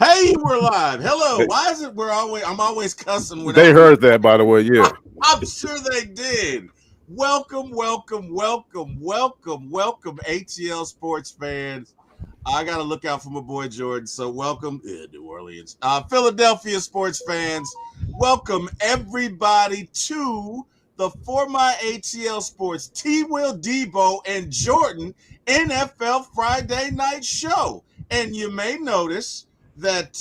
Hey, we're live. Hello. They, Why is it I'm always cussing they whenever heard that, by the way. Yeah. I'm sure they did. Welcome, ATL sports fans. I gotta look out for my boy Jordan. So welcome, New Orleans, Philadelphia sports fans. Welcome everybody to the For My ATL Sports T-Wil, Deboe, and Jordan NFL Friday Night Show. And you may notice that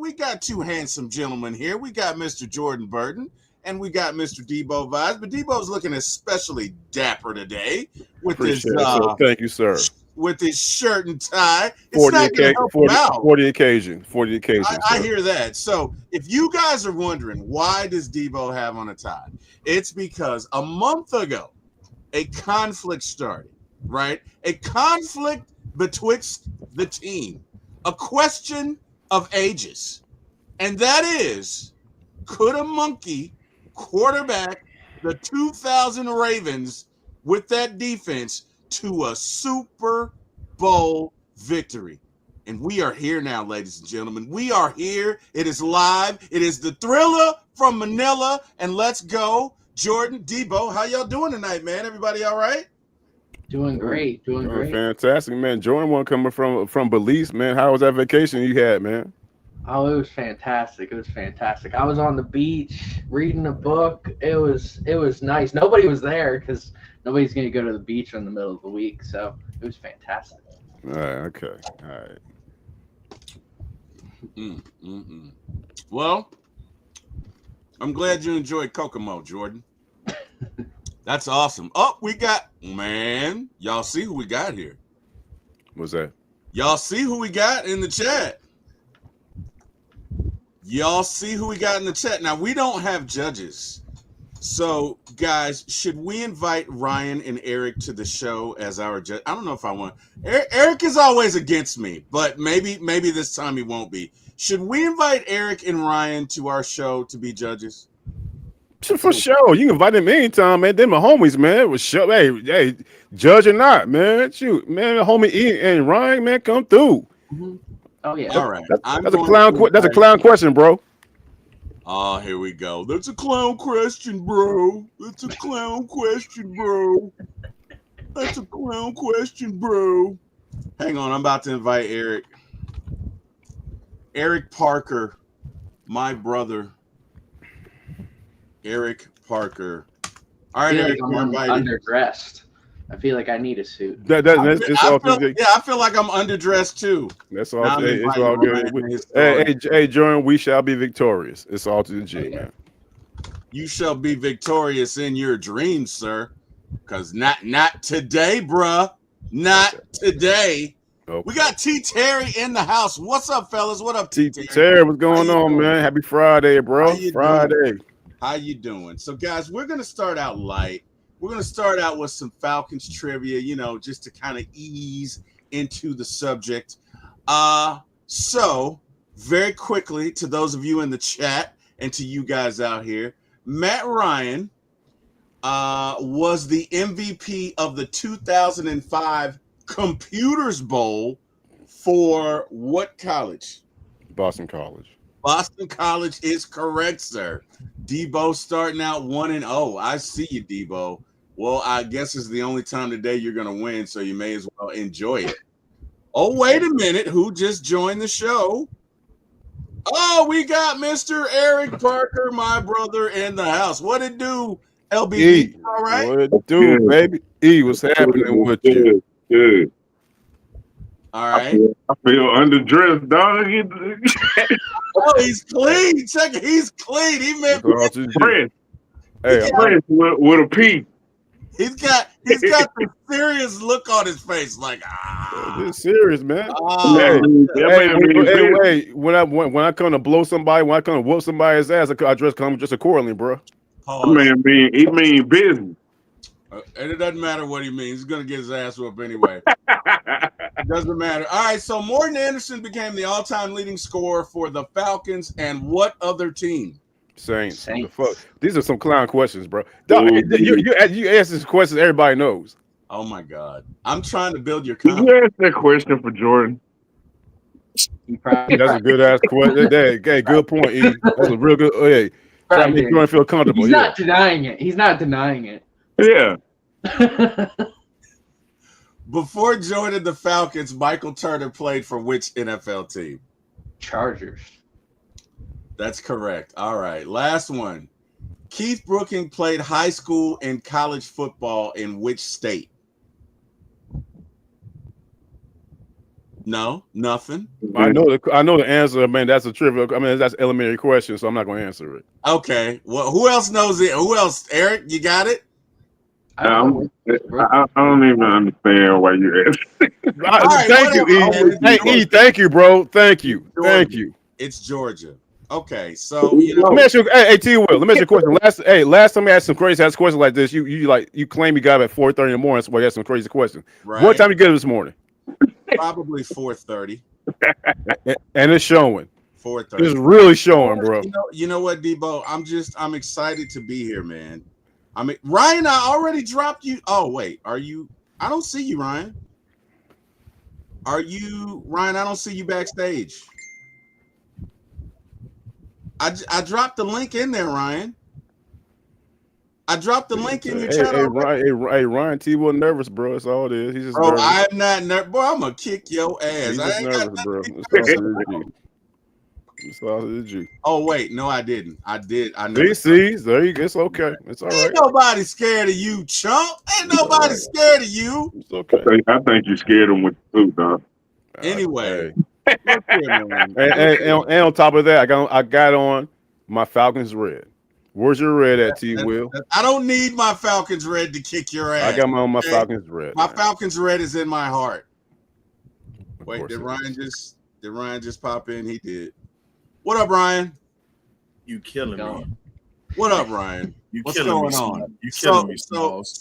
we got two handsome gentlemen here. We got Mr. Jordan Burton and we got Mr. Deboe Vibes, but Deboe's looking especially dapper today with his Appreciate it, sir. Thank you, sir. with his shirt and tie. It's 40 not going to occasion, help him 40, out. 40 occasion, 40 occasion. I hear that. So if you guys are wondering why does Deboe have on a tie, it's because a month ago a conflict started, right? A conflict betwixt the team, a question of ages, and that is, could a monkey quarterback the 2000 Ravens with that defense to a Super Bowl victory? And we are here now, ladies and gentlemen. We are here. It is live. It is the Thriller from Manila. And let's go. Jordan, Deboe, how y'all doing tonight, man? Everybody all right? Doing great. Doing great. Fantastic, man. Jordan, one coming from Belize, man. How was that vacation you had, man? Oh, it was fantastic. It was fantastic. I was on the beach reading a book. It was nice. Nobody was there because nobody's going to go to the beach in the middle of the week. So it was fantastic. All right, okay. All right. Well, I'm glad you enjoyed Kokomo, Jordan. That's awesome. Oh, y'all see who we got here. What's that? Y'all see who we got in the chat. Now, we don't have judges. So, guys, should we invite Ryan and Eric to the show as our judge? I don't know if I want. Eric is always against me, but maybe this time he won't be. Should we invite Eric and Ryan to our show to be judges? For sure. You can invite them anytime, man. They're my homies, man. It was sure. Hey, judge or not, man. Shoot, man, homie E and Ryan, man, come through. Mm-hmm. Oh yeah. All right. That's a clown. That's a clown question, bro. Oh, here we go. That's a clown question, bro. That's a clown question, bro. Hang on, I'm about to invite Eric. Eric Parker, my brother. Eric Parker. All right, Eric, I'm underdressed. I feel like I need a suit. I feel like I'm underdressed too. That's all. It's all good. Hey, Jordan, we shall be victorious. It's all to the G, man. You shall be victorious in your dreams, sir. Because not today, bruh. Not today. Okay. We got T. Terry in the house. What's up, fellas? What up, T. Terry? What's going on, man? Happy Friday, bro. Friday. How you doing? So, guys, we're going to start out light. We're going to start out with some Falcons trivia, just to kind of ease into the subject. So, very quickly, to those of you in the chat and to you guys out here, Matt Ryan was the MVP of the 2005 Computers Bowl for what college? Boston College. Boston College is correct, sir. Deboe starting out 1-0. I see you, Deboe. Well, I guess it's the only time today you're going to win, so you may as well enjoy it. Oh, wait a minute. Who just joined the show? Oh, we got Mr. Eric Parker, my brother, in the house. What it do, LBB? E, all right? What it do, baby? E, what's happening with you? Good. All right. I feel underdressed, dog. Oh, he's clean. Check it. He's clean. He meant fresh. Hey, fresh with a P. He's got the serious look on his face, like It's serious, man. Hey, when I come to blow somebody, when I come to whoop somebody's ass, I just come just accordingly, bro. Man, he mean business. And it doesn't matter what he means. He's gonna get his ass whooped anyway. It doesn't matter. All right. So Morton Anderson became the all-time leading scorer for the Falcons and what other team? Saints. The fuck? These are some clown questions, bro. You ask these questions everybody knows. Oh my God. I'm trying to build your confidence. Did you ask that question for Jordan? That's a good ass question. Hey, good point, E. That's a real good. Hey, trying to make Jordan feel comfortable. He's not denying it. He's not denying it. Yeah. Before joining the Falcons, Michael Turner played for which NFL team? Chargers. That's correct. All right. Last one. Keith Brooking played high school and college football in which state? No, nothing. I know the answer, man. That's a trivial. I mean, that's an elementary question, so I'm not going to answer it. Okay. Well, who else knows it? Who else? Eric, you got it? I don't even understand why you asked. Right, thank you, E. Hey, E, thank you, bro. Thank you. Georgia. Thank you. It's Georgia. Okay, so let me ask you. Hey, T-Will, let me ask you a question. Last time I asked some crazy ass questions like this, you claim you got up at 4:30 in the morning. That's why you asked some crazy questions. Right. What time you get up this morning? Probably 4:30. And it's showing. 4:30. It's really showing, bro. You know what, Deboe? I'm excited to be here, man. Ryan, I already dropped you. Oh, wait, are you? I don't see you, Ryan. Are you, Ryan? I don't see you backstage. I dropped the link in there, Ryan. I dropped the link in your channel. Hey, Ryan T-Will nervous, bro. That's all it is. He's just nervous. I'm not nervous. Boy, I'm gonna kick your ass. He's just nervous, bro. It's all his G. Oh wait, no, I didn't. I did. I know. There you go. It's okay. It's all right. Ain't nobody scared of you, chump. Ain't nobody scared of you. It's okay. I think you scared him with the food, dog. Anyway, look here, man. And on top of that, I got on my Falcons red. Where's your red at, T-Will? I don't need my Falcons red to kick your ass. I got my Falcons red. My Falcons red is in my heart. Wait, did Ryan just pop in? He did. What up, Ryan? You killing me. What up, Ryan? What's going on? You killing me, Smalls.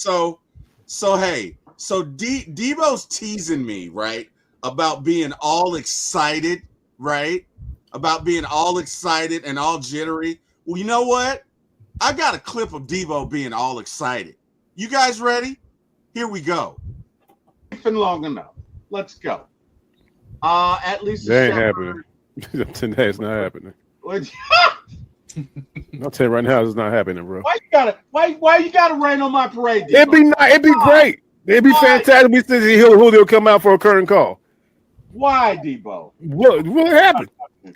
So hey, Debo's teasing me, right? About being all excited, right? About being all excited and all jittery. Well, you know what? I got a clip of Deboe being all excited. You guys ready? Here we go. It's been long enough. Let's go. At least that ain't happening. Today it's not happening. I'll tell you right now, it's not happening, bro. Why you gotta rain on my parade? It'd be great. It'd be fantastic. We see Julio come out for a curtain call. Why, Deboe? What happened?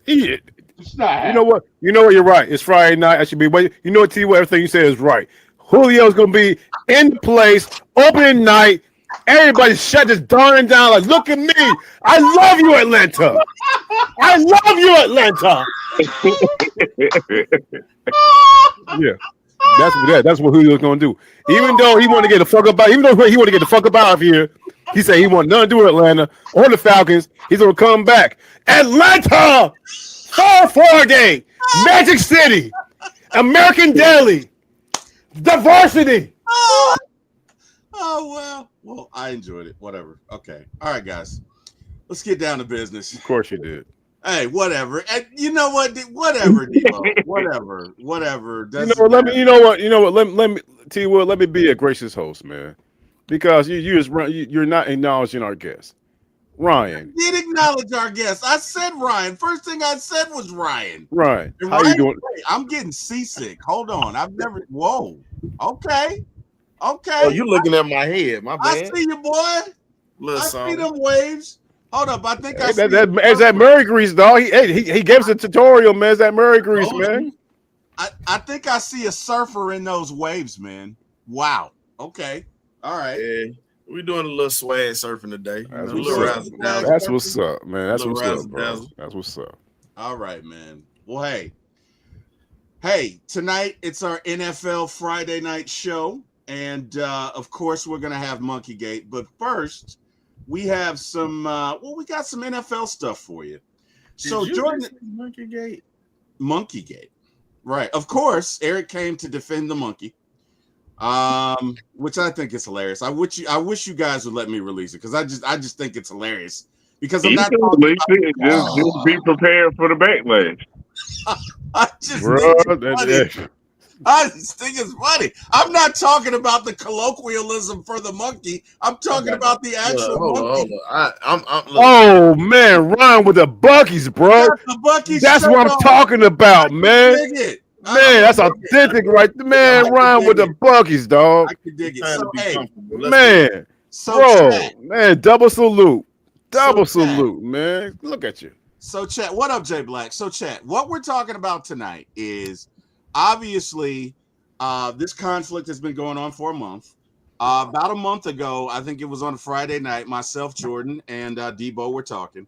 It's not happening. You know what? You're right. It's Friday night. I should be waiting. You know what, T-Will? Everything you said is right. Julio's gonna be in the place, opening night. Everybody shut this darn down. Like, look at me. I love you, Atlanta. I love you, Atlanta. Yeah, that's what Julio's gonna do. Even though he want to get the fuck up out of here, he said he want nothing to do with Atlanta or the Falcons. He's gonna come back. Atlanta, 4-4 day, Magic City, American Deli, Diversity. Oh well. Well, I enjoyed it. Whatever. Okay. All right, guys. Let's get down to business. Of course you did. Hey, whatever. And you know what? Whatever, Deboe. Whatever. Let me T-Will, let me be a gracious host, man. Because you're not acknowledging our guest. Ryan. I did acknowledge our guest. I said Ryan. First thing I said was Ryan. Ryan. How you doing? I'm getting seasick. Hold on. Whoa. Okay. Oh, you looking at my head. My bad. I see you, boy. See them waves. Hold up. I think I see that's that Murray grease, dog. He gave us a tutorial, man. It's that Murray grease, man. I think I see a surfer in those waves, man. Wow. Okay. All right. Yeah. We're doing a little swag surfing today. That's what's up, man. That's what's up, bro. That's what's up. All right, man. Well, hey, tonight it's our NFL Friday night show. And of course, we're gonna have Monkeygate. But first, we have we got some NFL stuff for you. Jordan, Monkeygate, right? Of course, Eric came to defend the monkey, which I think is hilarious. I wish you guys would let me release it because I just think it's hilarious because I'm not. Just be prepared for the backlash. I just I just think it's funny. I'm not talking about the colloquialism for the monkey. I'm talking about the actual monkey. Oh man, Ryan with the Buckies, bro. The Bucky's That's what I'm talking about, man. Dig it. Man, that's authentic, right? Man, Ryan with the Buckies, dog. I can dig it. So, hey, man, bro, man, double salute, man. Look at you. So, chat, what up, Jay Black? So, chat, what we're talking about tonight is obviously this conflict has been going on for a month. About a month ago, I think it was on a Friday night, myself, Jordan, and Deboe were talking.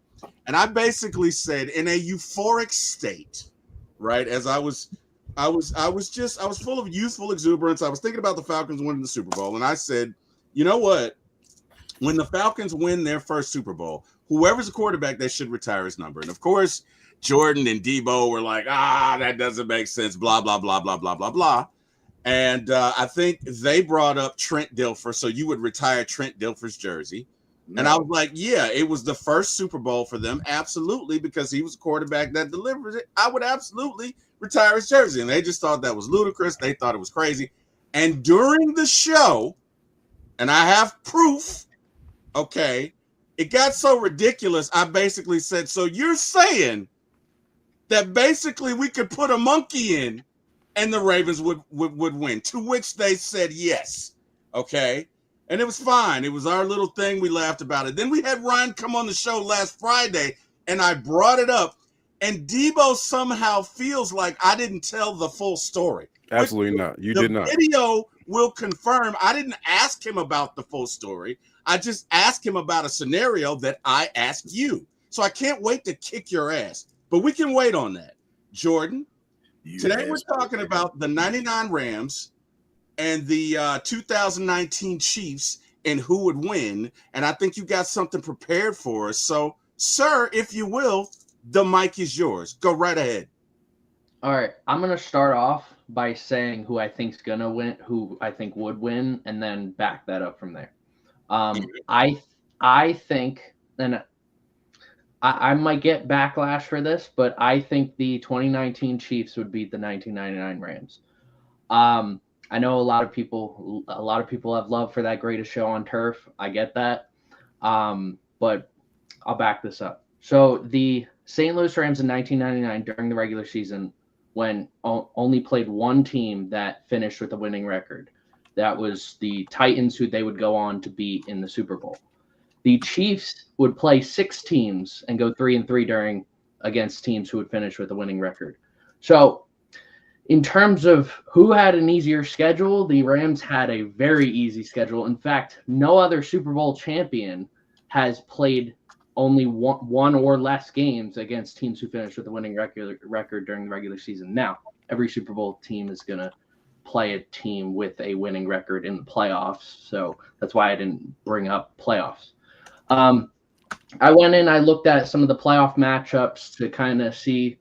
And I basically said, in a euphoric state, right, as I was full of youthful exuberance. I was thinking about the Falcons winning the Super Bowl. And I said, you know what? When the Falcons win their first Super Bowl, whoever's the quarterback, they should retire his number. And of course, Jordan and Deboe were like, that doesn't make sense, blah, blah, blah, blah, blah, blah, blah. And I think they brought up Trent Dilfer, so you would retire Trent Dilfer's jersey. No. And I was like, yeah, it was the first Super Bowl for them. Absolutely, because he was a quarterback that delivered it. I would absolutely retire his jersey. And they just thought that was ludicrous. They thought it was crazy. And during the show, and I have proof, okay, it got so ridiculous, I basically said, so you're saying that basically we could put a monkey in and the Ravens would win, to which they said yes, okay? And it was fine. It was our little thing. We laughed about it. Then we had Ryan come on the show last Friday, and I brought it up, and Deboe somehow feels like I didn't tell the full story. Absolutely not. You did not. The video will confirm I didn't ask him about the full story. I just asked him about a scenario that I asked you. So I can't wait to kick your ass. But we can wait on that. Jordan, today we're talking about the 99 Rams and the 2019 Chiefs and who would win. And I think you got something prepared for us. So, sir, if you will, the mic is yours. Go right ahead. All right. I'm going to start off by saying who I think's going to win, who I think would win, and then back that up from there. I think, and I might get backlash for this, but I think the 2019 Chiefs would beat the 1999 Rams. I know a lot of people have love for that greatest show on turf. I get that. But I'll back this up. So the St. Louis Rams in 1999 during the regular season, when only played one team that finished with a winning record. That was the Titans, who they would go on to beat in the Super Bowl. The Chiefs would play 6 teams and go 3-3 against teams who would finish with a winning record. So in terms of who had an easier schedule, the Rams had a very easy schedule. In fact, no other Super Bowl champion has played only one or less games against teams who finished with a winning record during the regular season. Now, every Super Bowl team is going to play a team with a winning record in the playoffs. So that's why I didn't bring up playoffs. I went in, I looked at some of the playoff matchups to kind of see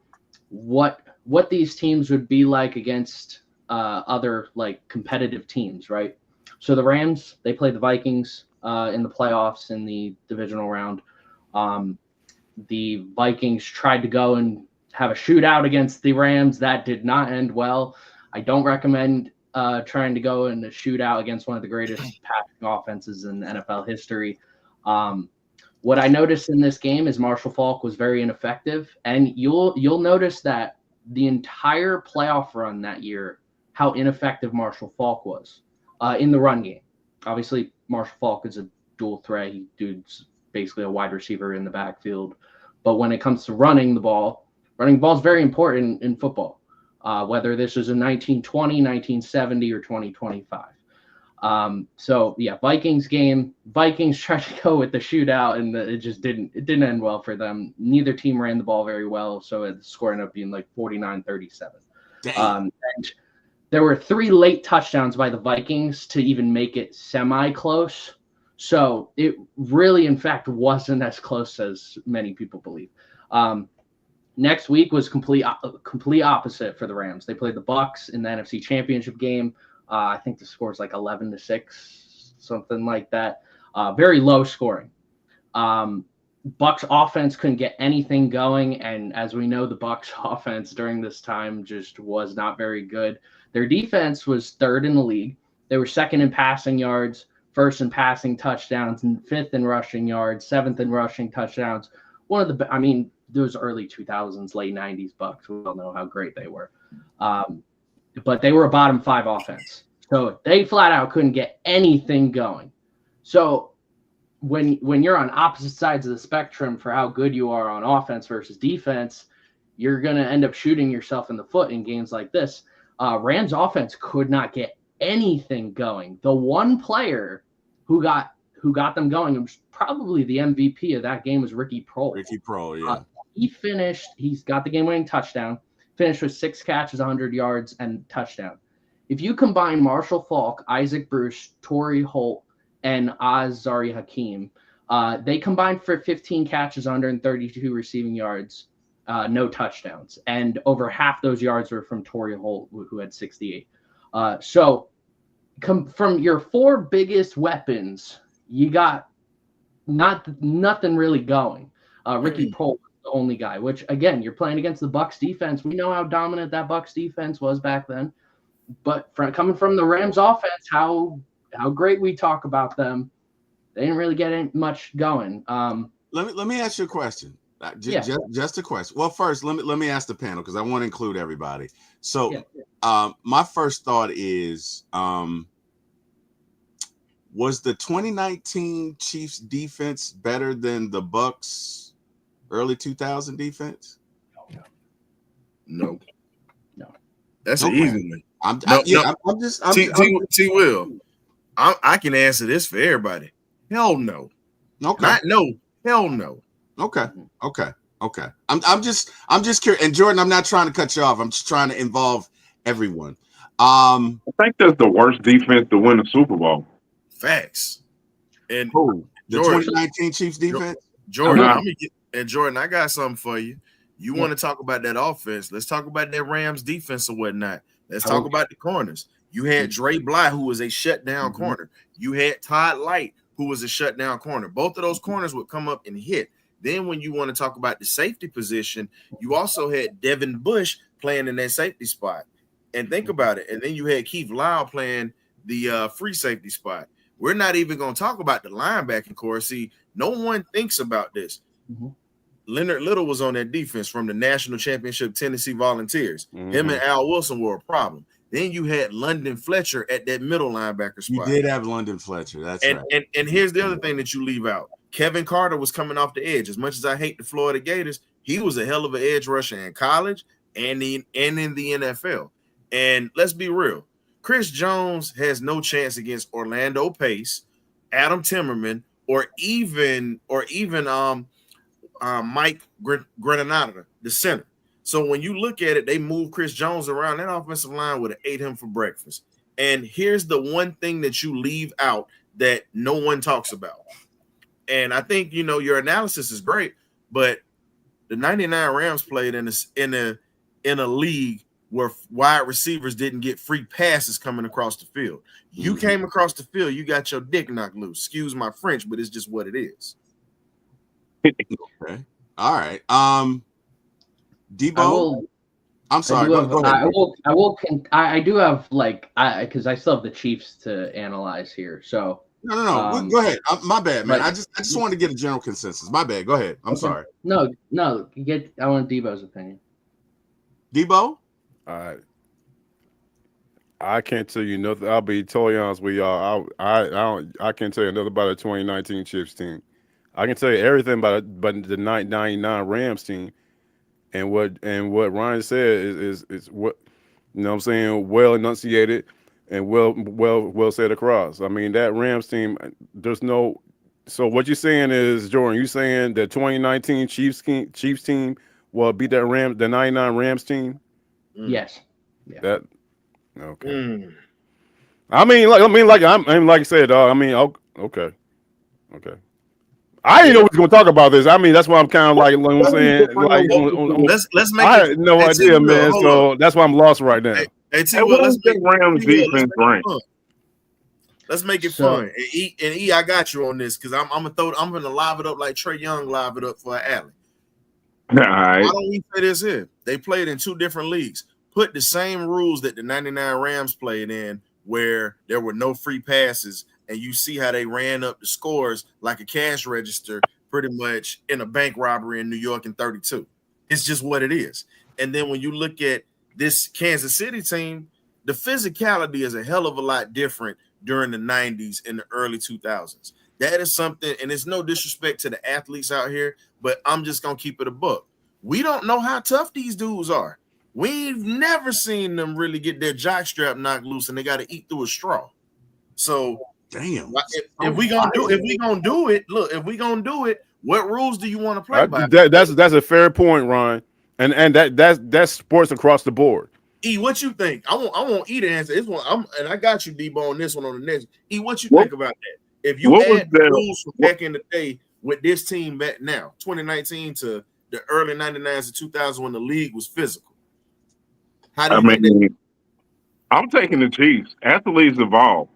what these teams would be like against other like competitive teams, right? So the Rams, they played the Vikings in the playoffs in the divisional round. The Vikings tried to go and have a shootout against the Rams. That did not end well. I don't recommend trying to go in a shootout against one of the greatest passing offenses in NFL history. What I noticed in this game is Marshall Faulk was very ineffective, and you'll notice that the entire playoff run that year, how ineffective Marshall Faulk was in the run game. Obviously, Marshall Faulk is a dual threat. Dude's basically a wide receiver in the backfield. But when it comes to running the ball is very important in football, whether this is in 1920, 1970, or 2025. So yeah, Vikings game. Vikings tried to go with the shootout, and it didn't end well for them. Neither team ran the ball very well, so the score ended up being like 49-37. And there were 3 late touchdowns by the Vikings to even make it semi-close. So it really, in fact, wasn't as close as many people believe. Next week was complete opposite for the Rams. They played the Bucs in the NFC Championship game. I think the score is like 11-6, something like that. Very low scoring. Bucks offense couldn't get anything going, and as we know, the Bucks offense during this time just was not very good. Their defense was third in the league. They were second in passing yards, first in passing touchdowns, and fifth in rushing yards, seventh in rushing touchdowns. Those early 2000s, late 90s Bucks, we all know how great they were. But they were a bottom 5 offense. So they flat out couldn't get anything going. So when you're on opposite sides of the spectrum for how good you are on offense versus defense, you're going to end up shooting yourself in the foot in games like this. Rams offense could not get anything going. The one player who got them going, and was probably the MVP of that game, was Ricky Prohl. Ricky Prohl, yeah. He's got the game-winning touchdown, finished with 6 catches, 100 yards, and touchdown. If you combine Marshall Faulk, Isaac Bruce, Torrey Holt, and Azari Hakim, they combined for 15 catches, 132 receiving yards, no touchdowns. And over half those yards were from Torrey Holt, who had 68. So from your 4 biggest weapons, you got nothing really going. Ricky Prohl was the only guy, which, again, you're playing against the Bucks defense. We know how dominant that Bucks defense was back then. But coming from the Rams offense, how great we talk about them, they didn't really get much going. Let me ask you a question. Just a question. Well, first, let me ask the panel, because I want to include everybody. So, my first thought is, was the 2019 Chiefs defense better than the Bucks early 2000 defense? No. That's Okay. an easy one. T-Wil. I can answer this for everybody. Hell no. Okay. Not no. Hell no. Okay. I'm just curious. And Jordan, I'm not trying to cut you off. I'm just trying to involve everyone. I think that's the worst defense to win a Super Bowl. Facts. And the Jordan, 2019 Chiefs defense? Jordan, I got something for you. You want to talk about that offense? Let's talk about that Rams defense or whatnot. Let's talk about the corners. You had Dre Bly, who was a shutdown corner. You had Todd Light, who was a shutdown corner. Both of those corners would come up and hit. Then when you want to talk about the safety position, you also had Devin Bush playing in that safety spot. And think about it. And then you had Keith Lyle playing the free safety spot. We're not even going to talk about the linebacking core. See, no one thinks about this. Leonard Little was on that defense from the national championship Tennessee Volunteers. Him and Al Wilson were a problem. Then you had London Fletcher at that middle linebacker spot. You did have London Fletcher. That's right. And here's the other thing that you leave out. Kevin Carter was coming off the edge. As much as I hate the Florida Gators, he was a hell of an edge rusher in college and in the NFL. And let's be real. Chris Jones has no chance against Orlando Pace, Adam Timmerman, or even Mike Granada, the center. So when you look at it, they move Chris Jones around. That offensive line would have ate him for breakfast. And here's the one thing that you leave out that no one talks about. And I think, your analysis is great, but the 99 Rams played in a league where wide receivers didn't get free passes coming across the field. You came across the field, you got your dick knocked loose. Excuse my French, but it's just what it is. Okay. All right. Deboe. I'm sorry. Go ahead. I do have because I still have the Chiefs to analyze here. So no. Go ahead. My bad, man. I just wanted to get a general consensus. My bad. Go ahead. I'm sorry. No. I want Deboe's opinion. Deboe. I can't tell you nothing. I'll be totally honest with y'all. I can't tell you nothing about the 2019 Chiefs team. I can tell you everything about the 99 Rams team, and what Ryan said is what I'm saying, well enunciated and well said across. I mean, that Rams team, there's no. So what you're saying is, Jordan, you saying the 2019 Chiefs team will beat that the 99 Rams team? Yes. Yeah. That okay. I mean, like I said, okay. I didn't know we was going to talk about this. I mean, that's why I'm kind of like, you know what I'm saying? Let's make I had no idea, man. So that's why I'm lost right now. What is the Rams defense rank? Let's make it fun. And E, I got you on this because I'm gonna live it up like Trey Young live it up for an alley. All right. Why don't we say this here? They played in 2 different leagues. Put the same rules that the 99 Rams played in, where there were no free passes, and you see how they ran up the scores like a cash register, pretty much in a bank robbery in New York in 32. It's just what it is. And then when you look at this Kansas City team, the physicality is a hell of a lot different during the 90s and the early 2000s. That is something, and it's no disrespect to the athletes out here, but I'm just going to keep it a buck. We don't know how tough these dudes are. We've never seen them really get their jockstrap knocked loose, and they got to eat through a straw. So, damn, if we gonna do it, what rules do you want to play by? That's a fair point, Ron, and that's sports across the board. E, what you think? I want E to answer this one. And I got you, Deboe, on this one on the next. E, what you think about that? If you add the rules from back in the day with this team back now, 2019 to the early 99s and 2000 when the league was physical, how do you think that? I'm taking the Chiefs. Athletes evolve.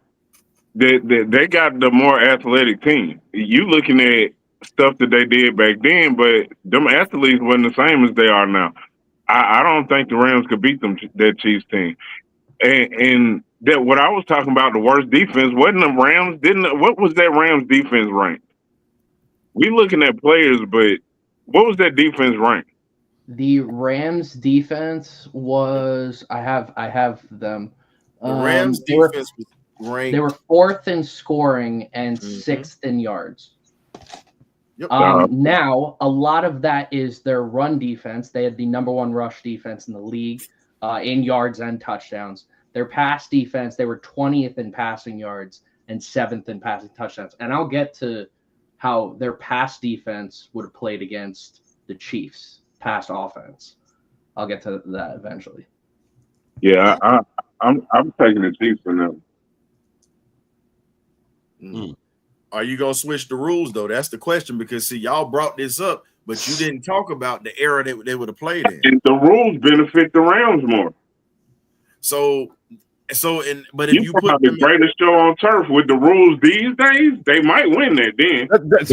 They got the more athletic team. You looking at stuff that they did back then, but them athletes wasn't the same as they are now. I don't think the Rams could beat that Chiefs team. And that what I was talking about, the worst defense, wasn't the Rams? What was that Rams defense ranked? We looking at players, but what was that defense ranked? The Rams defense was I have them. The Rams defense was great. They were 4th in scoring and 6th in yards. Yep. Now a lot of that is their run defense. They had the #1 rush defense in the league in yards and touchdowns. Their pass defense, they were 20th in passing yards and 7th in passing touchdowns. And I'll get to how their pass defense would have played against the Chiefs pass offense. I'll get to that eventually. Yeah, I'm taking the Chiefs for them. Are you gonna switch the rules though? That's the question, because see, y'all brought this up, but you didn't talk about the era that they would have played in. And the rules benefit the Rams more. But if you put the greatest show on turf with the rules these days, they might win that then. That's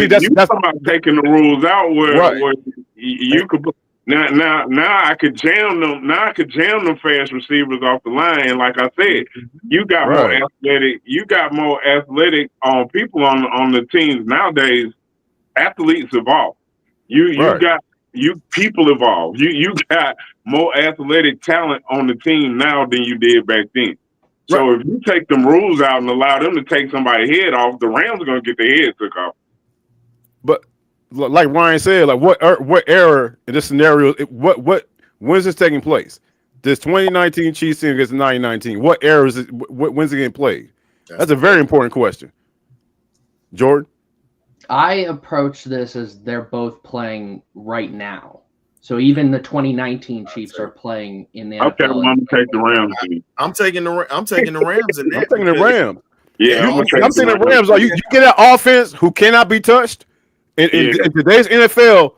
about taking the rules out where you could put. Now I could jam them. Now I could jam them fast receivers off the line. Like I said, you got more athletic. You got more athletic people on the teams nowadays. Athletes evolve. People evolve. You got more athletic talent on the team now than you did back then. So if you take them rules out and allow them to take somebody's head off, the Rams are going to get their head took off. But like Ryan said, like what era in this scenario? When's this taking place? This 2019 Chiefs team against the 2019. What era is it? When's it getting played? That's a very important question. Jordan, I approach this as they're both playing right now. So even the 2019 Chiefs are playing in the NFL. Okay, I'm gonna take the Rams. I'm taking the Rams. I'm taking the Rams. Yeah, I'm taking the Rams. Like you get an offense who cannot be touched. In today's NFL,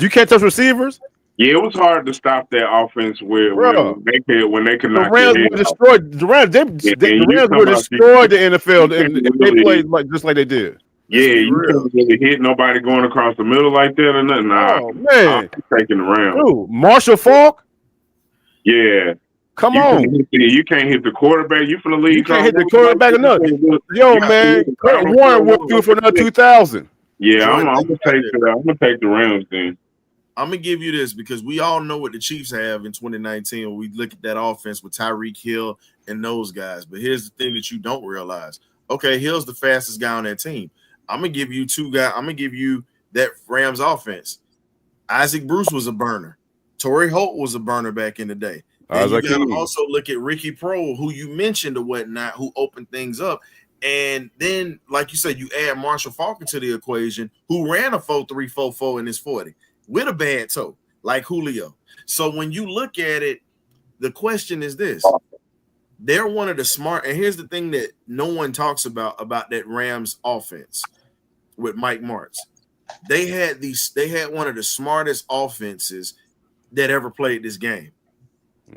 you can't touch receivers. Yeah, it was hard to stop that offense when they could knock the Rams would destroy the Rams. The Rams would destroy the NFL if they played just like they did. Yeah, you couldn't really hit nobody going across the middle like that or nothing. Oh man, I'm taking the Rams. Dude, Marshall Faulk. Yeah. Come on. You can't hit the quarterback. You from the league. You can't hit the quarterback or nothing. Yo, man, Kurt Warren will do for another 2,000. Yeah, I'm gonna take the Rams then. I'm gonna give you this because we all know what the Chiefs have in 2019 when we look at that offense with Tyreek Hill and those guys. But here's the thing that you don't realize. Okay, Hill's the fastest guy on that team. I'm gonna give you 2 guys. I'm gonna give you that Rams offense. Isaac Bruce was a burner. Torrey Holt was a burner back in the day. And you gotta also look at Ricky Prohl, who you mentioned or whatnot, who opened things up. And then, like you said, you add Marshall Faulk to the equation, who ran a 4.3, 4.4 in his 40 with a bad toe, like Julio. So when you look at it, the question is this. They're one of the smart, and here's the thing that no one talks about that Rams offense with Mike Martz. They had one of the smartest offenses that ever played this game.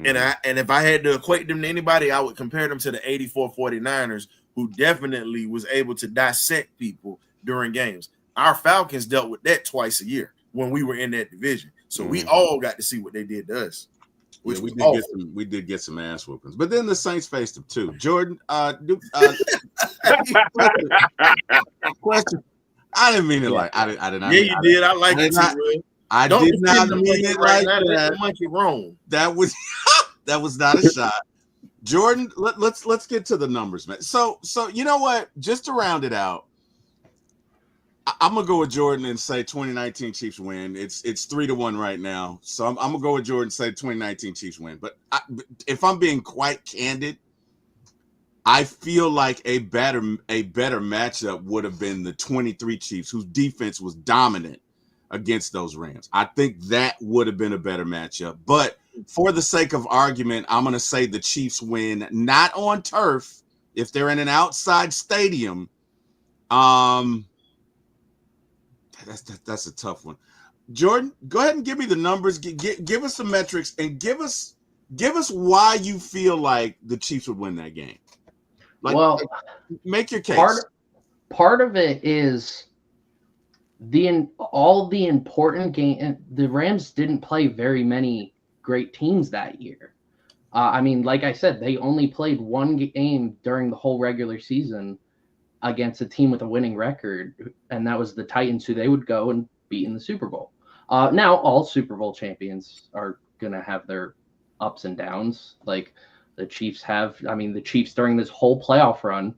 And if I had to equate them to anybody, I would compare them to the 84 49ers, who definitely was able to dissect people during games. Our Falcons dealt with that twice a year when we were in that division. So we all got to see what they did to us. Yeah, we did get some ass whoopings, but then the Saints faced them too. Jordan, question. I didn't mean it like I did not. Yeah, you did. I like it. I did not mean it like that. Monkey wrong. That was not a shot. Jordan, let's get to the numbers, man. So you know what? Just to round it out, I'm gonna go with Jordan and say 2019 Chiefs win. It's 3-1 right now, so I'm gonna go with Jordan and say 2019 Chiefs win. But if I'm being quite candid, I feel like a better matchup would have been the 23 Chiefs, whose defense was dominant against those Rams. I think that would have been a better matchup. But for the sake of argument, I'm going to say the Chiefs win, not on turf. If they're in an outside stadium, that's a tough one. Jordan, go ahead and give me the numbers. Give us some metrics and give us why you feel like the Chiefs would win that game. Make your case. Part of it is all the important game. The Rams didn't play very many great teams that year. I mean, like I said, they only played one game during the whole regular season against a team with a winning record, and that was the Titans, who they would go and beat in the Super Bowl. Now, all Super Bowl champions are going to have their ups and downs. Like the Chiefs have. I mean, the Chiefs during this whole playoff run,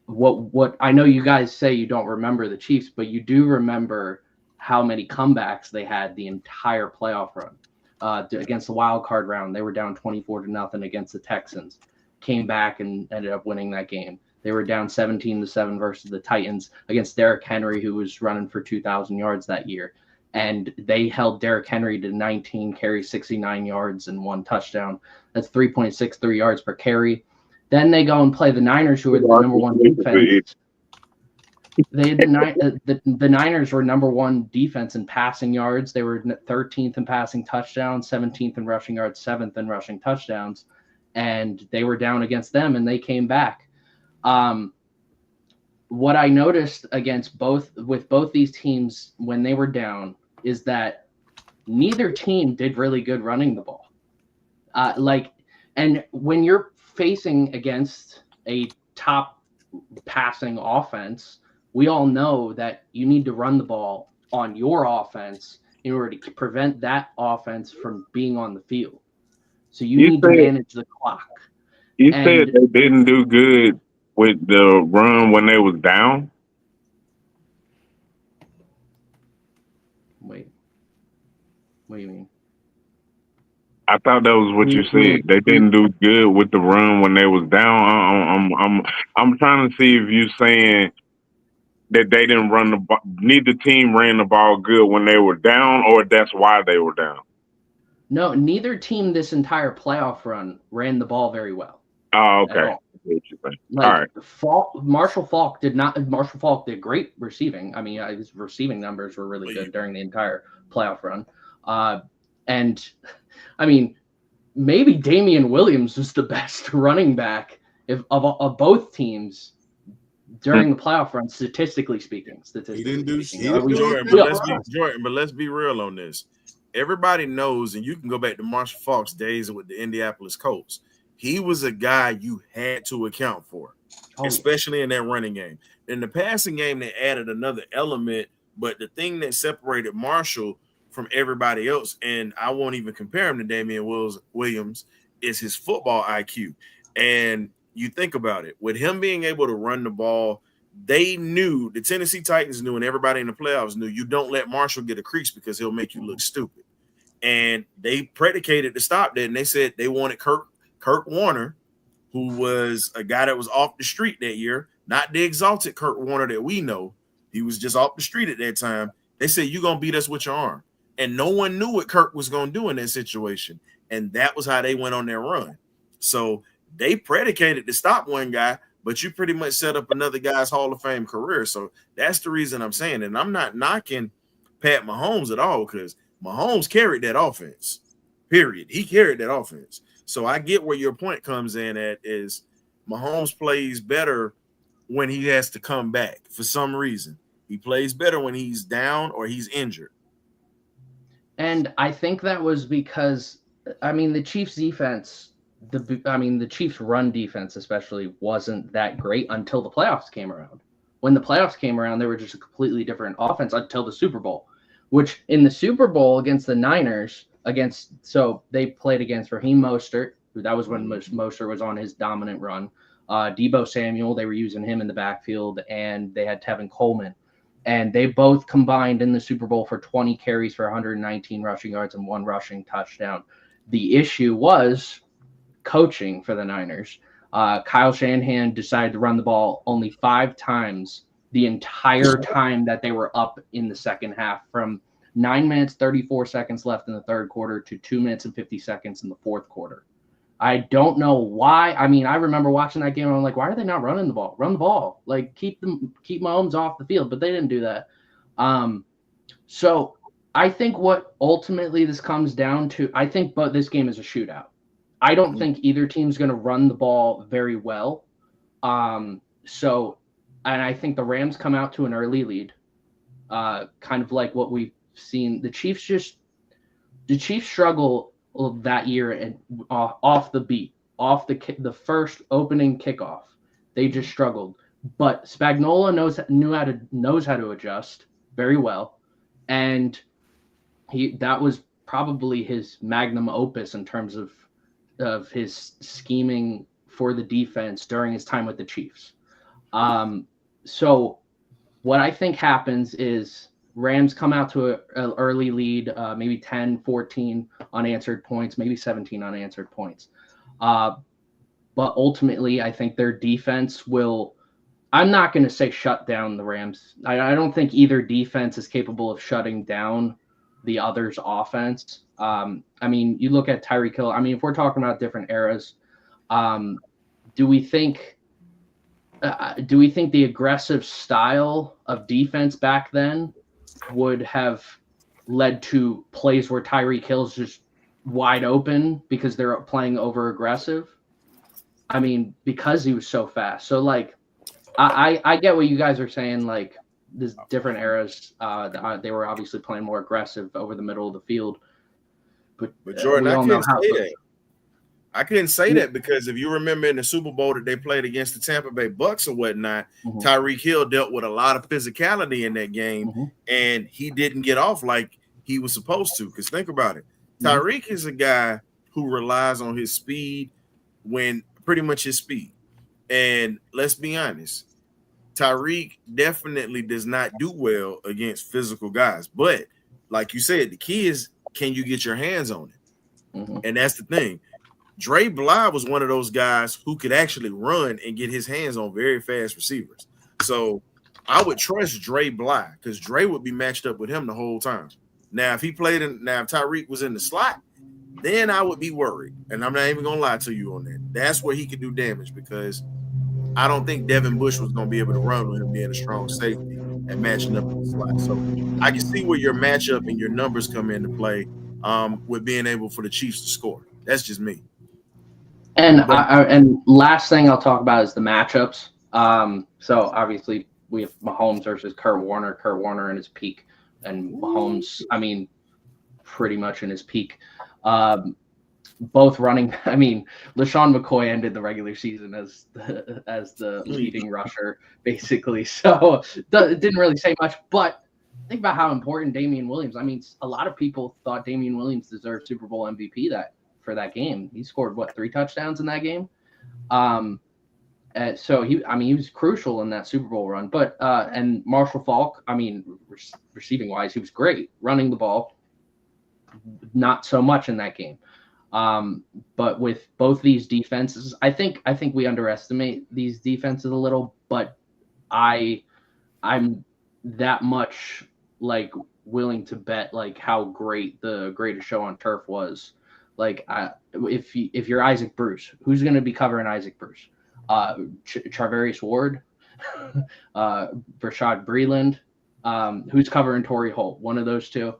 what I know you guys say you don't remember the Chiefs, but you do remember how many comebacks they had the entire playoff run. Against the wild card round, they were down 24-0 against the Texans, came back and ended up winning that game. They were down 17-7 versus the Titans against Derrick Henry, who was running for 2,000 yards that year. And they held Derrick Henry to 19 carries, 69 yards, and 1 touchdown. That's 3.63 yards per carry. Then they go and play the Niners, who are the number one defense. The Niners were number one defense in passing yards. They were 13th in passing touchdowns, 17th in rushing yards, 7th in rushing touchdowns. And they were down against them, and they came back. What I noticed with both these teams when they were down is that neither team did really good running the ball. And when you're facing against a top passing offense, we all know that you need to run the ball on your offense in order to prevent that offense from being on the field. So you need to manage the clock. You said they didn't do good with the run when they was down? Wait. What do you mean? I thought that was what you said. They didn't do good with the run when they was down. I'm trying to see if you're saying that they didn't run the ball. Neither team ran the ball good when they were down, or that's why they were down. No, neither team this entire playoff run ran the ball very well. Oh, okay. All right. Marshall Faulk did great receiving. I mean, his receiving numbers were really good during the entire playoff run. And I mean, maybe Damian Williams was the best running back of both teams during the playoff run, statistically speaking. He didn't do Jordan, but let's be real on this. Everybody knows, and you can go back to Marshall Faulk's days with the Indianapolis Colts. He was a guy you had to account for, especially in that running game. In the passing game, they added another element, but the thing that separated Marshall from everybody else, and I won't even compare him to Damian Williams, is his football IQ. And you think about it, with him being able to run the ball, they knew, the Tennessee Titans knew, and everybody in the playoffs knew, you don't let Marshall get a crease because he'll make you look stupid. And they predicated to stop that, and they said they wanted Kurt Warner, who was a guy that was off the street that year, not the exalted Kurt Warner that we know. He was just off the street at that time. They said, you're going to beat us with your arm. And no one knew what Kurt was going to do in that situation. And that was how they went on their run. So they predicated to stop one guy, but you pretty much set up another guy's Hall of Fame career. So that's the reason I'm saying, and I'm not knocking Pat Mahomes at all, because Mahomes carried that offense, period. He carried that offense. So I get where your point comes in at, is Mahomes plays better when he has to come back for some reason. He plays better when he's down or he's injured. And I think that was because, I mean, the Chiefs defense, the Chiefs run defense especially wasn't that great until the playoffs came around. When the playoffs came around, they were just a completely different offense until the Super Bowl, which in the Super Bowl against the Niners, so they played against Raheem Mostert, that was when Mostert was on his dominant run. Deboe Samuel, they were using him in the backfield, and they had Tevin Coleman. And they both combined in the Super Bowl for 20 carries for 119 rushing yards and 1 rushing touchdown. The issue was coaching for the Niners. Kyle Shanahan decided to run the ball only 5 times the entire time that they were up in the second half, from 9 minutes, 34 seconds left in the third quarter to 2 minutes and 50 seconds in the fourth quarter. I don't know why. I mean, I remember watching that game and I'm like, why are they not running the ball? Run the ball. Like, keep Mahomes off the field, but they didn't do that. So I think what ultimately this comes down to, I think this game is a shootout. I don't think either team's going to run the ball very well. And I think the Rams come out to an early lead, kind of like what we've seen. The Chiefs struggle that year and off the beat, off the first opening kickoff, they just struggled. But Spagnuolo knows how to adjust very well, and that was probably his magnum opus in terms of his scheming for the defense during his time with the Chiefs. So what I think happens is Rams come out to an early lead, maybe 10, 14 unanswered points, maybe 17 unanswered points. But ultimately, I think their defense will – I'm not going to say shut down the Rams. I don't think either defense is capable of shutting down the other's offense. I mean, you look at Tyreek Hill. I mean, if we're talking about different eras, do we think the aggressive style of defense back then would have led to plays where Tyreek Hill's just wide open because they're playing over aggressive? I mean, because he was so fast. So, like, I get what you guys are saying. Like, there's different eras. They were obviously playing more aggressive over the middle of the field. But Jordan, I couldn't say that because if you remember in the Super Bowl that they played against the Tampa Bay Bucks or whatnot, Tyreek Hill dealt with a lot of physicality in that game, and he didn't get off like he was supposed to. Because think about it. Tyreek is a guy who relies on his speed pretty much his speed. And let's be honest, Tyreek definitely does not do well against physical guys. But like you said, the key is, can you get your hands on it? And that's the thing. Dre Bly was one of those guys who could actually run and get his hands on very fast receivers. So I would trust Dre Bly because Dre would be matched up with him the whole time. Now, if Tyreek was in the slot, then I would be worried. And I'm not even going to lie to you on that. That's where he could do damage because I don't think Devin Bush was going to be able to run with him being a strong safety and matching up in the slot. So I can see where your matchup and your numbers come into play with being able for the Chiefs to score. That's just me. And last thing I'll talk about is the matchups. So obviously we have Mahomes versus Kurt Warner in his peak, and Mahomes, I mean, pretty much in his peak. Both running. I mean, LaShawn McCoy ended the regular season as the leading rusher, basically. So it didn't really say much. But think about how important Damian Williams. I mean, a lot of people thought Damian Williams deserved Super Bowl MVP for that game. He scored 3 touchdowns in that game. So he was crucial in that Super Bowl run. But and Marshall Faulk, I mean, receiving wise, he was great. Running the ball, not so much in that game. But with both these defenses, I think we underestimate these defenses a little. But I'm that much like willing to bet like how great the Greatest Show on Turf was. Like, if you're Isaac Bruce, who's going to be covering Isaac Bruce? Charvarius Ward, Rashad Breeland, who's covering Torrey Holt? One of those two.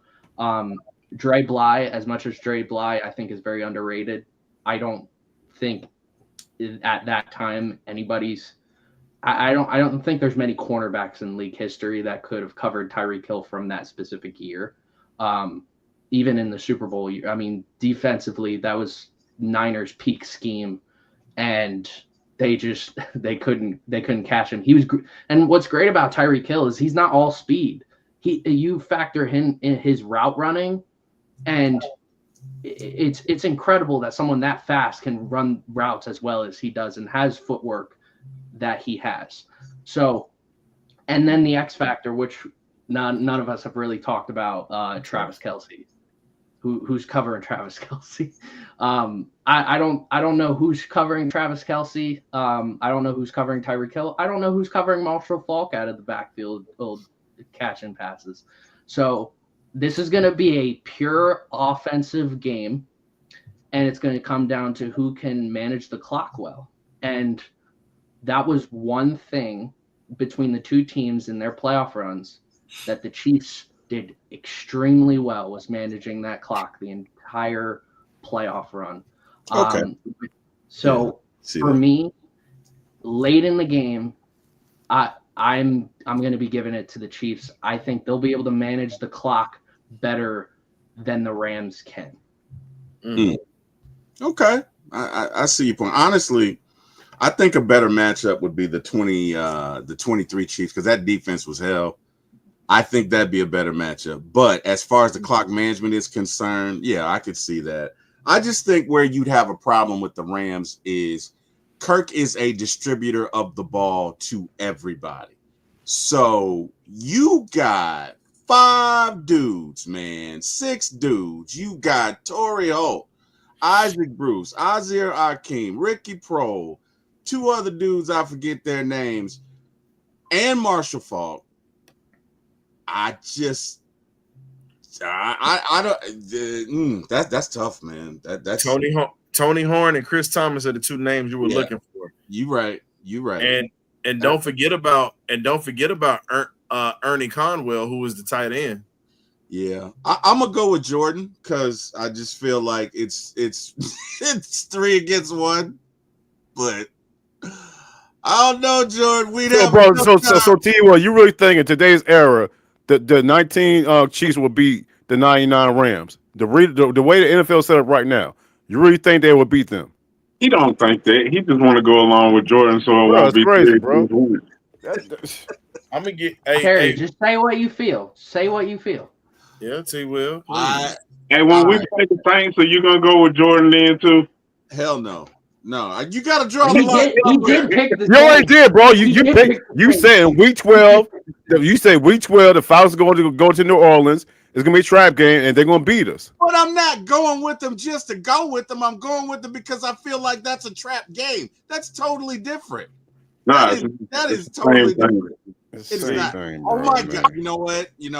Dre Bly, as much as Dre Bly, I think is very underrated. I don't think at that time anybody's I don't think there's many cornerbacks in league history that could have covered Tyreek Hill from that specific year. Even in the Super Bowl year, I mean, defensively, that was Niners' peak scheme, and they couldn't catch him. And what's great about Tyreek Hill is he's not all speed. You factor him in his route running, and it's incredible that someone that fast can run routes as well as he does and has footwork that he has. So, and then the X factor, which none of us have really talked about, Travis Kelce, who's covering Travis Kelce. I don't know who's covering Travis Kelce. I don't know who's covering Tyreek Hill. I don't know who's covering Marshall Faulk out of the backfield, catching passes. So this is going to be a pure offensive game, and it's going to come down to who can manage the clock well. And that was one thing between the two teams in their playoff runs that the Chiefs did extremely well, was managing that clock the entire playoff run. Okay. So for me, late in the game, I'm going to be giving it to the Chiefs. I think they'll be able to manage the clock better than the Rams can. Okay, I see your point. Honestly, I think a better matchup would be the 23 Chiefs, because that defense was hell. I think that'd be a better matchup. But as far as the clock management is concerned, yeah, I could see that. I just think where you'd have a problem with the Rams is Kirk is a distributor of the ball to everybody. So you got 5 dudes, man, 6 dudes. You got Torrey Holt, Isaac Bruce, Azir Akeem, Ricky Prohl, 2 other dudes, I forget their names, and Marshall Faulk. I don't. That's tough, man. That's Tony Horn and Chris Thomas are the 2 names you were looking for. You right. And don't forget about Ernie Conwell, who was the tight end. Yeah, I'm gonna go with Jordan because I just feel like it's it's 3 against 1, but I don't know, Jordan. So T-Wil, you really think in today's era the 19 Chiefs will beat the 99 Rams? The way the NFL set up right now, you really think they will beat them? He don't think that. He just want to go along with Jordan, so it won't be crazy, bro. I'm gonna get Terry. Just say what you feel. Say what you feel. Yeah, T-Wil. Hey, when we play the Saints, so you gonna go with Jordan then too? Hell no. No, you got to draw the line. He did pick the. You already did, bro. You said in week 12. You say week 12, the Falcons going to go to New Orleans. It's gonna be a trap game, and they're gonna beat us. But I'm not going with them just to go with them. I'm going with them because I feel like that's a trap game. That's totally different. Nah, that is totally different. It's not. Thing, oh bro, my man. God! You know what? You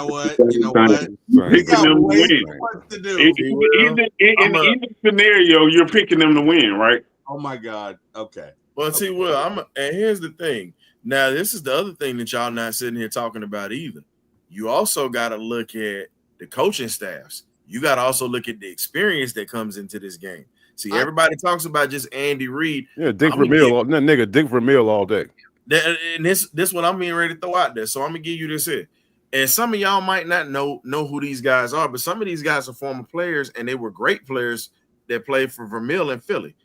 We got way too much to do. In either scenario, you're picking them to win, right? Oh my God! Okay. Well, T-Wil, and here's the thing. Now, this is the other thing that y'all not sitting here talking about either. You also got to look at the coaching staffs. You got to also look at the experience that comes into this game. See, everybody talks about just Andy Reid. Yeah, Dick Vermeil, Dick Vermeil all day. And this what I'm being ready to throw out there. So I'm gonna give you this here. And some of y'all might not know who these guys are, but some of these guys are former players, and they were great players that played for Vermeil in Philly.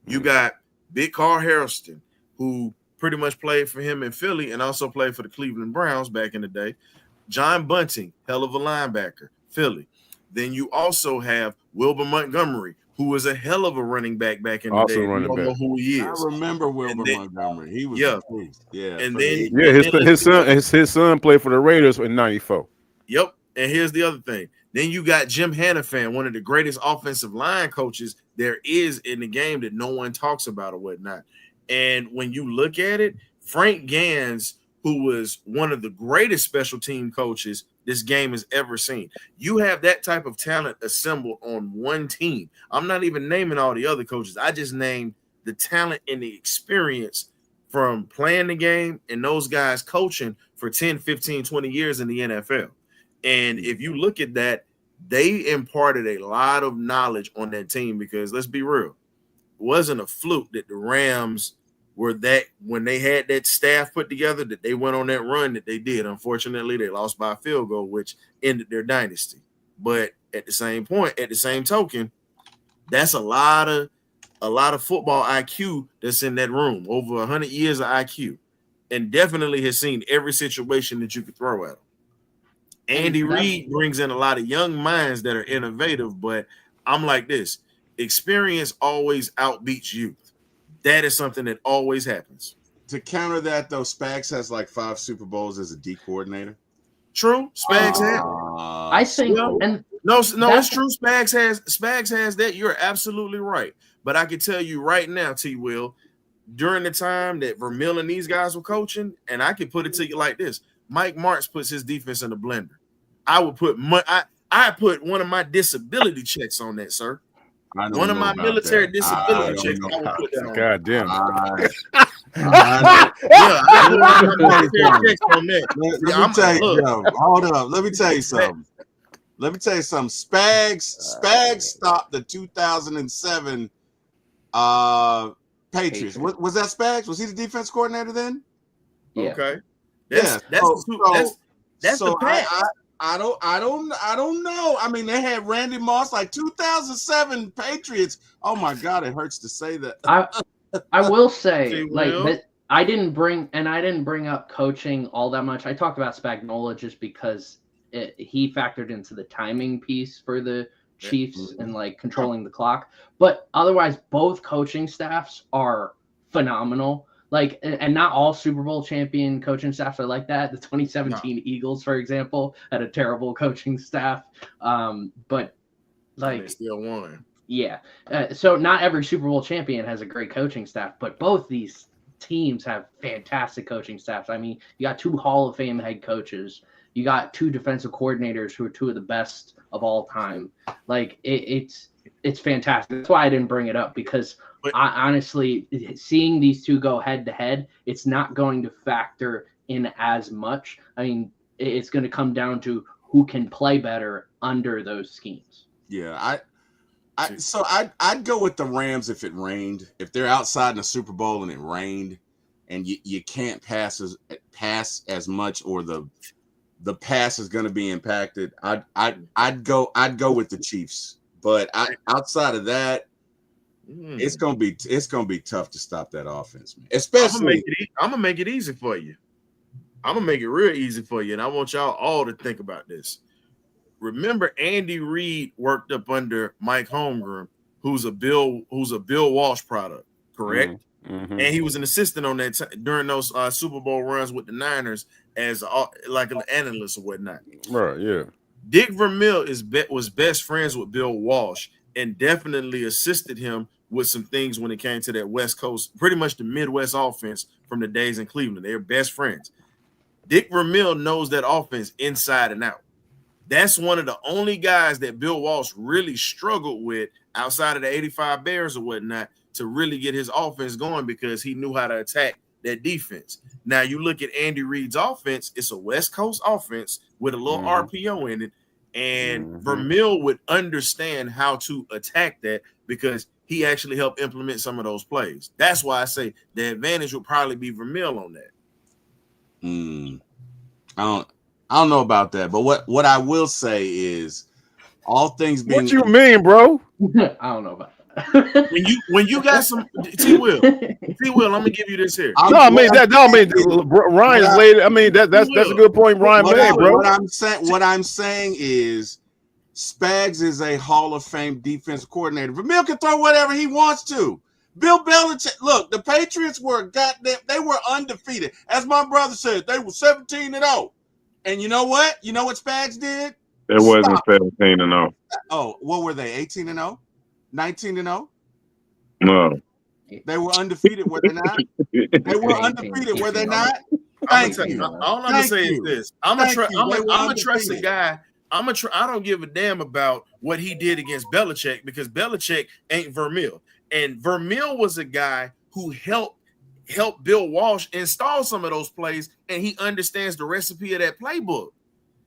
You got Big Carl Harrelson, who pretty much played for him in Philly and also played for the Cleveland Browns back in the day. John Bunting, hell of a linebacker, Philly. Then you also have Wilbur Montgomery, who was a hell of a running back back in the day. Running don't back. know who he is. I remember Wilbur Montgomery. He was his son played for the Raiders in '94. Yep. And here's the other thing. Then you got Jim Hanifan, one of the greatest offensive line coaches there is in the game that no one talks about or whatnot. And when you look at it, Frank Gans, who was one of the greatest special team coaches this game has ever seen. You have that type of talent assembled on one team. I'm not even naming all the other coaches. I just named the talent and the experience from playing the game and those guys coaching for 10, 15, 20 years in the NFL. And if you look at that, they imparted a lot of knowledge on that team because let's be real, it wasn't a fluke that the Rams were that when they had that staff put together, that they went on that run that they did. Unfortunately, they lost by a field goal, which ended their dynasty. But at the same token, that's a lot of football IQ that's in that room, over 100 years of IQ, and definitely has seen every situation that you could throw at him. Andy Reid brings in a lot of young minds that are innovative, but I'm like this: experience always outbeats youth. That is something that always happens. To counter that, though, Spags has like 5 Super Bowls as a D coordinator. True, Spags has. I think, and no, it's true. Spags has that. You're absolutely right. But I can tell you right now, T-Will, during the time that Vermeil and these guys were coaching, and I can put it to you like this: Mike Martz puts his defense in the blender. I would put I put one of my disability checks on that, sir. One of my military disability checks. I would put that on. God damn. Hold up. Let me tell you something. Spags stopped the 2007 Patriots. Was that Spags? Was he the defense coordinator then? Yeah. Okay. That's the pass. I don't know. I mean, they had Randy Moss, like 2007 Patriots. Oh my God, it hurts to say that. I will say, like, I didn't bring up coaching all that much. I talked about Spagnuolo just because he factored into the timing piece for the Chiefs and like controlling the clock. But otherwise, both coaching staffs are phenomenal. Like, and not all Super Bowl champion coaching staffs are like that. The 2017 Eagles, for example, had a terrible coaching staff. But like, they still won. Yeah. So not every Super Bowl champion has a great coaching staff, but both these teams have fantastic coaching staffs. I mean, you got 2 Hall of Fame head coaches. You got 2 defensive coordinators who are 2 of the best of all time. Like, it's fantastic. That's why I didn't bring it up, because I honestly, seeing these 2 go head to head, it's not going to factor in as much. I mean, it's going to come down to who can play better under those schemes. Yeah, I'd go with the Rams if it rained. If they're outside in the Super Bowl and it rained, and you can't pass as much, or the pass is going to be impacted, I'd go with the Chiefs. But outside of that, it's gonna be tough to stop that offense, man. Especially, I'm gonna make it easy for you. I'm gonna make it real easy for you, and I want y'all all to think about this. Remember, Andy Reid worked up under Mike Holmgren, who's a Bill Walsh product, correct? Mm-hmm. And he was an assistant on that during those Super Bowl runs with the Niners as like an analyst or whatnot. Right, yeah. Dick Vermeil was best friends with Bill Walsh and definitely assisted him with some things when it came to that West Coast, pretty much the Midwest offense from the days in Cleveland. They're best friends. Dick Vermeil knows that offense inside and out. That's one of the only guys that Bill Walsh really struggled with outside of the 85 Bears or whatnot to really get his offense going, because he knew how to attack that defense. Now you look at Andy Reid's offense, it's a West Coast offense with a little RPO in it, and Vermeil would understand how to attack that because he actually helped implement some of those plays. That's why I say the advantage would probably be Vermeil on that. I don't know about that, but what I will say is, all things being, what you mean, bro? I don't know about that. when you got some T-Will, I'm gonna give you this here. Ryan's laid. I mean, that's a good point, Ryan made, bro. What I'm saying is, Spags is a Hall of Fame defensive coordinator. Vermeil can throw whatever he wants to. Bill Belichick, look, the Patriots were they were undefeated. As my brother said, they were 17-0. And you know what? You know what Spags did? It wasn't 17-0. Oh, what were they? 18-0? 19-0? No. They were undefeated, were they not? They were undefeated, were they not? Thank you. All I'm gonna say is this: I'm gonna trust a guy. I don't give a damn about what he did against Belichick, because Belichick ain't Vermeil, and Vermeil was a guy who helped Bill Walsh install some of those plays, and he understands the recipe of that playbook.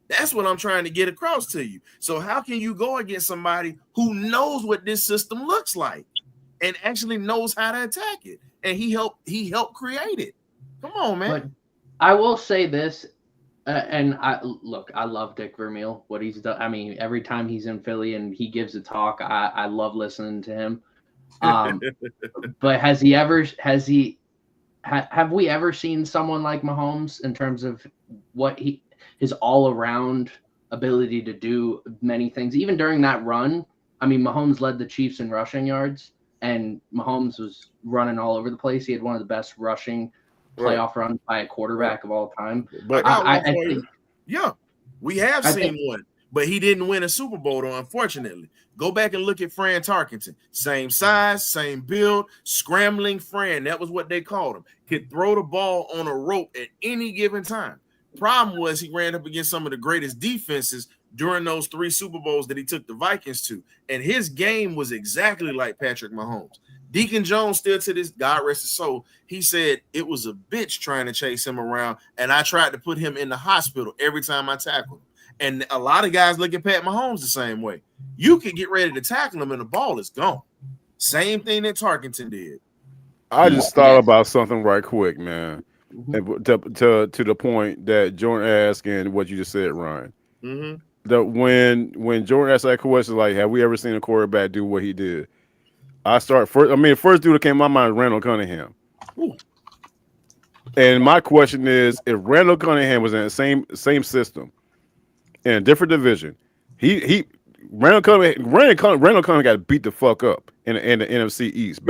That's what I'm trying to get across to you. So how can you go against somebody who knows what this system looks like and actually knows how to attack it. And he helped create it. Come on, man. But I will say this, and I love Dick Vermeil, what he's done. I mean, every time he's in Philly and he gives a talk, I love listening to him. But have we ever seen someone like Mahomes in terms of what his all around ability to do many things, even during that run? I mean, Mahomes led the Chiefs in rushing yards, and Mahomes was running all over the place. He had one of the best rushing playoff runs by a quarterback of all time. But I think, yeah, we have seen one, but he didn't win a Super Bowl, though, unfortunately. Go back and look at Fran Tarkenton. Same size, same build, scrambling Fran. That was what they called him. Could throw the ball on a rope at any given time. Problem was he ran up against some of the greatest defenses during those 3 Super Bowls that he took the Vikings to. And his game was exactly like Patrick Mahomes. Deacon Jones, still to this, God rest his soul, he said it was a bitch trying to chase him around, and I tried to put him in the hospital every time I tackled him. And a lot of guys look at Pat Mahomes the same way. You can get ready to tackle him, and the ball is gone. Same thing that Tarkenton did. I just thought about something right quick, man. And to the point that Jordan asked and what you just said, Ryan. That when Jordan asked that question, like, have we ever seen a quarterback do what he did? The first dude that came to my mind was Randall Cunningham. Ooh. And my question is, if Randall Cunningham was in the same system in a different division, Randall Cunningham got beat the fuck up in the NFC East.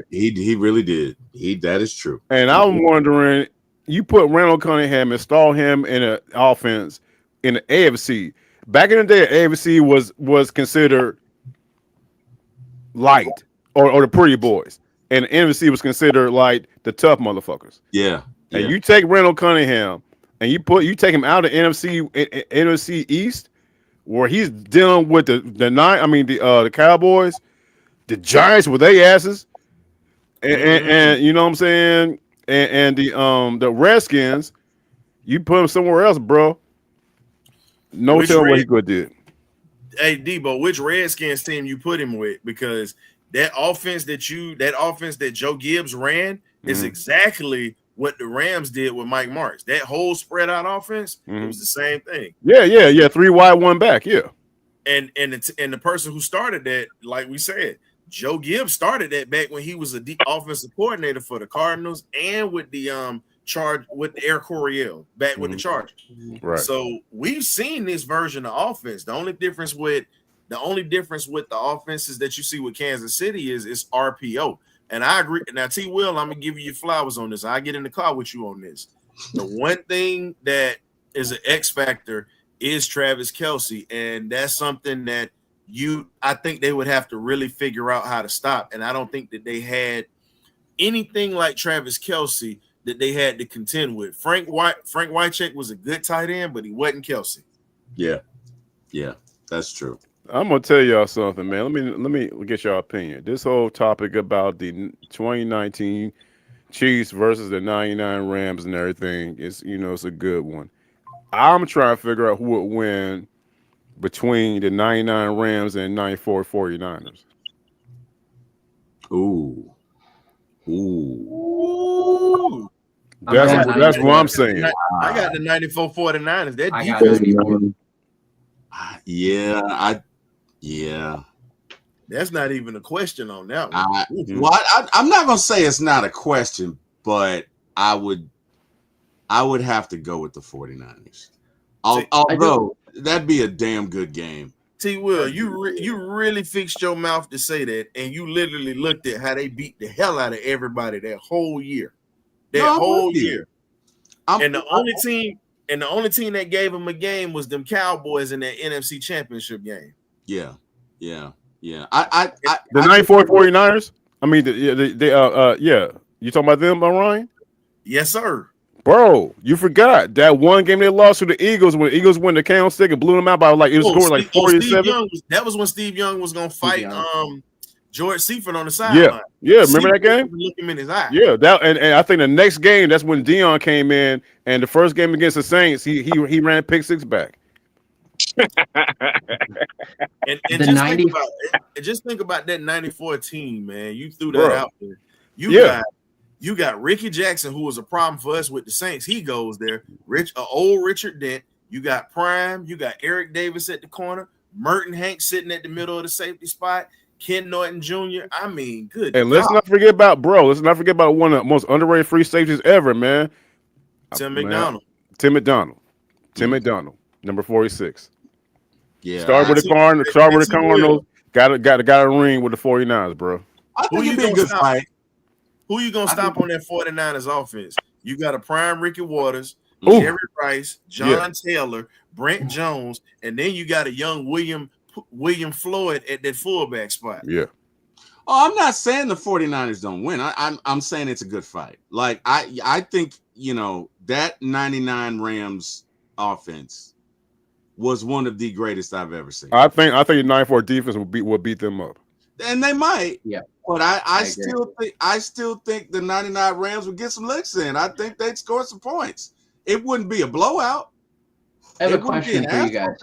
He really did. That is true. And I'm wondering, you put Randall Cunningham, install him in an offense in the AFC. Back in the day, AFC was considered light or the pretty boys, and the NFC was considered like the tough motherfuckers. Yeah. And you take Randall Cunningham and you take him out of NFC East, where he's dealing with the Cowboys, the Giants with their asses, and you know what I'm saying, and the Redskins. You put him somewhere else, bro. No telling what he could do. Hey, Deboe, which Redskins team you put him with? Because that offense that Joe Gibbs ran is exactly what the Rams did with Mike Martz. That whole spread out offense, it was the same thing. Yeah. 3 wide, 1 back. Yeah. And the person who started that, like we said, Joe Gibbs started that back when he was a offensive coordinator for the Cardinals and with the Air Coryell back with the Chargers. Right. So we've seen this version of offense. The only difference with the offenses that you see with Kansas City is RPO. And I agree. Now, T-Will, I'm gonna give you your flowers on this. I get in the car with you on this. The one thing that is an X factor is Travis Kelce, and that's something that I think they would have to really figure out how to stop. And I don't think that they had anything like Travis Kelce that they had to contend with. Frank Wycheck was a good tight end, but he wasn't Kelce. Yeah, that's true. I'm gonna tell y'all something, man. Let me get y'all opinion. This whole topic about the 2019 Chiefs versus the 99 Rams and everything is, it's a good one. I'm trying to figure out who would win between the 99 Rams and 94 49ers. Ooh. That's what I'm saying. I got the 94 49ers. That defense. Yeah. That's not even a question on that one. I'm not gonna say it's not a question, but I would have to go with the 49ers. Although that'd be a damn good game. T-Will, you really fixed your mouth to say that, and you literally looked at how they beat the hell out of everybody that whole year. And the only team that gave them a game was them Cowboys in that NFC Championship game. Yeah. The 94 49ers? I mean, you talking about them, Ryan? Yes, sir. Bro, you forgot that one game they lost to the Eagles when the Eagles went to Candlestick and blew them out by scored like 47. That was when Steve Young was gonna fight George Seifert on the sideline. Yeah. Remember that game? Look him in his eye. Yeah, and I think the next game, that's when Dion came in, and the first game against the Saints, he ran a pick six back. And The 90 just think about that 94 team, man. You threw that Bro. out there. Yeah. You got Ricky Jackson, who was a problem for us with the Saints. He goes there. Old Richard Dent. You got Prime. You got Eric Davis at the corner. Merton Hanks sitting at the middle of the safety spot. Ken Norton Jr. I mean, good. And let's not forget about one of the most underrated free safeties ever, man. Tim McDonald. Tim McDonald, number 46. Yeah. Started with the Cardinals. Got a ring with the 49ers, bro. I think it'd be a good fight. Who you gonna stop on that 49ers offense? You got a prime Ricky Waters, Jerry Rice, John Taylor, Brent Jones, and then you got a young William Floyd at that fullback spot. Yeah. Oh, I'm not saying the 49ers don't win. I'm saying it's a good fight. Like I think, that 99 Rams offense was one of the greatest I've ever seen. I think the 94 defense will beat them up. And they might. Yeah. But I still think the 99 Rams would get some licks in. I think they'd score some points. It wouldn't be a blowout. I have a question for you guys.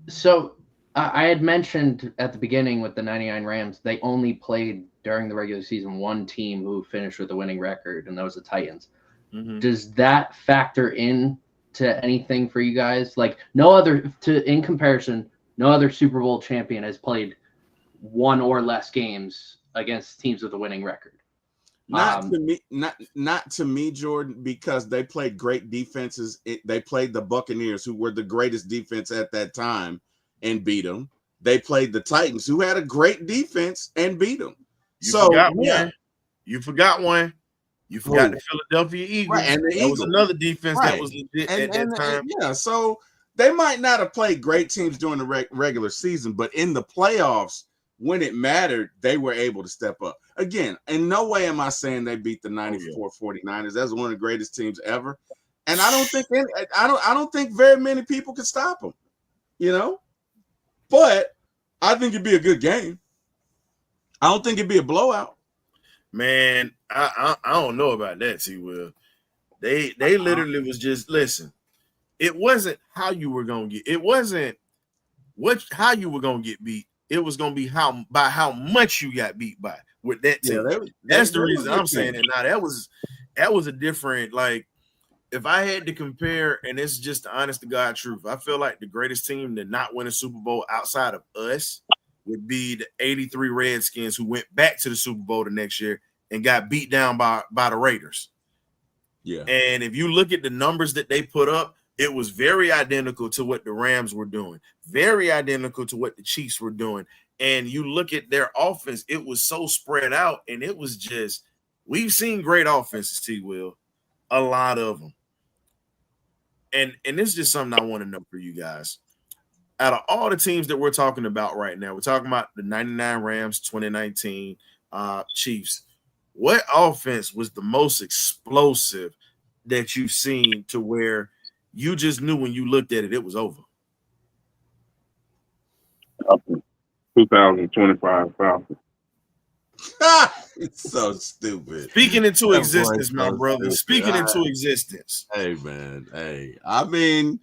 So I had mentioned at the beginning with the 99 Rams, they only played during the regular season one team who finished with a winning record, and that was the Titans. Mm-hmm. Does that factor in to anything for you guys? Like in comparison, no other Super Bowl champion has played one or less games against teams with a winning record. Not to me, Jordan, because they played great defenses. They played the Buccaneers, who were the greatest defense at that time, and beat them. They played the Titans, who had a great defense, and beat them. You forgot one. You forgot the Philadelphia Eagles. Right, and that was another defense that was legit at that time. Yeah, so they might not have played great teams during the regular season, but in the playoffs, when it mattered, they were able to step up. Again, in no way am I saying they beat the 94 49ers. That's one of the greatest teams ever. And I don't think very many people could stop them. But I think it'd be a good game. I don't think it'd be a blowout. Man, I don't know about that, T-Will. They literally was just listen. It wasn't how you were gonna get. It wasn't how you were gonna get beat. It was gonna be how much you got beat by with that team. Yeah, that's the reason I'm saying it. Now that was a different, like, if I had to compare, and it's just the honest to God truth, I feel like the greatest team to not win a Super Bowl outside of us would be the 83 Redskins, who went back to the Super Bowl the next year and got beat down by the Raiders. Yeah. And if you look at the numbers that they put up, it was very identical to what the Rams were doing, very identical to what the Chiefs were doing. And you look at their offense, it was so spread out, and it was just, we've seen great offenses, T-Will, a lot of them. And this is just something I want to know for you guys. Out of all the teams that we're talking about right now, we're talking about the 99 Rams, 2019 Chiefs. What offense was the most explosive that you've seen to where you just knew when you looked at it, it was over? 2025 Falcons. It's so stupid. Speaking into existence, my brother. Speaking into existence. Hey, man. Hey, I mean,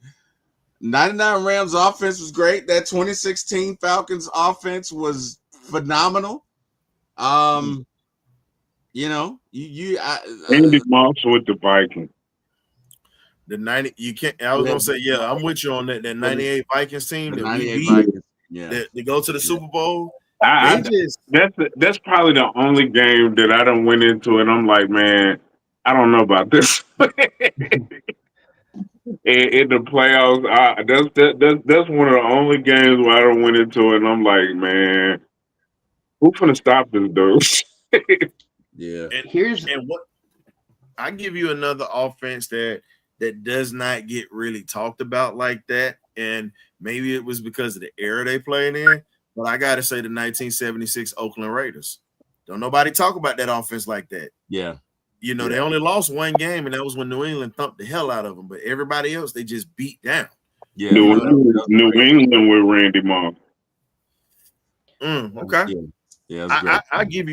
99 Rams offense was great. That 2016 Falcons offense was phenomenal. Andy Moss with the Vikings. The 90, you can't. I was gonna say, yeah, I'm with you on that. That 98 Vikings team, the that 98 we beat, Vikings, yeah, they go to the Super Bowl. That's probably the only game that I done went into, and I'm like, man, I don't know about this. In the playoffs, that's one of the only games where I done went into it, and I'm like, man, who's gonna stop this dude? Yeah. And what I give you another offense that does not get really talked about like that, and maybe it was because of the era they played in, but I gotta say the 1976 Oakland Raiders. Don't nobody talk about that offense like that. Yeah. They only lost one game, and that was when New England thumped the hell out of them. But everybody else, they just beat down. Yeah, New England with Randy Moss. Okay. Yeah, I'll give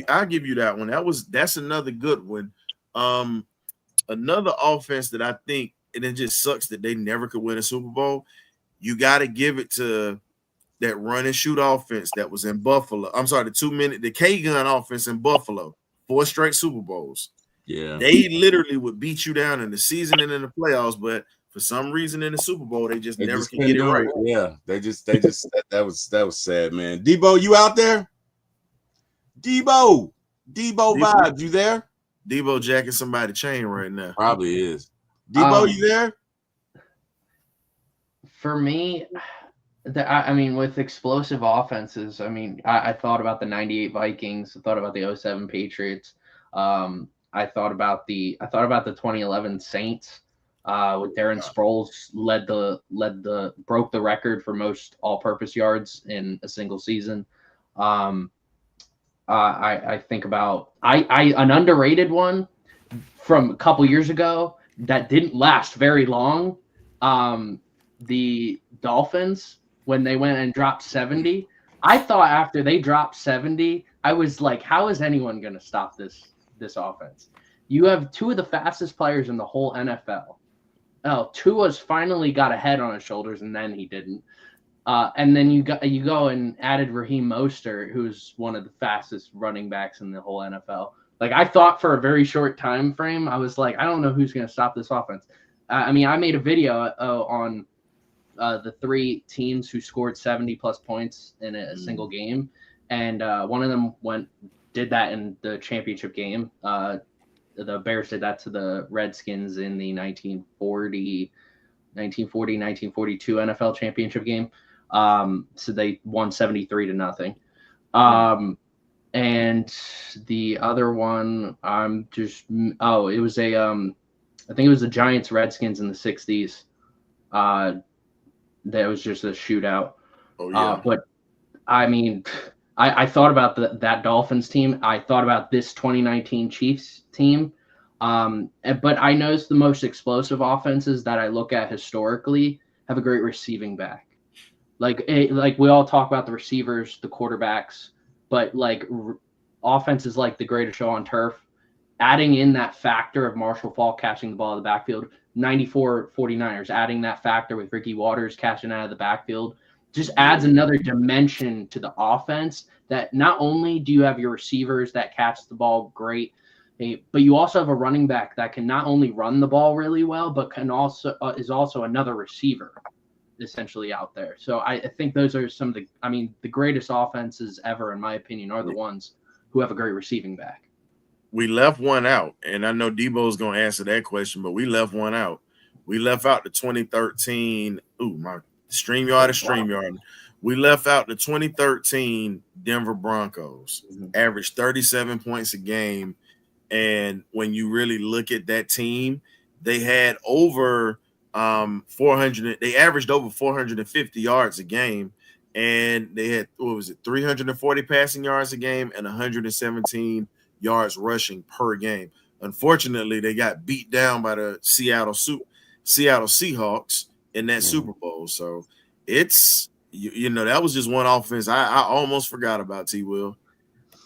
you that one. That's another good one. Another offense that I think, and it just sucks that they never could win a Super Bowl. you got to give it to that run and shoot offense that was in Buffalo. I'm sorry, the K-gun offense in Buffalo, 4 straight Super Bowls. Yeah, They literally would beat you down in the season and in the playoffs, but for some reason in the Super Bowl, they just never can get it right. Yeah, they just that was sad, man. Deboe, you out there? Deboe vibes, you there? Deboe jacking somebody chain right now. Probably is. Deboe, you there? For me, I mean, with explosive offenses, I mean, I thought about the '98 Vikings. I thought about the '07 Patriots. I thought about the 2011 Saints. With Darren Sproles broke the record for most all-purpose yards in a single season. I think about an underrated one from a couple years ago that didn't last very long. The Dolphins, when they went and dropped 70, I thought after they dropped 70, I was like, how is anyone going to stop this offense? You have 2 of the fastest players in the whole NFL. Oh, Tua's finally got a head on his shoulders, and then he didn't. And then you go and added Raheem Mostert, who's one of the fastest running backs in the whole NFL. Like, I thought for a very short time frame, I was like, I don't know who's going to stop this offense. I mean, I made a video on the 3 teams who scored 70-plus points in a single game, and one of them did that in the championship game. The Bears did that to the Redskins in the 1940-1942 NFL championship game. So they won 73-0. And the other one, it was I think it was the Giants Redskins in the 60s. That was just a shootout. Oh, yeah. But I mean, I thought about that Dolphins team. I thought about this 2019 Chiefs team. But I noticed the most explosive offenses that I look at historically have a great receiving back. Like we all talk about the receivers, the quarterbacks, but like offenses like the greatest show on turf, adding in that factor of Marshall Faulk catching the ball in the backfield, 94 49ers, adding that factor with Ricky Waters catching out of the backfield, just adds another dimension to the offense that not only do you have your receivers that catch the ball great, but you also have a running back that can not only run the ball really well, but can also is also another receiver essentially out there. So I think those are some of the greatest offenses ever, in my opinion, are the ones who have a great receiving back. We left one out, and I know Debo's going to answer that question, but we left one out. We left out the 2013. My StreamYard. We left out the 2013 Denver Broncos, averaged 37 points a game. And when you really look at that team, they had over 400. They averaged over 450 yards a game, and they had 340 passing yards a game and 117 yards rushing per game. Unfortunately, they got beat down by the Seattle Seahawks in that Super Bowl. So it's that was just one offense I almost forgot about. T-Will.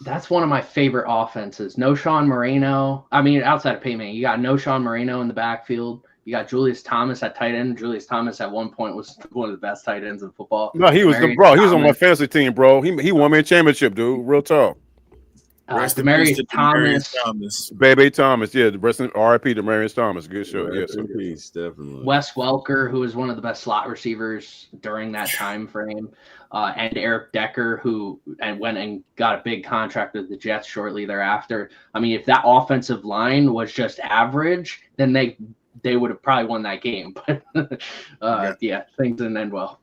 That's one of my favorite offenses. Sean Moreno. I mean, outside of Payman, you got Sean Moreno in the backfield. You got Julius Thomas at tight end. Julius Thomas at one point was one of the best tight ends in football. No, he was He was on my fantasy team, bro. He won me a championship, dude. Real talk. Demarius Thomas. Baby Thomas, yeah. The rest of RIP Demarius Thomas. Good show. Yes, peace, definitely. Wes Welker, who was one of the best slot receivers during that time frame, and Eric Decker, who went and got a big contract with the Jets shortly thereafter. I mean, if that offensive line was just average, then they would have probably won that game. But yeah, things didn't end well.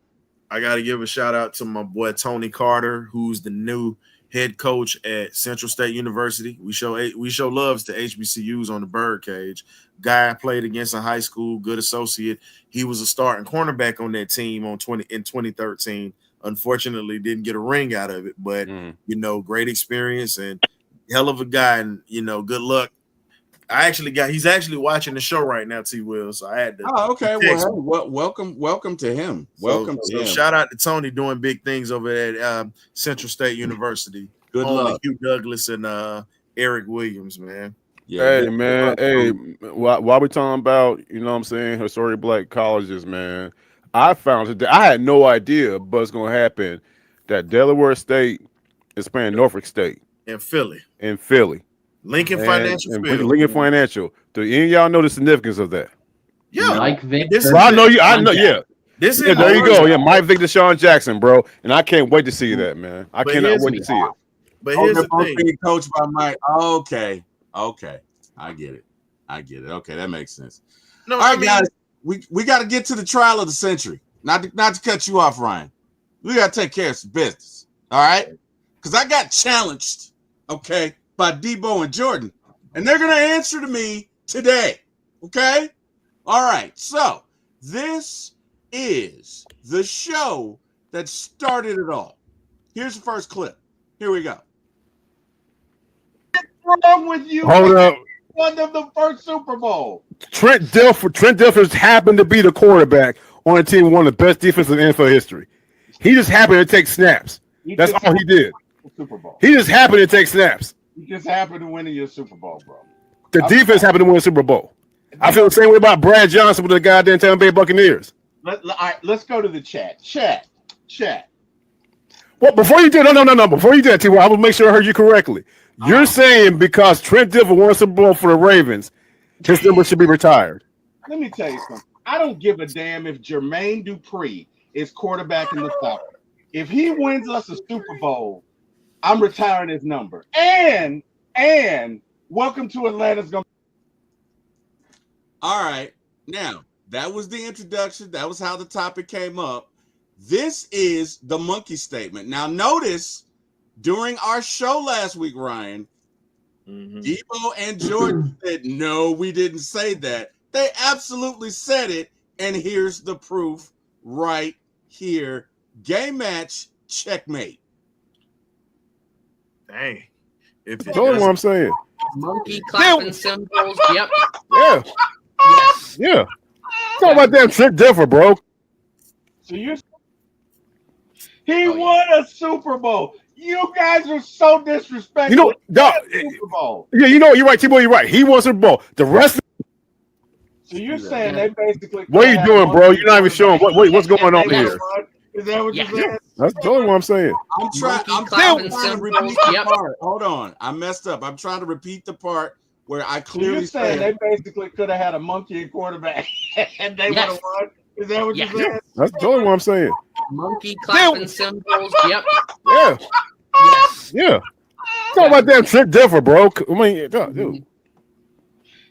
I got to give a shout out to my boy Tony Carter, who's the new head coach at Central State University. We show loves to HBCUs on the Birdcage. Guy played against a high school, good associate. He was a starting cornerback on that team in 2013. Unfortunately, didn't get a ring out of it, but great experience and hell of a guy, and good luck. He's actually watching the show right now, T-Will. So I had to. Oh, okay. Well, welcome to him. Welcome to him. Shout out to Tony doing big things over at Central State University. Good luck, Hugh Douglas and Eric Williams, man. Yeah, hey, man. Hey, while we talking about, what I'm saying, historic black colleges, man, I found today. I had no idea what's going to happen. That Delaware State is playing Norfolk State in Philly. Lincoln Financial and Field. Lincoln Financial. Do any of y'all know the significance of that? Yeah, Mike Victor. Well, I know you. I know. Yeah. This is There you go. Yeah, Mike Victor, Sean Jackson, bro. And I can't wait to see that, man. I cannot wait to see it. But here's the thing. Being coached by Mike. Okay. I get it. Okay, that makes sense. No, all right, guys. We got to get to the trial of the century. Not to cut you off, Ryan. We got to take care of some business. All right? Because I got challenged, okay, by Deboe and Jordan. And they're going to answer to me today. Okay? All right. So this is the show that started it all. Here's the first clip. Here we go. What's wrong with you? Hold up. Won them the first Super Bowl. Trent Dilfer happened to be the quarterback on a team with one of the best defenses in NFL history. He just happened to take snaps. That's all he did. Super Bowl. He just happened to take snaps. You just happened to win in your Super Bowl, bro. The defense happened to win a Super Bowl. I feel the same way about Brad Johnson with the goddamn Tampa Bay Buccaneers. All right, let's go to the chat. Chat. Well, before you did, no. Before you did, T-Wil, I will make sure I heard you correctly. You're saying because Trent Dilfer won a Super Bowl for the Ravens, his number should be retired. Let me tell you something. I don't give a damn if Jermaine Dupri is quarterback in the Falcons. If he wins us a Super Bowl, I'm retiring his number. And welcome to Atlanta's gonna. All right. Now, that was the introduction. That was how the topic came up. This is the monkey statement. Now, notice during our show last week, Ryan, Deboe and Jordan said, no, we didn't say that. They absolutely said it. And here's the proof right here. Game match, checkmate. Dang. That's what I'm saying. Monkey clapping symbols. Yep. Yeah. Yes. Yeah. Talk about that Trent Dilfer, bro. So he won a Super Bowl. You guys are so disrespectful. You know, Super Bowl. Yeah, you know, you're right, T-Boy, you're right. He won Super Bowl. The rest. So you're saying they basically. What are you doing, bro? You're not even showing what's going on here. Is that what you're saying? That's totally what I'm saying. I'm trying to repeat the part. Hold on. I messed up. I'm trying to repeat the part where I clearly you're saying they basically could have had a monkey and quarterback and they would have won. Is that what you're saying? That's totally what I'm saying. Monkey clapping symbols. Yep. Yeah. Yes. Yeah. Talk about that Trent Dilfer, bro. I mean, dude.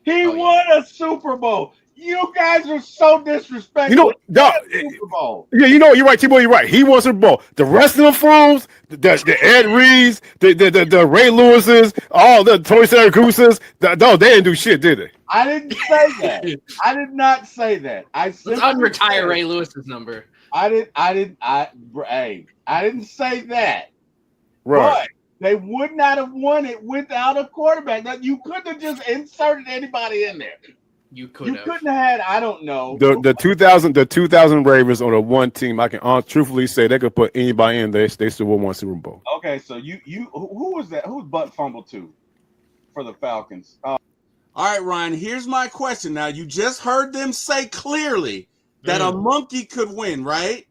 He won a Super Bowl. You guys are so disrespectful. You know, Super Bowl. Yeah, you know, you're right, T-Boy, you're right. He won Super Bowl. The rest of the fools, the Ed Reeds, the Ray Lewises, all the Tony Syracusas, they didn't do shit, did they? I didn't say that. I did not say that. Let's unretire Ray Lewis's number. I didn't say that. Right. But they would not have won it without a quarterback. Now, you couldn't have just inserted anybody in there. You couldn't have had, I don't know. The 2000 Ravens on a one team, I can truthfully say they could put anybody in there. They still won Super Bowl. Okay, so who was that? Who's butt fumbled to for the Falcons? All right, Ryan, here's my question. Now, you just heard them say clearly that a monkey could win, right?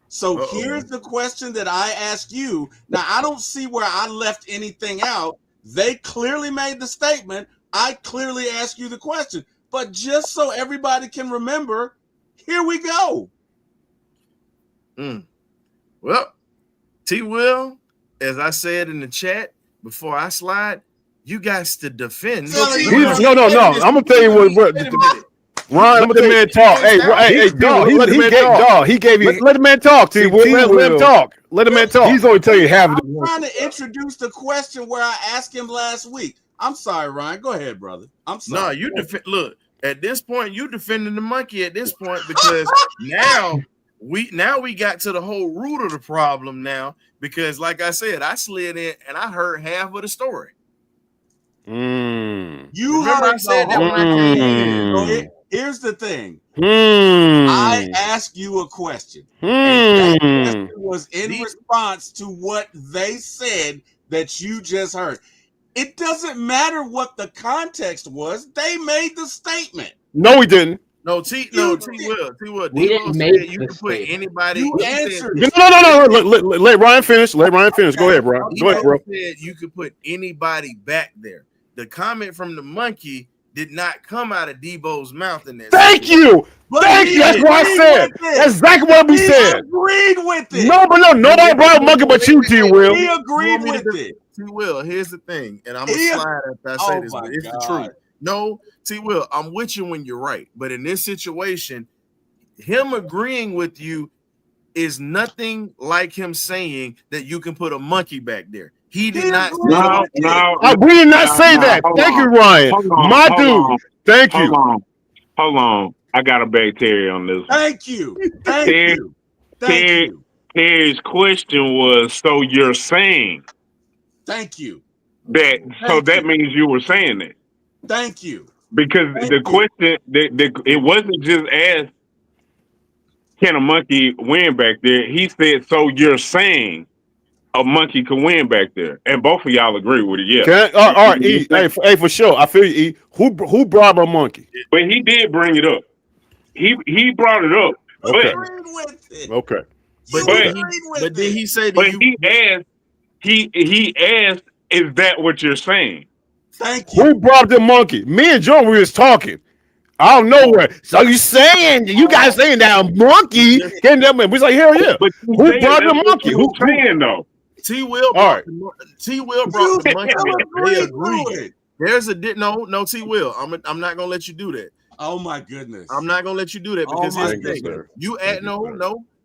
So here's the question that I ask you. Now, I don't see where I left anything out. They clearly made the statement. I clearly ask you the question. But just so everybody can remember, here we go. Well, T-Will, as I said in the chat before I slide, you guys to defend. No. I'm gonna tell you what Ron, let the man talk. Hey, dog. Let the man talk. Let him talk. Let the man talk. He's only telling you half of I'm trying to introduce the question where I asked him last week. I'm sorry, Ryan. Go ahead, brother. I'm sorry. No, you look, at this point, you defending the monkey at this point because now we got to the whole root of the problem now because, like I said, I slid in and I heard half of the story. You remember heard I said that when I came in. Here's the thing. I asked you a question. And that question was in response to what they said that you just heard. It doesn't matter what the context was. They made the statement. No, he didn't. T Will. We Debo didn't said make you the can put statement. anybody. You he said- answered No, it. let Ryan finish. Let Ryan finish. Go ahead, bro. Go ahead, bro. Said you could put anybody back there. The comment from the monkey did not come out of Debo's mouth in that. Thank you. Thank you. That's what I said. That's exactly what we said. Agreed with it. No, but nobody brought a monkey but you, T-Will. He agreed with it. T-Will, here's the thing, and I'm gonna slide after I say this, but it's the truth. No, T-Will, I'm with you when you're right, but in this situation, him agreeing with you is nothing like him saying that you can put a monkey back there. He did not. No. We did not say that. Thank you, Ryan. My dude. Thank you. Hold on. I got a bacteria on this. Thank you. Thank you. Terry's question was, so you're saying Thank you. that? So that means you were saying that. Thank you. Because the question, it wasn't just asked, can a monkey win back there? He said, so you're saying a monkey can win back there, and both of y'all agree with it. Yeah. All right, E. Hey, for sure. I feel you, E. Who brought a monkey? But he did bring it up. He brought it up. Okay. Okay. But then he said, but he asked, is that what you're saying? Thank you. Who brought the monkey? Me and Joe we was talking. I don't know where. So you saying you guys saying that a monkey can that man? We like, hell yeah. But who brought the monkey? Who saying though? T-Will brought the monkey. They agreed. There's a no T-Will. I'm not gonna let you do that. Oh my goodness. I'm not gonna let you do that because here's the thing. You add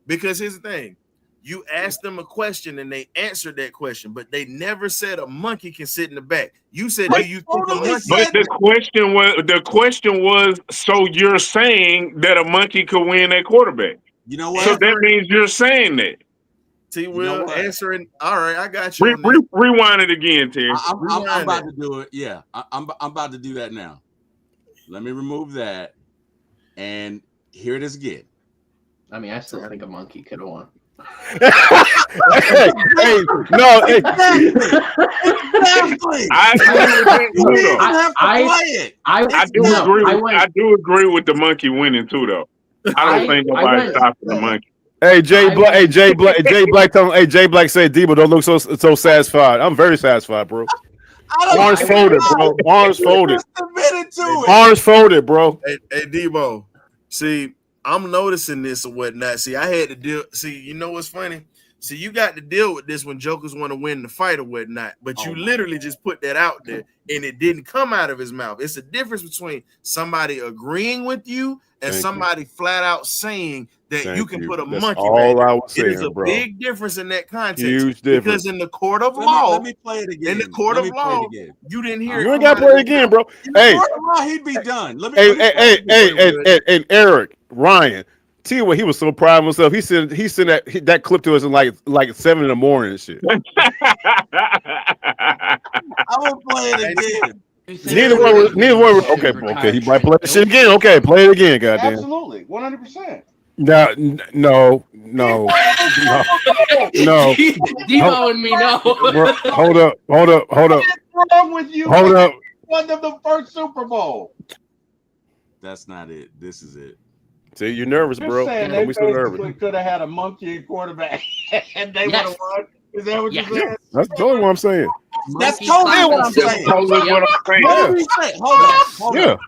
because here's the thing. You asked them a question and they answered that question, but they never said a monkey can sit in the back. You said, do you think a monkey? But the question was, so you're saying that a monkey could win at quarterback? You know what? So that means you're saying that. T-Will answering. All right, I got you. Rewind it again, Terry. I'm about to do it. Yeah, I'm about to do that now. Let me remove that, and here it is again. I mean, I still think a monkey could have won. Exactly. I do agree with the monkey winning too, though. I don't think nobody's stopping the monkey. Hey, Jay Black said, Deboe don't look so satisfied. I'm very satisfied, bro. Arms folded, bro. Arms folded. Arms folded, bro. Hey, Deboe. See, I'm noticing this or whatnot. See, I had to deal. See, you know what's funny? See, you got to deal with this when jokers want to win the fight or whatnot. But you literally just put that out there and it didn't come out of his mouth. It's a difference between somebody agreeing with you and somebody flat out saying that you can put a monkey all back. I was saying, it is a bro. big difference in that context. Huge difference. Because in the court of law, let me play it again. In the court of law, you didn't hear it. You ain't got to play it again, bro. Hey, court of law, he'd be done. Hey, Eric, Ryan, T-Wil, he was so proud of himself. He sent that clip to us in like 7 in the morning and shit. I will play it again. Neither one was okay. He might play the shit again. Okay, play it again, goddamn. Absolutely, 100%. No. Deboe and me, no. Hold up. What's wrong with you? Hold up. One of the first Super Bowl. That's not it. This is it. See, you're nervous, bro. They we so nervous. Could have had a monkey in quarterback, and they would have won. Is that what you're saying? That's totally what I'm saying. That's totally what I'm saying.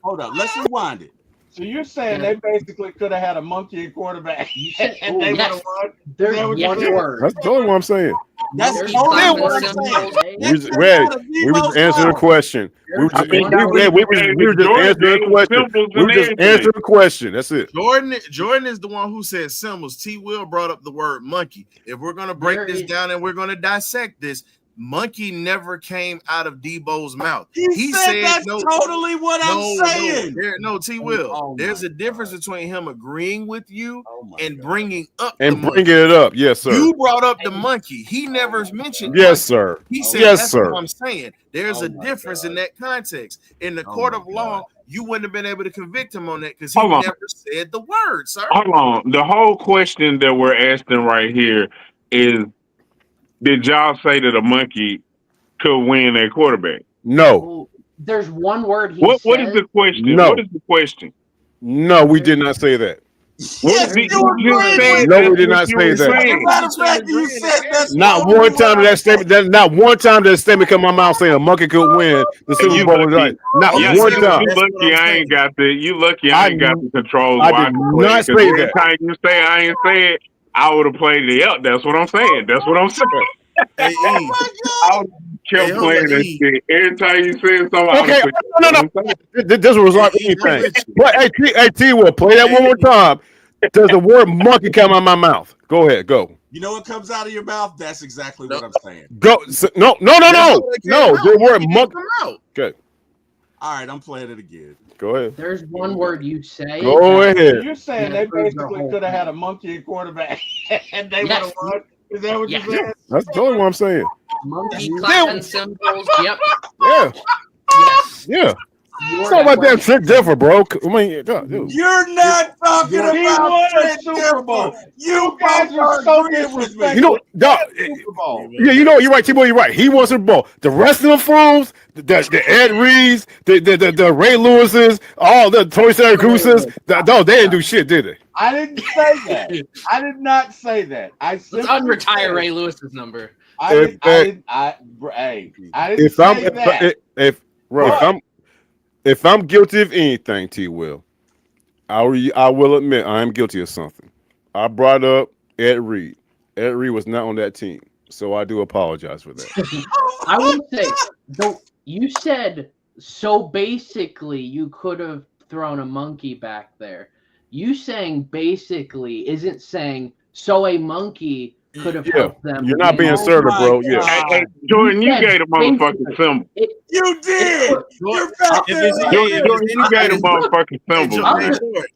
Hold up. Let's rewind it. So you're saying they basically could have had a monky in quarterback, and they would have won? There's one word. That's totally what I'm saying. That's totally what I'm saying. We were just answering a question. We were just answering a question. We were just answering a question. That's it. Jordan is the one who said symbols. T-Will brought up the word monkey. If we're gonna break this down and we're gonna dissect this, monkey never came out of Deboe's mouth. He said that's totally what I'm saying. T-Will. There's a difference between him agreeing with you and bringing up bringing it up. Yes, sir. You brought up the monkey. He never mentioned. Yes, sir. He said that's what I'm saying. There's a difference in that context. In the court of law, you wouldn't have been able to convict him on that because he never said the word, sir. Hold on. The whole question that we're asking right here is, did y'all say that a monkey could win at quarterback? No. There's one word. What is the question? No. What is the question? No, we did not say that. Yes, What you agreed with No, it. we did not say that. As a matter of fact, you said that's Not only one what time I did that said. statement. Not one time did that statement come out my mouth saying a monkey could win the Super You Bowl. lucky. Not Yeah, one you time. lucky I ain't got the. You lucky I ain't got the controls I where I did can play not it. Because say every that. time you say I ain't say it, I would have played it up. That's what I'm saying. That's what I'm saying. Hey, E. Oh my I God. would have kept Hold playing on, that E. shit. Every time you said something, I would Okay, have put no. That's what I'm saying. This was like Hey, E, I'm anything. with you. But hey, T-Will, play that one more time. Does the word monkey come out of my mouth? Go ahead, go. You know what comes out of your mouth? That's exactly No. what I'm saying. Go. No. That's all that came out. The word Monkey monkey. didn't come out. Okay, All right, I'm playing it again. go ahead. There's one word you say. Go that- ahead. You're saying Yeah, they proves their basically whole could have had a thing. monkey at quarterback and they would Yes. have won. Is that what Yes. you're saying? That's totally what I'm saying. Monkey Yeah. clapping symbols. Yep. Yeah, Yes. yeah. You're It's not about that that Trent Differ, bro. I mean, God, dude. You're not talking He about won a Trent Super Bowl. Differ. You guys both are are so agreeing with me. You know, dog, Super Bowl. yeah, you know, you're right, T-Boy, you're right. He won Super Bowl. The rest of the fools, the Ed Reeds, the Ray Lewises, all the Toy Story Gooses, they didn't do shit, did they? I didn't say that. I did not say that. I Let's simply unretire said- Ray Lewis's number. I didn't say that. If I'm guilty of anything, T-Will, I will admit I am guilty of something. I brought up Ed Reed. Ed Reed was not on that team, so I do apologize for that. I will say, though, you said so basically you could have thrown a monkey back there. You saying basically isn't saying so a monkey could have helped them. You're not being win. assertive, bro. Yeah. Hey, Jordan, you said gave the motherfucking basically. symbol. You did. You're back If there. it's Jordan, you gave the motherfucking symbol. I'm Hey, just- Jordan.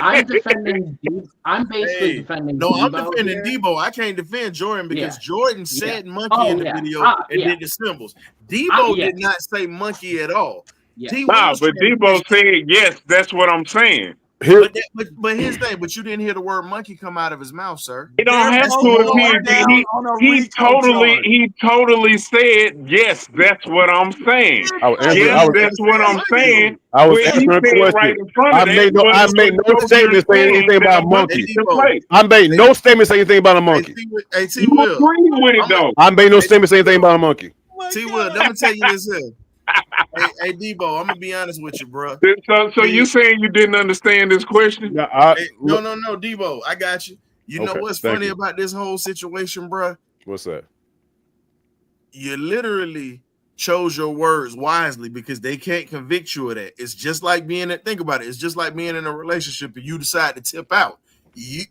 I'm defending. I'm basically defending. No, I'm Deboe defending here. Deboe. I can't defend Jordan because Yeah. Jordan said monkey Oh, in the yeah. video and Yeah. did the symbols. Deboe yes. did not say monkey at all. Yeah. T-Will Nah, but said Deboe said yes. That's what I'm saying. Here, but here's the thing. But you didn't hear the word monkey come out of his mouth, sir. He don't They're have both to if going down on a he RICO charge. totally said yes. That's what I'm saying. I was answering. Yes, that's what I'm saying. I was But he answering a said question. right in front I of that. made no statement saying anything about a monkey. Deboe. I made no statement saying anything about a monkey. Hey, You T-Will. agree with it though. I made no statement saying anything about a monkey. T-Will, let me tell you this here. Hey, Deboe, I'm gonna be honest with you, bro. So you saying you didn't understand this question? Yeah, No, Deboe, I got you. You know Okay, what's thank funny you. about this whole situation, bro? What's that? You literally chose your words wisely because they can't convict you of that. It's just like think about it. It's just like being in a relationship and you decide to tip out. You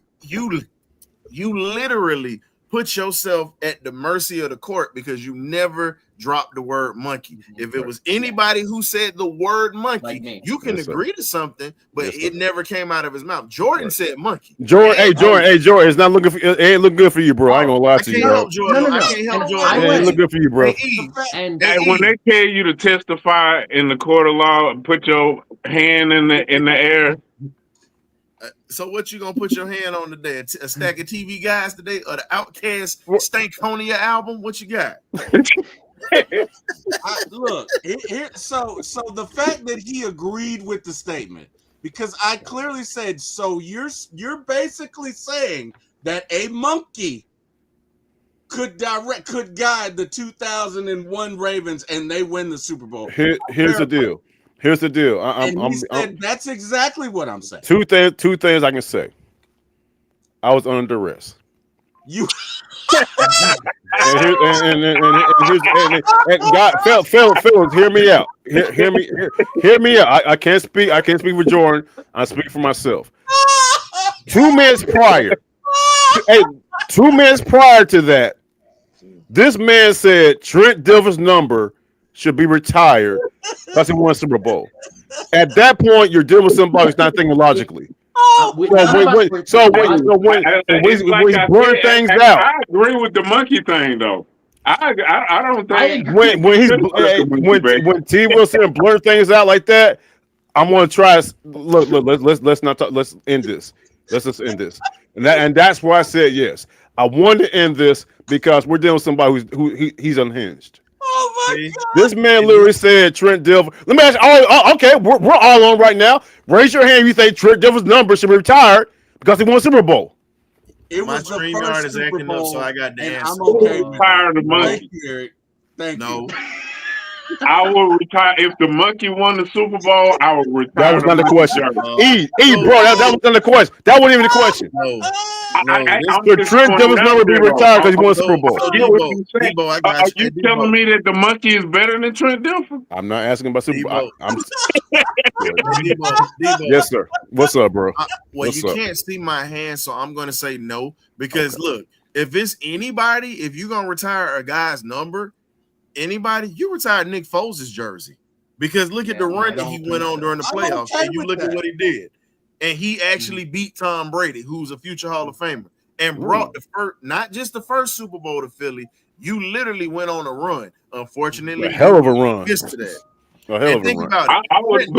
literally put yourself at the mercy of the court because you never dropped the word monkey. If it was anybody who said the word monkey, Like me. you can Yes, sir. agree to something, but Yes, it sir. never came out of his mouth. Jordan said monkey. Jordan, it's not looking for. It ain't looking good for you, bro. I ain't gonna lie I to can't you, bro. help Jordan. No. I can't help I It Jordan. ain't look good for you, bro. Hey, E, And And when they tell you to testify in the court of law, put your hand in the air. so what you gonna put your hand on today? A stack of TV guys today, or the Outkast Stankonia album? What you got? Look, so the fact that he agreed with the statement, because I clearly said, so you're basically saying that a monkey could guide the 2001 Ravens and they win the Super Bowl. Here's the deal. Here's the deal. Said that's exactly what I'm saying. Two things I can say. I was under duress. You and God, fellas, hear me out. Hear me out. I can't speak for Jordan. I speak for myself. 2 minutes prior, 2 minutes prior to that, this man said Trent Dilfer's number should be retired because he won Super Bowl. At that point, you're dealing with somebody who's not thinking logically. When he's blurring things out. I agree with the monkey thing though. I don't think when T-Will said blur things out like that, I'm gonna try. Look, let's not talk. Let's end this. Let's just end this. And that's why I said yes. I wanted to end this because we're dealing with somebody he's unhinged. Oh See? This man literally said Trent Dilfer. Let me ask you. Oh, okay, we're all on right now. Raise your hand if you think Trent Dilfer's number should be retired because he won a Super Bowl. It My was the StreamYard first is Super acting up, Bowl, so I got the and answer. I'm okay with Tired of it. monkey. Thank you, Eric. Thank No. you. I will retire if the monkey won the Super Bowl. I will retire. That was not the monkey question. jersey. Bro, that wasn't the question. That wasn't even the question. No. I'm Should just Trent pointing Dilfer's out number be there, retired because he though. won a Super Bowl? I get what you're saying. Deboe, I got Are you. you Hey, telling Deboe. me that the monkey is better than Trent Dilfer? I'm not asking about Super Bowl. Deboe, Yes, sir. What's up, bro? well, What's you up? can't see my hand, so I'm gonna say no. Because look, if it's anybody, if you're gonna retire a guy's number, anybody, you retire Nick Foles' jersey. Because look at the run that he went on during the I'm playoffs, okay and you with look at that. what he did. And he actually beat Tom Brady, who's a future Hall of Famer, and brought the first, not just the first Super Bowl to Philly. You literally went on a run. Unfortunately, A hell of a run. missed to that. A hell And of a think run. about it. I would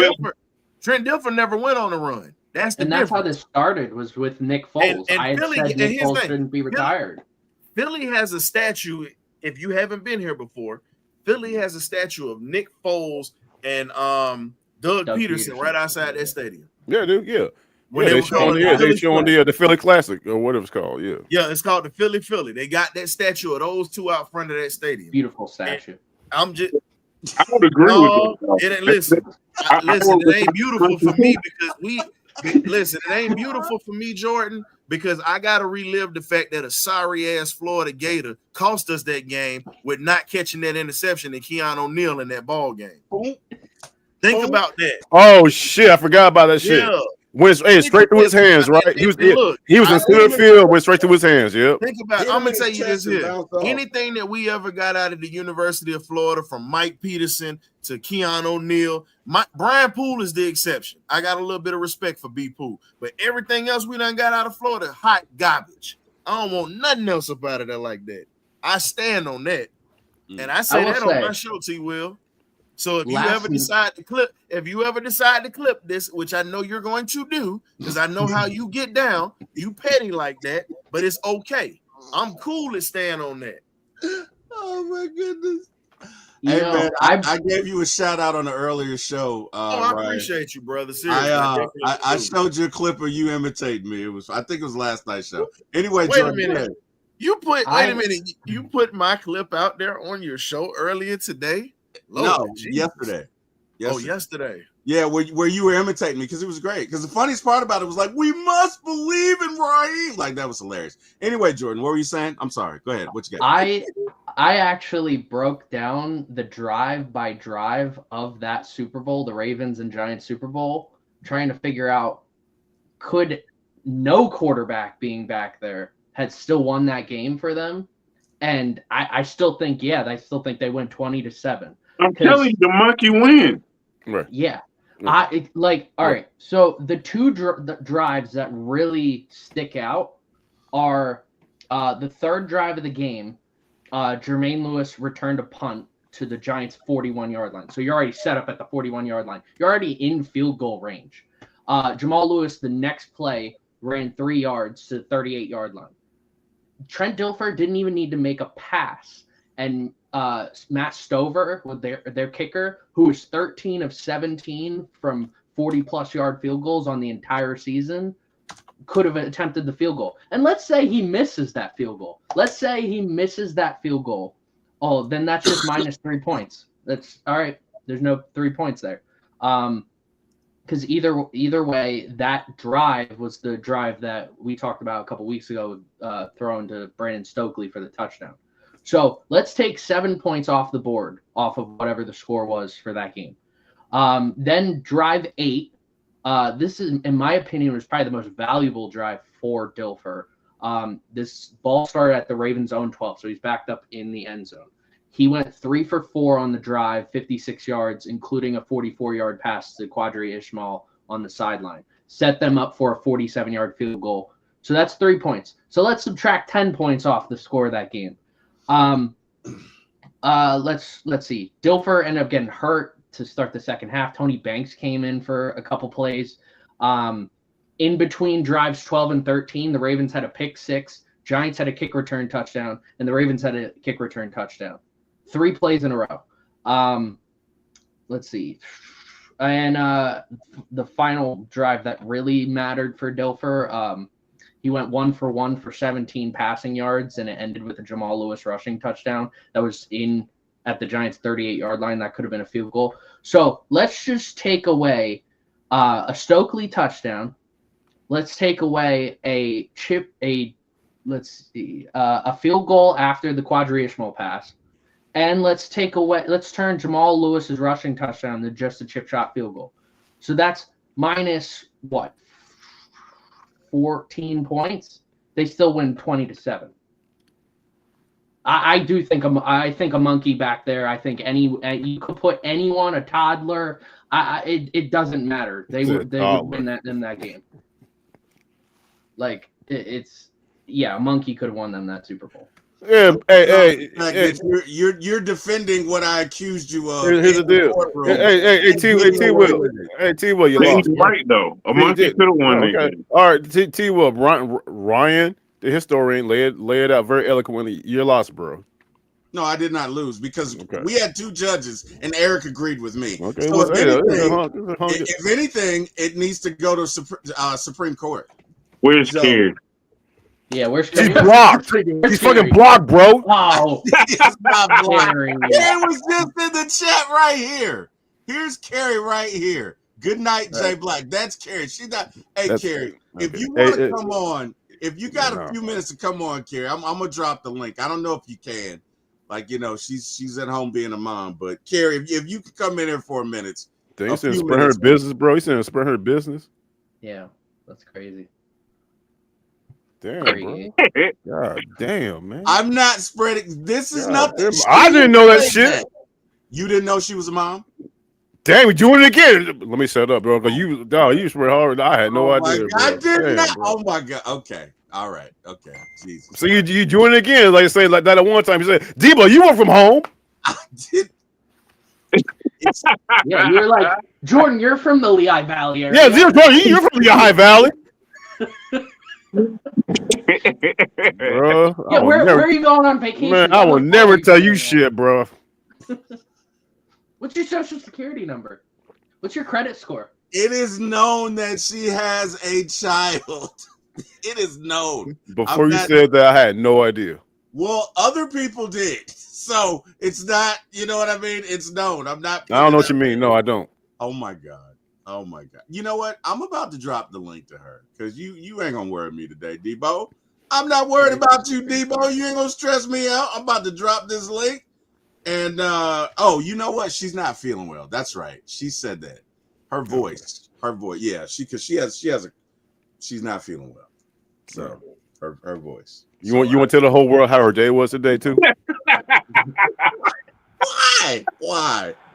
Trent Dilfer never went on a run. That's the And that's how difference. this started, was with Nick Foles. And I had Philly- said and Nick here's the Foles thing. shouldn't be retired. Philly has a statue. If you haven't been here before, Philly has a statue of Nick Foles and Doug Peterson right outside that stadium. Yeah, dude. Yeah. When They were show on going the to they show on the Philly Classic or whatever it's called. Yeah. Yeah, it's called the Philly. They got that statue of those two out front of that stadium. Beautiful statue. I'm just I would agree no, with you. it ain't listen. Listen, it ain't beautiful for me because it ain't beautiful for me, Jordan, because I gotta relive the fact that a sorry ass Florida Gator cost us that game with not catching that interception and Keanu O'Neal in that ball game. Think about that. Oh shit! I forgot about that shit. Yeah. Went straight through his hands, right? He was in center field, went straight through his hands. Yep. Think about it. I'm gonna tell you this here. Anything that we ever got out of the University of Florida, from Mike Peterson to Keanu O'Neal, Brian Poole is the exception. I got a little bit of respect for B. Poole, but everything else we done got out of Florida, hot garbage. I don't want nothing else about it like that. I stand on that, and I say that on my show, T-Will. So if you ever decide to clip this, which I know you're going to do, because I know how you get down, you petty like that, but it's okay. I'm cool to stand on that. Oh my goodness. You Hey know, man, I gave you a shout out on the earlier show. I Ryan. appreciate you, brother. Seriously, I showed you a clip of you imitating me. I think it was last night's show. Anyway, wait Jordan, a minute. You put my clip out there on your show earlier today? Yesterday. Oh, yesterday. Yeah, where you were imitating me because it was great. Because the funniest part about it was like, we must believe in Raheem. Like, that was hilarious. Anyway, Jordan, what were you saying? I'm sorry. Go ahead. What you got? I actually broke down the drive by drive of that Super Bowl, the Ravens and Giants Super Bowl, trying to figure out could no quarterback being back there had still won that game for them. And I still think, I still think they win 20-7. I'm telling you, the monkey wins. Right. Yeah. All right. So the two drives that really stick out are the third drive of the game. Jermaine Lewis returned a punt to the Giants' 41-yard line. So you're already set up at the 41-yard line. You're already in field goal range. Jamal Lewis, the next play, ran 3 yards to the 38-yard line. Trent Dilfer didn't even need to make a pass. And Matt Stover, with their kicker, who was 13 of 17 from 40-plus yard field goals on the entire season, could have attempted the field goal. And let's say he misses that field goal. Oh, then that's just minus 3 points. That's all right. There's no 3 points there. Because either way, that drive was the drive that we talked about a couple weeks ago, thrown to Brandon Stokely for the touchdown. So let's take 7 points off the board, off of whatever the score was for that game. Then drive 8. This is, in my opinion, was probably the most valuable drive for Dilfer. This ball started at the Ravens' own 12, so he's backed up in the end zone. He went 3 for 4 on the drive, 56 yards, including a 44-yard pass to Quadri Ishmael on the sideline. Set them up for a 47-yard field goal. So that's 3 points. So let's subtract 10 points off the score of that game. Let's see. Dilfer ended up getting hurt to start the second half. Tony Banks came in for a couple plays. In between drives 12 and 13, the Ravens had a pick 6. Giants had a kick return touchdown, and the Ravens had a kick return touchdown. 3 plays in a row. Let's see. And the final drive that really mattered for Dilfer, he went 1 for 1 for 17 passing yards, and it ended with a Jamal Lewis rushing touchdown that was in at the Giants' 38-yard line. That could have been a field goal. So let's just take away a Stokely touchdown. Let's take away a field goal after the Quadri pass. And let's turn Jamal Lewis's rushing touchdown to just a chip shot field goal. So that's minus what? 14 points. They still win 20-7. I do think I think a monkey back there. I think you could put anyone, a toddler. It doesn't matter. They would win that in that game. Like a monkey could have won them that Super Bowl. Yeah, hey. You're defending what I accused you of. Here's the deal. T-Wil, you lost. He's right though. A monkey could have won that game. All right, T-Wil, Ryan, the historian, lay it out very eloquently. You're lost, bro. No, I did not lose because we had 2 judges and Eric agreed with me. Okay, so if anything, it needs to go to Supreme Court. We're scared. Yeah, we're scared. She's blocked. He's fucking blocked, bro. Wow. He's not blocked. It was just in the chat right here. Here's Carrie right here. Good night, Jay Black. That's Carrie. She's not. Hey, Carrie, if you want to come on, if you got a few minutes to come on, Carrie, I'm gonna drop the link. I don't know if you can. Like, she's at home being a mom, but Carrie, if you could come in here for a minute. You said spread her business, bro. You said spread her business. Yeah, that's crazy. Damn, bro. God damn, man. I'm not spreading. This is nothing. I didn't know that shit. You didn't know she was a mom? Damn, we doing it again. Let me shut up, bro. Because you spread hard. I had no idea. I did not. Bro. Oh my God. Okay. All right. Okay. Jesus. So you doing it again? Like say like that at one time. You said, Deboe, you were from home. I did. Yeah, you're like Jordan. You're from the Lehigh Valley area. Yeah, you're from the Lehigh Valley. Bro, yeah, where are you going on vacation? Man, I will never tell you shit, bro. What's your social security number? What's your credit score? It is known that she has a child. It is known. Before you said that, I had no idea. Well, other people did. So it's not, you know what I mean? It's known. I'm not. I don't know what you mean. No, I don't. Oh my God. Oh my God. You know what? I'm about to drop the link to her because you ain't gonna worry me today, Deboe. I'm not worried about you, Deboe. You ain't gonna stress me out. I'm about to drop this link. And you know what? She's not feeling well. That's right. She said that. Her voice. Yeah, she's not feeling well. So her voice. You want to tell the whole world how her day was today too?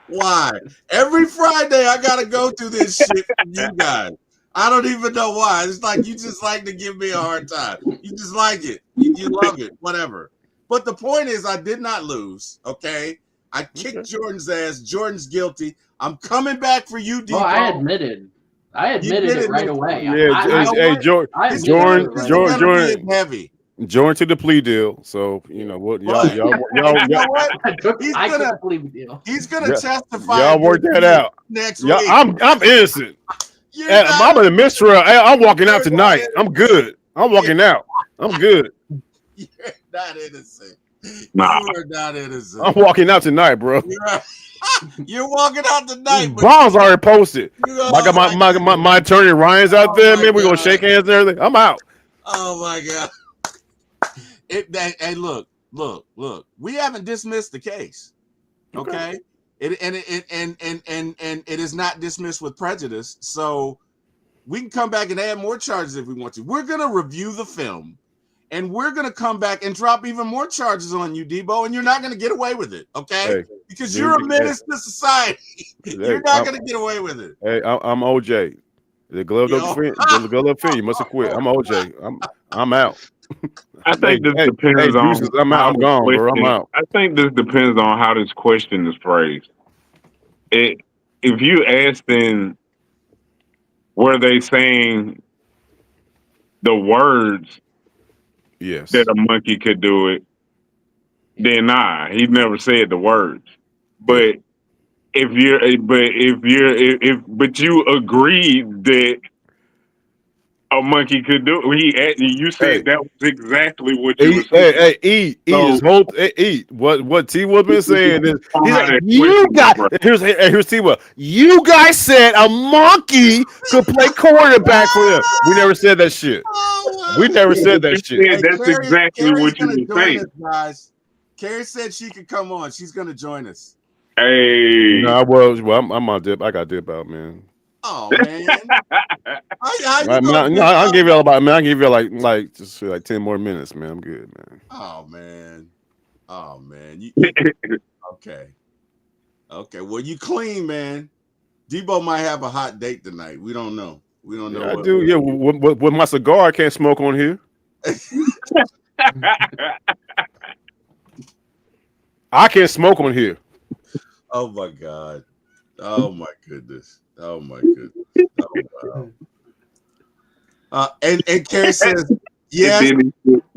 Why? Every Friday I gotta go through this shit from you guys. I don't even know why. It's like you just like to give me a hard time. You just like it. You love it. Whatever. But the point is, I did not lose. Okay, I kicked Jordan's ass. Jordan's guilty. I'm coming back for you, Deboe. Oh, I admitted it right away. Yeah, Jordan, heavy. Jordan took the plea deal, so you know what, y'all. He's gonna testify. Y'all work that out next week. I'm innocent. I'm in the mistrial. I'm walking out tonight. I'm good. I'm walking out. I'm good. You're not innocent. Nah. You are not innocent. I'm walking out tonight, bro. You're walking out tonight. Bonds already posted. I got my attorney Ryan's out there, man. We're gonna shake hands and everything. I'm out. Oh my God. Hey, look. We haven't dismissed the case. Okay. It is not dismissed with prejudice. So we can come back and add more charges if we want to. We're gonna review the film. And we're going to come back and drop even more charges on you, Deboe, and you're not going to get away with it, okay? Because you're a menace to society. You're not going to get away with it. Hey, I'm OJ. The glove up fin. You must have quit. I'm OJ. I'm out. I think this depends on. I'm out. I'm gone, bro. I'm out. I think this depends on how this question is phrased. If you ask them, were they saying the words? Yes. That a monkey could do it, then nah, he never said the words. But if you agreed that a monkey could do it, you said that was exactly what you were saying. Eat So- his whole eat. What T-Will been saying is he's how like, that you question guys. was, Here's T-Will. You guys said a monkey could play quarterback for them. We never said that shit. We never said that shit. Yeah, that's exactly what you gonna were join saying. us, guys. Carrie said she could come on. She's gonna join us. Hey, No, I'm on dip. I got dip out, man. Oh man. I'll give you all about. Man, I'll give you like just like 10 more minutes, man. I'm good, man. Oh man. Okay. Well, you clean, man. Deboe might have a hot date tonight. We don't know. Yeah, I do. Yeah, with my cigar, I can't smoke on here. I can't smoke on here. Oh my God. Oh my goodness. Oh wow. And Carrie says, yes,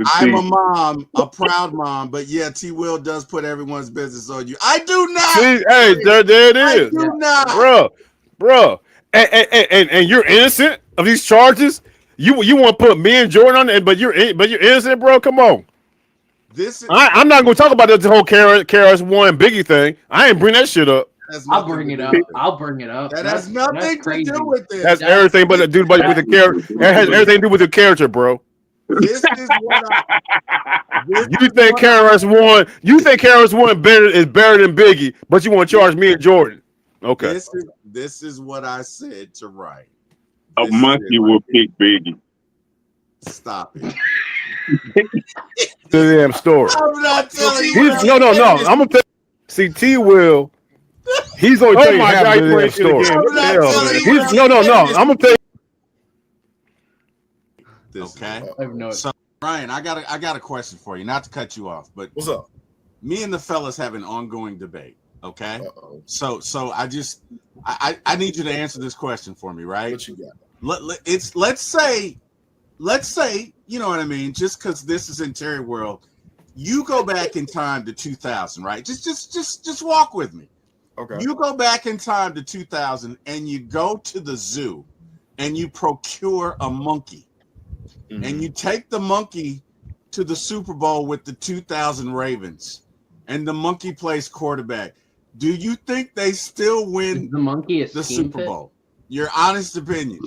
I'm a mom, a proud mom, but yeah, T-Will does put everyone's business on you. I do not. See, hey, there it is. I do not. Bro. And you're innocent of these charges. You want to put me and Jordan on it, but you're innocent, bro. Come on. I'm not going to talk about this whole KRS-One Biggie thing. I ain't bring that shit up. I'll bring it up. That has nothing to do with this. That's everything but with the character. It has everything to do with the character, bro. This is what you think KRS-One is better than Biggie, but you want to charge me and Jordan. Okay. This is what I said to Ryan. A monkey will pick Biggie. Stop it. The damn story. I'm not telling you. No. I'm gonna tell you. See, T-Will. He's gonna tell you half the damn story. No. I'm gonna tell you. Okay. No. So Ryan, I got a question for you. Not to cut you off, but what's up? Me and the fellas have an ongoing debate. Okay. Uh-oh. So I need you to answer this question for me, right? What you got? Let's say, you know what I mean? Just because this is interior world, you go back in time to 2000, right? Just walk with me. Okay. You go back in time to 2000 and you go to the zoo and you procure a monkey. Mm-hmm. And you take the monkey to the Super Bowl with the 2000 Ravens and the monkey plays quarterback. Do you think they still win the Super Bowl? Your honest opinion.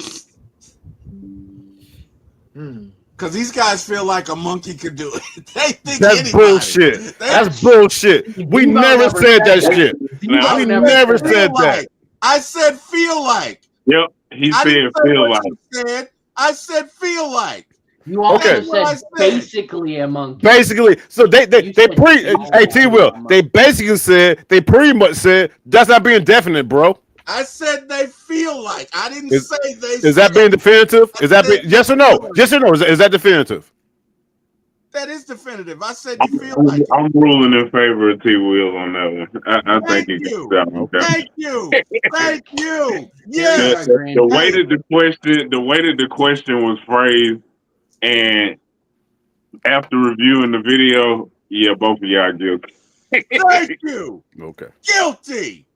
Because these guys feel like a monkey could do it. They think that's bullshit. That's bullshit. We never said that shit. We never said that. I said feel like. Yep, he said feel like. I said feel like. You also said basically a monkey. Basically, so hey T-Will, they basically said, they pretty much said that's not being definite, bro. I said they feel like. I didn't say they. Is that being definitive? Is that yes or no? Yes or no? Is that definitive? That is definitive. I said you feel like. I'm ruling in favor of T-Will on that one. I think he can stop. Okay. Thank you. Yeah. The way that the question was phrased, and after reviewing the video, yeah, both of y'all guilty. Thank you. Okay. Guilty.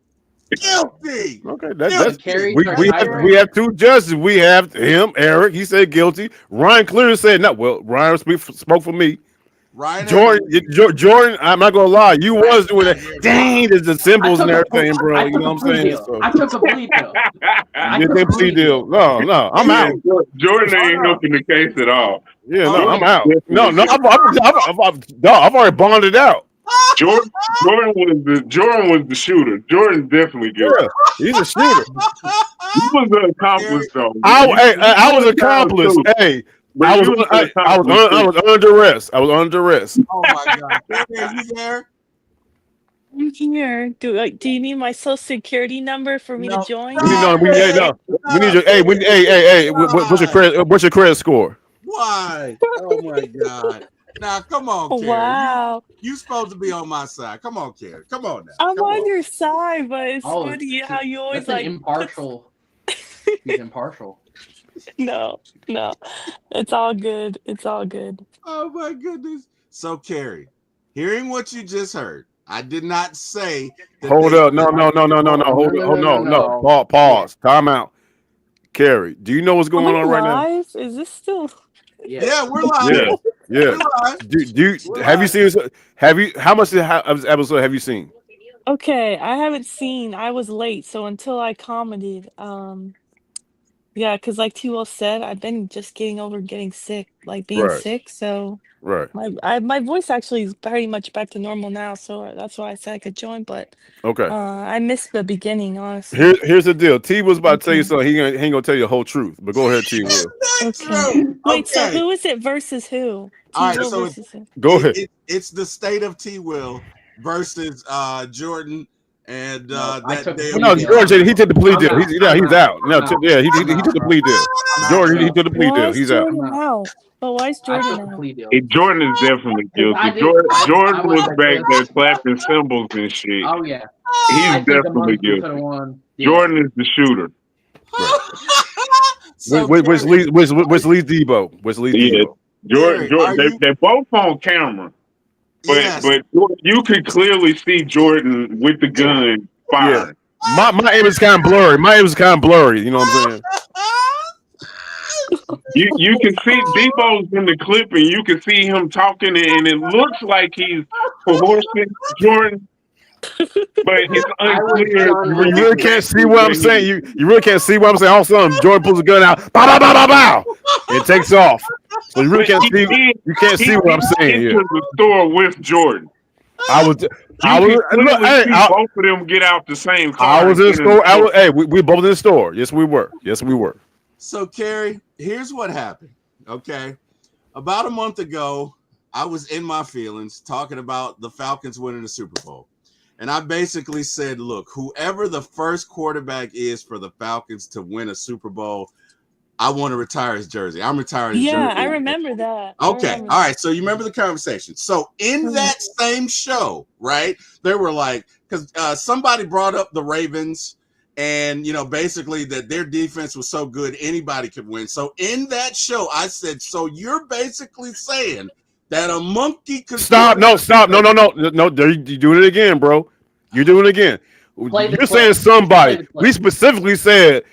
Okay, that's we have two judges. We have him, Eric. He said guilty. Ryan clearly said no. Well, Ryan spoke for me. Jordan, I'm not gonna lie, you was doing that. Dang, there's the symbols and everything, bro. You know what I'm saying? So, I took a plea deal. You did plea deal. No, I'm out. Jordan ain't helping the case at all. Yeah, no, I'm out. No, I've already bonded out. Jordan was the shooter. Jordan definitely guilty. Yeah, he's a shooter. He was an accomplice, though. I was accomplice. Hey. I was under arrest. Oh my God! Are you there? I'm here. Do you need my social security number for me to join? We need your. Hey. What's your credit score? Why? Oh my God! Now come on, Carrie. Wow. You supposed to be on my side. Come on, Carrie. Come on now. I'm on your side, but it's funny how you always like impartial. He's impartial. No, it's all good. Oh my goodness. So Carrie, hearing what you just heard, I did not say that. Hold up. No. Hold up. No. Pause. Time out. Carrie, do you know what's Are going we on right now? live? Is this still? Yeah, we're live. Yeah. We're live. Have you seen? How much of this episode have you seen? Okay, I haven't seen. I was late, so until I commented, yeah, because like T-Will said, I've been just getting over getting sick, like being Right. sick. So Right. my voice actually is pretty much back to normal now. So that's why I said I could join, but Okay. I missed the beginning, honestly. Here's the deal. T was about to tell you Okay. something. He ain't gonna tell you the whole truth. But go ahead, T. Will. Okay. Wait, so Okay. who is it versus who? All right, T-Will so versus who? Go ahead. It's the state of T-Will versus Jordan and No, George, he took the plea deal. He's out. No, yeah, he took the plea deal. Jordan, he took the plea Why deal. is He's out. Jordan out? But why is Jordan out? Jordan is definitely guilty. Jordan was back there slapping cymbals and shit. Oh yeah, He's definitely guilty. Jordan is the shooter. So, Which leads Deboe. Which leads Deboe. Jordan, they're both on camera. But you could clearly see Jordan with the gun firing. Yeah. My aim is kind of blurry. You know what I'm saying? You can see Deboe's in the clip, and you can see him talking, and it looks like he's coercing Jordan, but it's unclear. You really can't see what I'm saying. You really can't see what I'm saying. All of a sudden, Jordan pulls a gun out. Bow, bow, bow, bow, bow. It takes off. So you really can't see. You can't see what I'm saying here. Into the store with Jordan. Both of them get out the same car. I was in the store. We both in the store. Yes, we were. So, Carrie, here's what happened. Okay, about a month ago, I was in my feelings talking about the Falcons winning the Super Bowl, and I basically said, "Look, whoever the first quarterback is for the Falcons to win a Super Bowl, I want to retire his jersey. I'm retiring his jersey." Yeah, I remember that. Okay. All right. So you remember the conversation. So in that same show, right, there were like, because somebody brought up the Ravens and, basically that their defense was so good, anybody could win. So in that show, I said, so you're basically saying that a monkey could stop. No. You're doing it again, bro. You're doing it again. You're saying somebody. We specifically said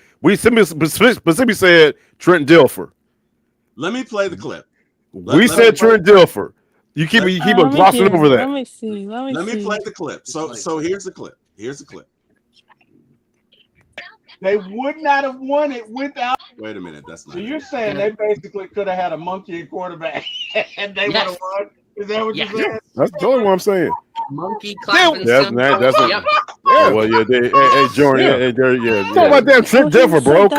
Trent Dilfer. Let me play the clip. We said Trent Dilfer. You keep glossing over that. Let me see. Let me play the clip. So here's the clip. They would not have won it without. Wait a minute. That's not. So you're saying they basically could have had a monkey at quarterback and they would have won? Is that what you're saying? That's totally what I'm saying. Monkey clapping. That's it. Yep. Yeah. Well, yeah. Hey, Jordan. Yeah. Talk about that Trent Dilfer, bro.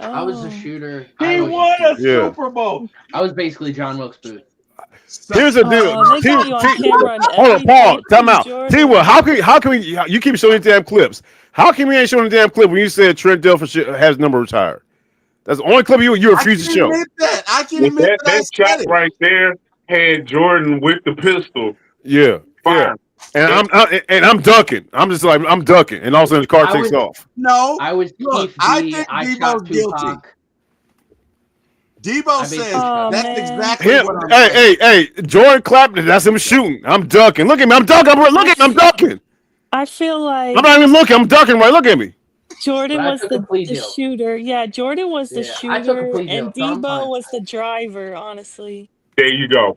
I was a shooter. He won a Super Bowl. I was basically John Wilkes Booth. Here's the deal. Hold on, Paul. Time out. T-Will, how can we? You keep showing damn clips. How come we ain't showing the damn clip when you said Trent Dilfer has number retired? That's the only clip you refuse to show. I can admit that shot right there had Jordan with the pistol. Yeah. And I'm ducking. I'm just like I'm ducking, and all of a sudden the car takes off. No, I was. I think Deboe's guilty. Deboe says that's exactly what I'm saying. Hey, Jordan clapped. That's him shooting. I'm ducking. Look at me. I'm ducking. I'm ducking. I feel like I'm not even looking. I'm ducking. Right. Look at me. Jordan was the shooter. Yeah, Jordan was the shooter, and Deboe was the driver. Honestly. There you go.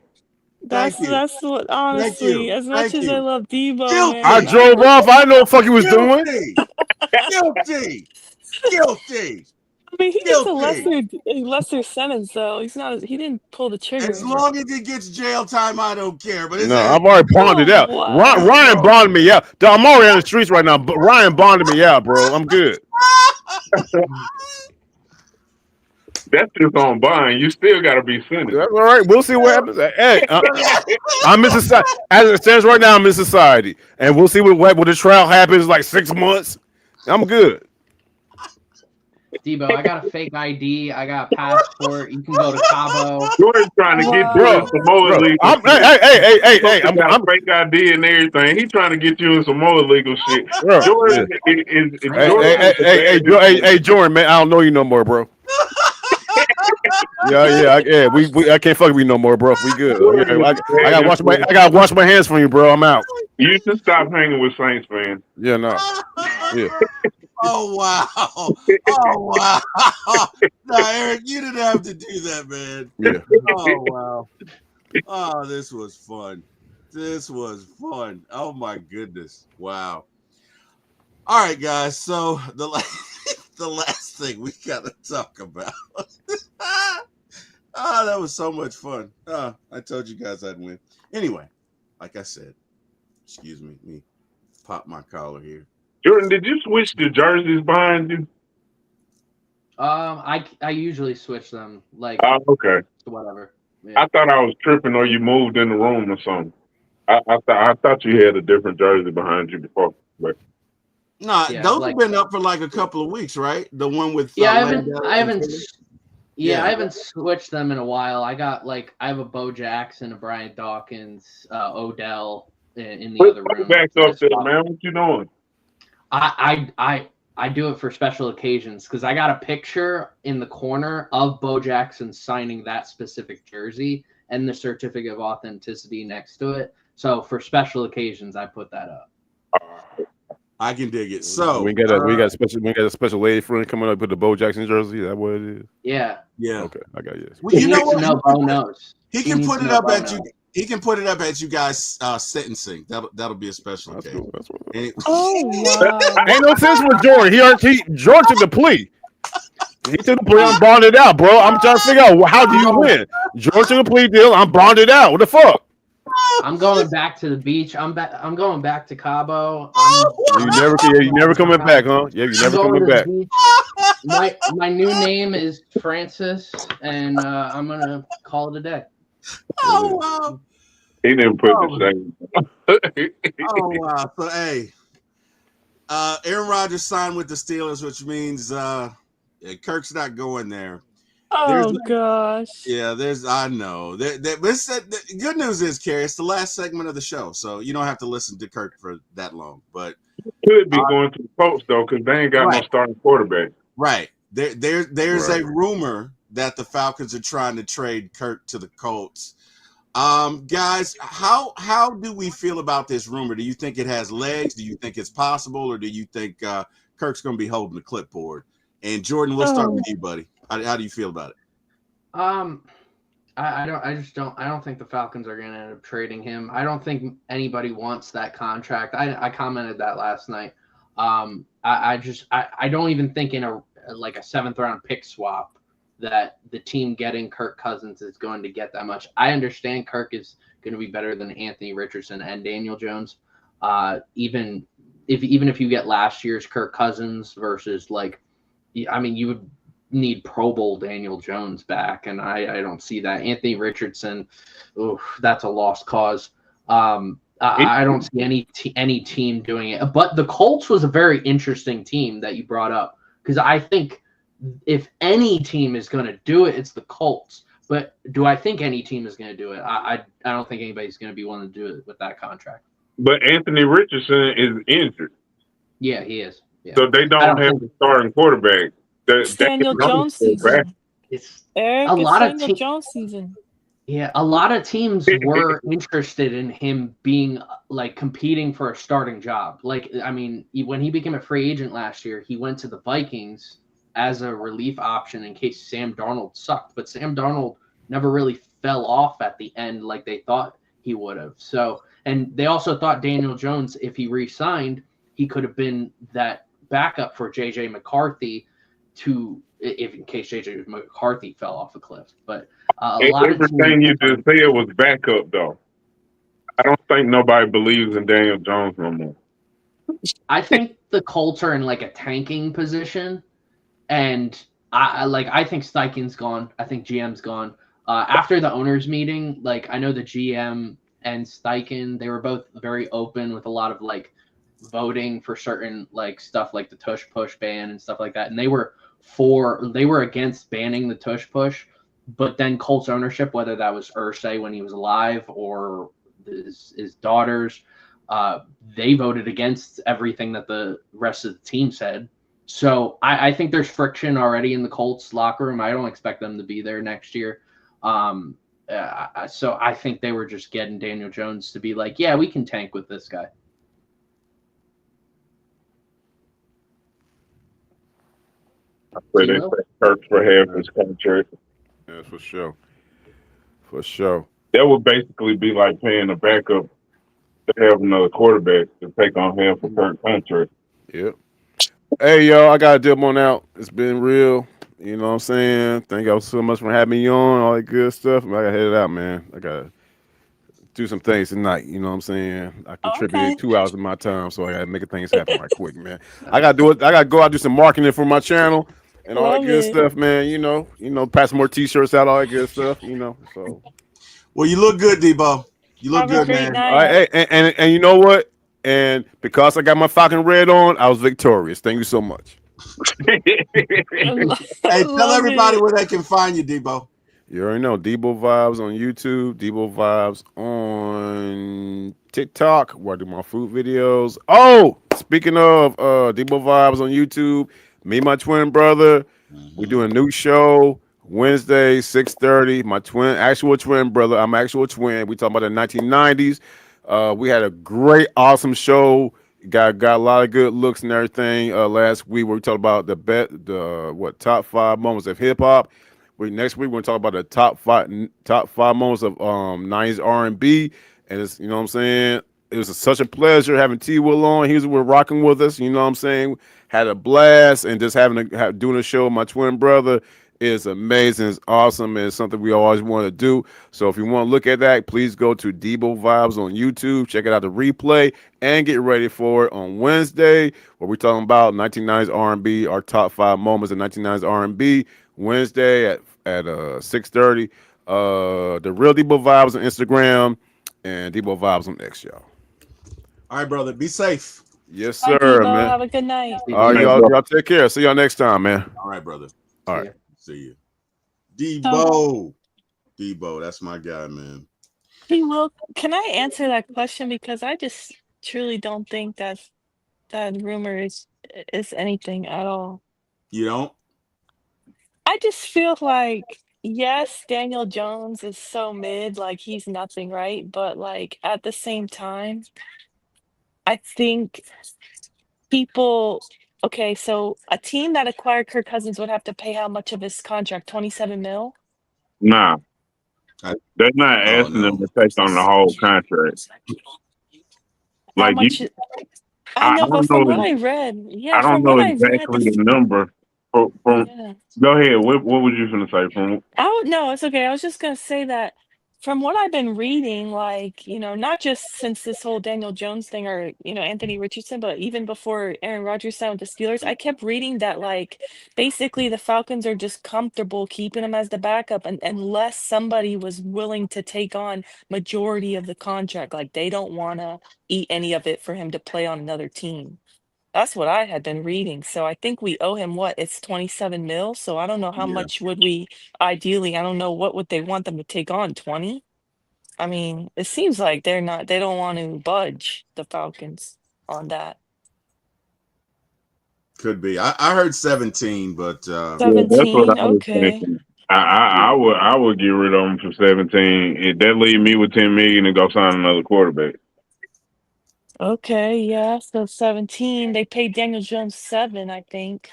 That's what honestly. As much as I love Deboe, man. I drove off. I know what the fuck he was doing. Guilty. I mean, he gets a lesser sentence though. He didn't pull the trigger. As long as he gets jail time, I don't care. But I've already bonded out. Ryan bonded me out. I'm already on the streets right now, but Ryan bonded me out, bro. I'm good. That's just on bond. You still got to be sentenced. That's all right. We'll see what happens. Hey, I'm in society. As it stands right now, I'm in society, and we'll see what the trial happens. Like 6 months. I'm good. Deboe, I got a fake ID. I got a passport. You can go to Cabo. Jordan's trying to get you in some more illegal shit. Hey, I'm fake ID and everything. He's trying to get you in some more illegal shit. Jordan Hey, Jordan, man, I don't know you no more, bro. I can't fuck with you no more, bro. We good. I gotta wash my hands from you, bro. I'm out. You should stop hanging with Saints fans. Yeah, no. Yeah. Oh wow! Oh wow! No, Eric, you didn't have to do that, man. Yeah. Oh wow! Oh, this was fun. This was fun. Oh my goodness! Wow. All right, guys. So the last thing we gotta talk about. Oh, that was so much fun. I told you guys I'd win. Anyway, like I said, excuse me pop my collar here. Jordan, did you switch the jerseys behind you? I usually switch them like Oh, okay. whatever. Yeah. I thought I was tripping or you moved in the room or something. I thought you had a different jersey behind you before. But No, Yeah, those like- have been up for like a couple of weeks, right? The one with Yeah, I Landale haven't. and Philly? Yeah, I haven't switched them in a while. I have a Bo Jackson, a Brian Dawkins, Odell in the other room. back up there, man. What you doing? I do it for special occasions because I got a picture in the corner of Bo Jackson signing that specific jersey and the certificate of authenticity next to it. So for special occasions, I put that up. I can dig it. So we got a special lady friend coming up with the Bo Jackson jersey. Is that what it is? Yeah. Yeah. Okay, I got you. Well, you know what? No, Bo knows. He can needs put to it know up Bo at you. knows. He can put it up at you guys sentencing. That'll be a special That's occasion. cool. That's cool. Any- Oh wow! Ain't no sense with Jordan. Jordan took the plea. He took the plea. I'm bonded out, bro. I'm trying to figure out how do you win. Jordan took a plea deal. I'm bonded out. What the fuck? I'm going back to the beach. I'm going back to Cabo. You never coming back, huh? Yeah, you never coming back. My new name is Francis, and I'm gonna call it a day. Oh wow! He didn't put the same. Oh wow! So hey, Aaron Rodgers signed with the Steelers, which means Kirk's not going there. Oh gosh! Yeah, I know. The good news is, Carrie, it's the last segment of the show, so you don't have to listen to Kirk for that long. But Could be going to the Colts though, because they ain't got no starting quarterback. right there's Right. a rumor that the Falcons are trying to trade Kirk to the Colts. Guys, how do we feel about this rumor? Do you think it has legs? Do you think it's possible, or do you think Kirk's going to be holding the clipboard? And Jordan, we'll start with you, buddy. How do you feel about it? I don't think the Falcons are going to end up trading him. I don't think anybody wants that contract. I commented that last night. I don't even think in a 7th round pick swap that the team getting Kirk Cousins is going to get that much. I understand Kirk is going to be better than Anthony Richardson and Daniel Jones. Even if you get last year's Kirk Cousins versus you would need Pro Bowl Daniel Jones back, and I don't see that. Anthony Richardson, that's a lost cause. I don't see any team doing it. But the Colts was a very interesting team that you brought up, because I think if any team is going to do it, it's the Colts. But do I think any team is going to do it? I don't think anybody's going to be willing to do it with that contract. But Anthony Richardson is injured. Yeah, he is. Yeah. So they don't have the starting quarterback. It's Daniel Jones season. It's Eric, a it's lot of Daniel Jones season. Yeah, a lot of teams were interested in him being competing for a starting job. When he became a free agent last year, he went to the Vikings as a relief option in case Sam Darnold sucked. But Sam Darnold never really fell off at the end like they thought he would have. So, and they also thought Daniel Jones, if he re-signed, he could have been that backup for J.J. McCarthy in case J.J. McCarthy fell off a cliff. But everything you just said was backup, though. I don't think nobody believes in Daniel Jones no more. I think the Colts are in a tanking position, and I think Steichen's gone. I think GM's gone. After the owners meeting, I know the GM and Steichen, they were both very open with a lot of voting for certain stuff like the tush push ban and stuff like that, and they were against banning the tush push. But then Colts ownership, whether that was Irsay when he was alive or his daughters, they voted against everything that the rest of the team said. So I think there's friction already in the Colts locker room. I don't expect them to be there next year. So I think they were just getting Daniel Jones to be like, yeah, we can tank with this guy. So they pay Kirk for half his contract. Yeah, for sure. For sure. That would basically be like paying a backup to have another quarterback to take on half of Kirk's contract. Yep. Hey, y'all, I got to dip on out. It's been real. You know what I'm saying? Thank y'all so much for having me on, all that good stuff. I got to head it out, man. I got to do some things tonight. You know what I'm saying? I contributed Okay. 2 hours of my time, so I got to make things happen right quick, man. I got to do it. I got to go out and do some marketing for my channel and all that Love good it. stuff, man. Pass more T-shirts out, all that good stuff. So. Well, you look good, Deboe. You look Have a good, great man. All right, night. and you know what? And because I got my Falcon red on, I was victorious. Thank you so much. Hey, tell Love everybody it. where they can find you, Deboe. You already know Deboe Vibes on YouTube, Deboe Vibes on TikTok, where I do my food videos. Oh, speaking of Deboe Vibes on YouTube, me and my twin brother, we do a new show Wednesday, 6:30. My actual twin brother, I'm actual twin. We talking about the 1990s. We had a great, awesome show. Got a lot of good looks and everything. Last week we talked about the top 5 moments of hip hop. Next week we're gonna talk about the top five moments of 90s R&B, and it's what I'm saying. It was such a pleasure having T-Wil on. He was rocking with us. You know what I'm saying. Had a blast, and just doing a show with my twin brother is amazing. It's awesome, and it's something we always want to do. So if you want to look at that, please go to Deboe Vibes on YouTube. Check it out, the replay, and get ready for it on Wednesday, where we're talking about 1990s R&B, our top 5 moments of 1990s R&B. Wednesday at 6:30. The real Deboe Vibes on Instagram and Deboe Vibes on X, y'all. All right, brother. Be safe. Yes, Bye, sir, Deboe. man. Have a good night. All right, y'all take care. See y'all next time, man. All right, brother. All right. See you. So, Deboe, that's my guy, man. T-Wil, can I answer that question? Because I just truly don't think that rumor is anything at all. You don't? I just feel like, yes, Daniel Jones is so mid, like he's nothing, right? But like at the same time, I think people okay, so a team that acquired Kirk Cousins would have to pay how much of his contract? 27 mil? Nah, I, they're not oh asking them no. to take on the whole contract. How Like you, much I I know, but don't from know. what I read, yeah, I don't from know what I read, exactly the number. From yeah. go ahead. What was you gonna say? From No, it's okay. I was just gonna say that from what I've been reading, like, not just since this whole Daniel Jones thing or, Anthony Richardson, but even before Aaron Rodgers signed with the Steelers, I kept reading that like basically the Falcons are just comfortable keeping him as the backup unless somebody was willing to take on majority of the contract. Like they don't wanna eat any of it for him to play on another team. That's what I had been reading. So I think we owe him what? It's 27 mil. So I don't know how Yeah. much would we ideally, I don't know what would they want them to take on, 20? I mean, it seems like they don't want to budge the Falcons on that. Could be. I heard 17, but yeah, that's what 17, I was okay. thinking. I would get rid of him for 17. That leave me with 10 million and go sign another quarterback. Okay, yeah. So 17. They paid Daniel Jones 7, I think.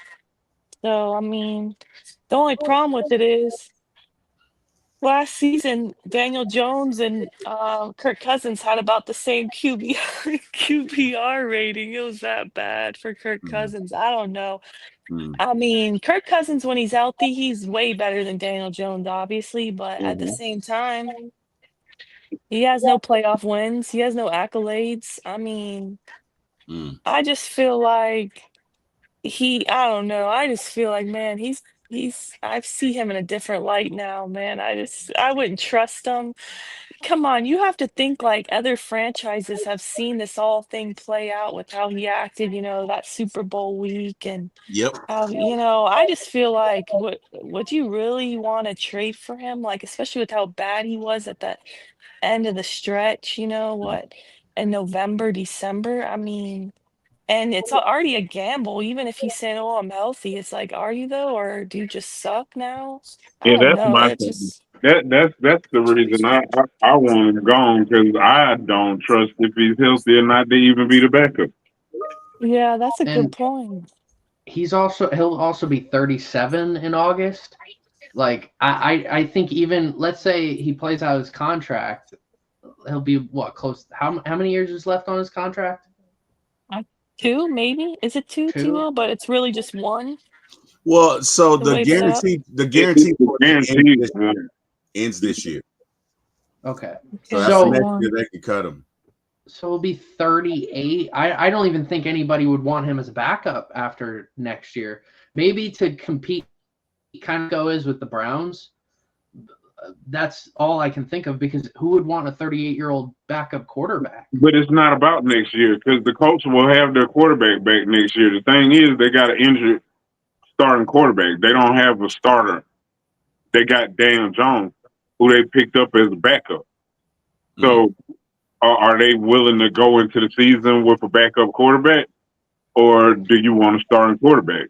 So I mean, the only problem with it is last season, Daniel Jones and Kirk Cousins had about the same QBR rating. It was that bad for Kirk mm, Cousins. I don't know. mm, I mean, Kirk Cousins, when he's healthy, he's way better than Daniel Jones, obviously. But at the Mm-hmm. same time, he has no playoff wins. He has no accolades. I mean, mm. I just feel like I don't know. I just feel like, man, I see him in a different light now, man. I wouldn't trust him. Come on, you have to think like other franchises have seen this all thing play out with how he acted, that Super Bowl week and Yep. how, I just feel like would you really want to trade for him? Like, especially with how bad he was at the end of the stretch, in November, December. I mean, and it's already a gamble, even if he's saying, "Oh, I'm healthy." It's like, are you though, or do you just suck now? I Yeah, don't that's know. my It's thing. just That's the reason I want him gone because I don't trust if he's healthy or not to even be the backup. Yeah, that's a good And point. he'll also be 37 in August. Like I think even let's say he plays out his contract, he'll be what close? How many years is left on his contract? 2, maybe? Is it 2, 2. T-Will? But it's really just 1, Well, so the way it's set up? the It's guarantee a portion guaranteed one. ends this year. Okay. So Okay, after So next one. year, they can cut him. so it'll be 38. I don't even think anybody would want him as a backup after next year. Maybe to compete, kind of go is with the Browns. That's all I can think of because who would want a 38-year-old backup quarterback? But it's not about next year because the Colts will have their quarterback back next year. The thing is, they got an injured starting quarterback. They don't have a starter. They got Daniel Jones, who they picked up as a backup. So, are they willing to go into the season with a backup quarterback, or do you want a starting quarterback?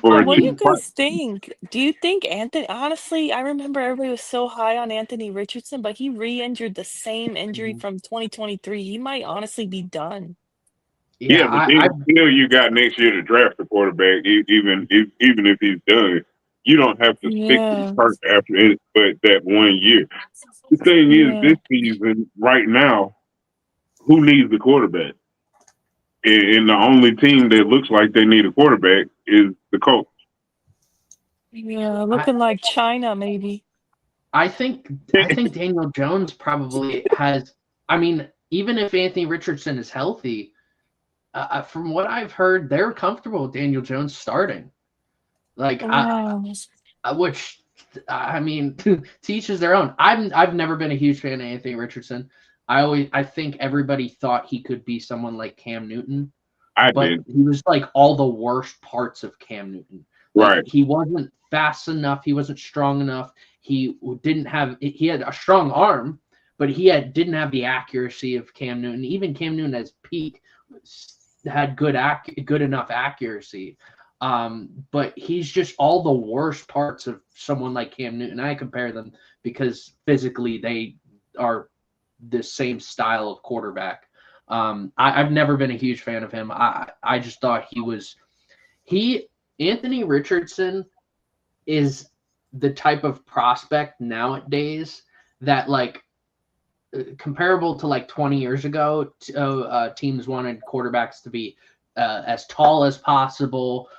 Or I What do you mean, guys think? Do you think Anthony, honestly, I remember everybody was so high on Anthony Richardson, but he re-injured the same injury from 2023. He might honestly be done. yeah, yeah, but then I still you got next year to draft a quarterback, even if he's done. You don't have to stick with the Yeah, first after it, but that 1 year. The thing is, yeah, this season, right now, who needs the quarterback? And the only team that looks like they need a quarterback is the Colts. yeah. I Looking like China, maybe. I think Daniel Jones probably has. I mean, even if Anthony Richardson is healthy, from what I've heard, they're comfortable with Daniel Jones starting. Like Wow. which I mean, teaches their own. I've never been a huge fan of Anthony Richardson. I think everybody thought he could be someone like Cam Newton, I but did. he was like all the worst parts of Cam Newton. Like Right. he wasn't fast enough, he wasn't strong enough. He had a strong arm, but didn't have the accuracy of Cam Newton. Even Cam Newton at his peak had good enough accuracy. But he's just all the worst parts of someone like Cam Newton. I compare them because physically they are the same style of quarterback. I've never been a huge fan of him. I just thought Anthony Richardson is the type of prospect nowadays that like comparable to like 20 years ago, teams wanted quarterbacks to be as tall as possible,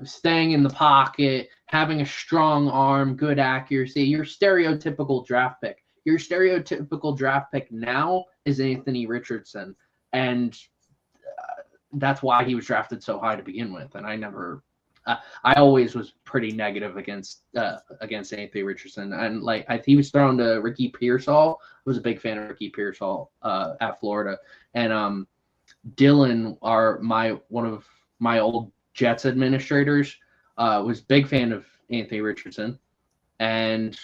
staying in the pocket, having a strong arm, good accuracy. Your stereotypical draft pick. Your stereotypical draft pick now is Anthony Richardson, and that's why he was drafted so high to begin with. And I always was pretty negative against Anthony Richardson, and like he was thrown to Ricky Pearsall. I was a big fan of Ricky Pearsall at Florida, and Dylan, one of my old Jets administrators, was a big fan of Anthony Richardson, and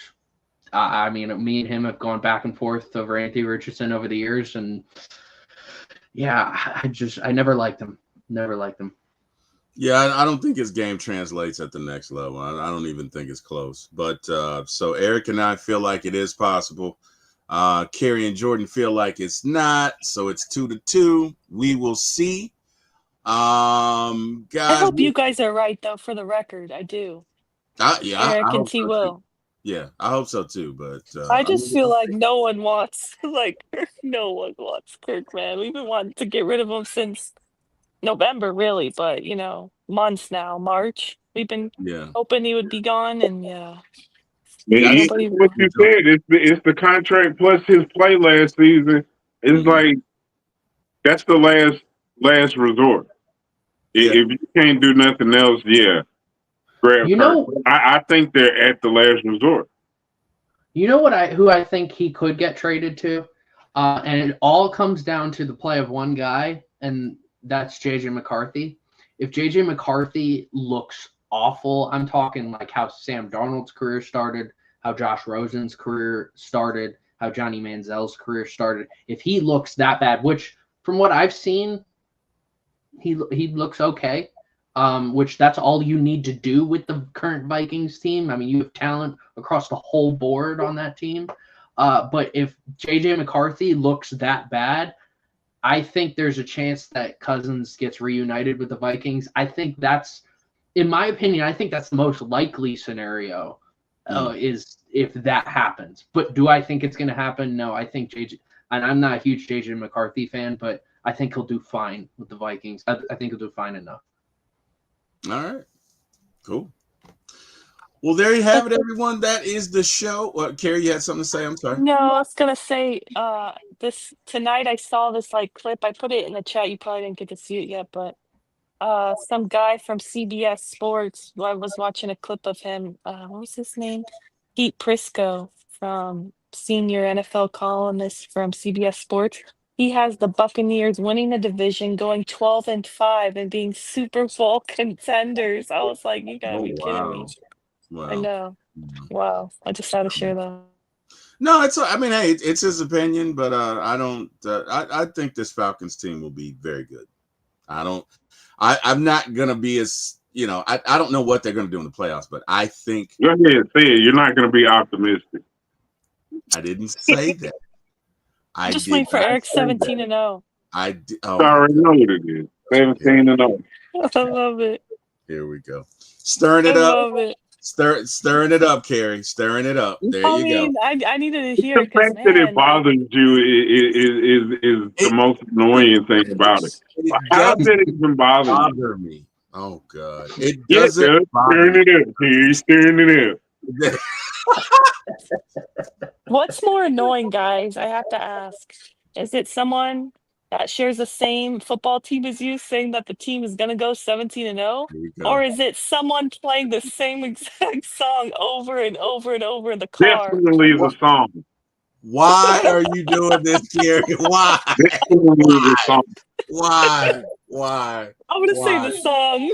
I mean, me and him have gone back and forth over Anthony Richardson over the years, and yeah, I never liked him. Never liked him. Yeah, I don't think his game translates at the next level. I don't even think it's close. But so Eric and I feel like it is possible. Kerry and Jordan feel like it's not. So it's 2-2. We will see. I Guys. hope you guys are right, though, for the record. I do. I Eric and hope so too. T-Will. Yeah, I hope so too. But I just feel like no one wants Kirk, man. We've been wanting to get rid of him since November, really, but months now. March. We've been hoping he would be gone, and nobody What you said, it's the contract plus his play last season. It's like that's the last resort. Yeah. If you can't do nothing else, grab Kirk. I think they're at the last resort. You know who I think he could get traded to, and it all comes down to the play of one guy, and that's JJ McCarthy. If JJ McCarthy looks awful, I'm talking like how Sam Darnold's career started, how Josh Rosen's career started, how Johnny Manziel's career started. If he looks that bad, which from what I've seen, he looks okay. which that's all you need to do with the current Vikings team. I mean, you have talent across the whole board on that team. But if JJ McCarthy looks that bad, I think there's a chance that Cousins gets reunited with the Vikings. I think that's, in my opinion, I think that's the most likely scenario is if that happens. But do I think it's going to happen? No, I think JJ, and I'm not a huge JJ McCarthy fan, but I think he'll do fine with the Vikings. I think he'll do fine enough. All right. Cool. Well, there you have it, everyone. That is the show. Carrie, you had something to say? I'm sorry. No, I was gonna say this tonight I saw this like clip. I put it in the chat. You probably didn't get to see it yet, but some guy from CBS Sports, I was watching a clip of him. What was his name? Pete Prisco, from senior NFL columnist from CBS Sports. He has the Buccaneers winning the division, going 12-5, and being Super Bowl contenders. I was like, you gotta be kidding me. Wow. I know. Wow. I just had to share that. No, I mean, hey, it's his opinion, but I don't. I think this Falcons team will be very good. I'm not gonna be as, I don't know what they're gonna do in the playoffs, but I think. Go ahead, say it. You're not gonna be optimistic. I didn't say that. I'm just waiting for Eric's 17-0. I did. I already know what it is. 17-0. I love it. Here we go. Stirring it I up. love it. Stirring it up, Carrie. Stirring it up. There you go. I needed to hear The fact that it bothers you is the most annoying thing about it. How does it even bother me? Oh God! It doesn't. Stirring it up, Carrie. Stirring it up. What's more annoying, guys? I have to ask. Is it someone that shares the same football team as you saying that the team is going to go 17-0? Or is it someone playing the same exact song over and over and over in the car? Definitely the song. Why are you doing this, Gary? Why? Why? I'm going to say the song.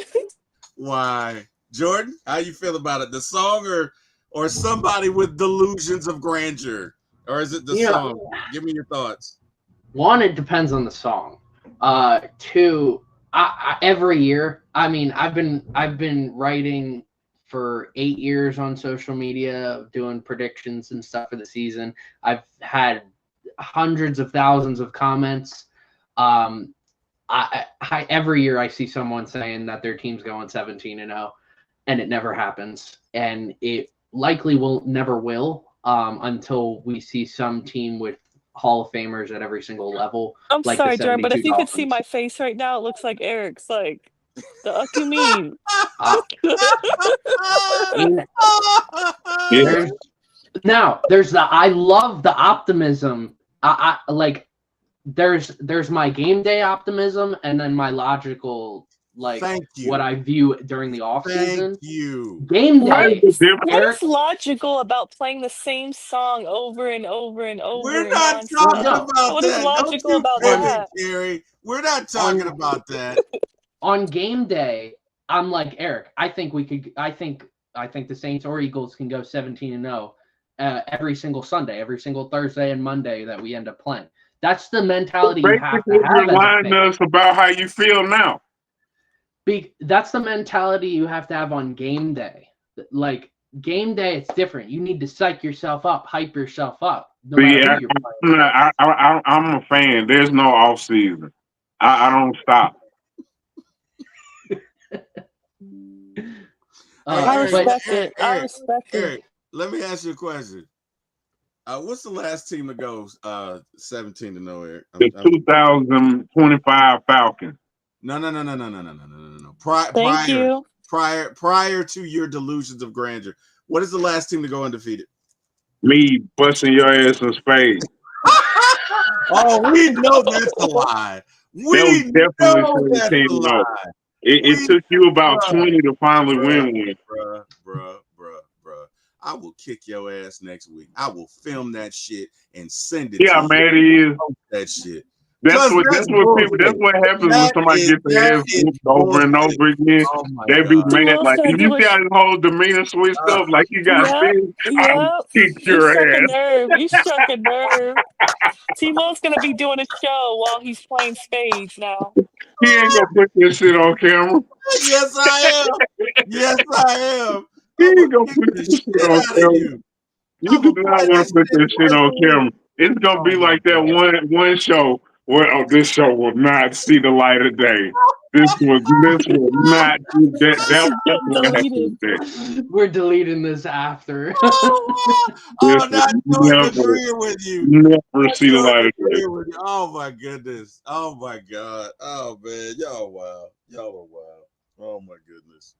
Why? Jordan, how you feel about it? The song or somebody with delusions of grandeur? Or is it the song? Give me your thoughts. One, it depends on the song. Two, every year, I mean, I've been writing for 8 years on social media, doing predictions and stuff for the season. I've had hundreds of thousands of comments. Every year I see someone saying that their team's going 17-0, and it never happens, and it likely never will until we see some team with Hall of Famers at every single level. I'm like sorry, Jordan, but if you Dolphins. could see my face right now, it looks like Eric's like, the fuck you mean? I love the optimism. I like there's my game day optimism, and then my logical, like, what I view during the off season. Thank you. Game day. What is logical about playing the same song over and over and over? We're not talking about that. What is logical about that, Gary? We're not talking about that. On game day, I'm like, Eric, I think the Saints or Eagles can go 17-0 every single Sunday, every single Thursday and Monday that we end up playing. That's the mentality you have to have. You're lying to us about how you feel now. That's the mentality you have to have on game day. Like, game day, it's different. You need to psych yourself up, hype yourself up. I'm a fan. There's no off season. I don't stop. I respect it. I respect it. Let me ask you a question. What's the last team that goes 17-0, Eric? The 2025 Falcons. No. Prior to your delusions of grandeur, what is the last team to go undefeated? Me busting your ass in spades. Oh, we know that's a lie. We know that's a lie. It took you about 20 to finally win one. Bruh. I will kick your ass next week. I will film that shit and send it. Yeah, to man, you. it is. That shit. That's what happens when somebody gets their ass whooped over and over again. They be mad. Like, if you got his whole demeanor switched up, like you got I'll kick your ass. You struck a nerve. T-Will's gonna be doing a show while he's playing spades now. He ain't gonna put this shit on camera. Yes, I am. Yes, I am. He I'm gonna ain't gonna kick put the this shit shit on out of camera. you. You I'm do gonna not play want that to put this shit right on there. camera. It's gonna Oh be my like that God. one show where this show will not see the light of day. This will not that's what happened Deleted. today. We're deleting this after. This Oh, will not doing agreeing with you. never Not see the doing light of day. agreeing with you. Oh my goodness. Oh my God. Oh man. Y'all wow. Y'all are wow. Oh my goodness.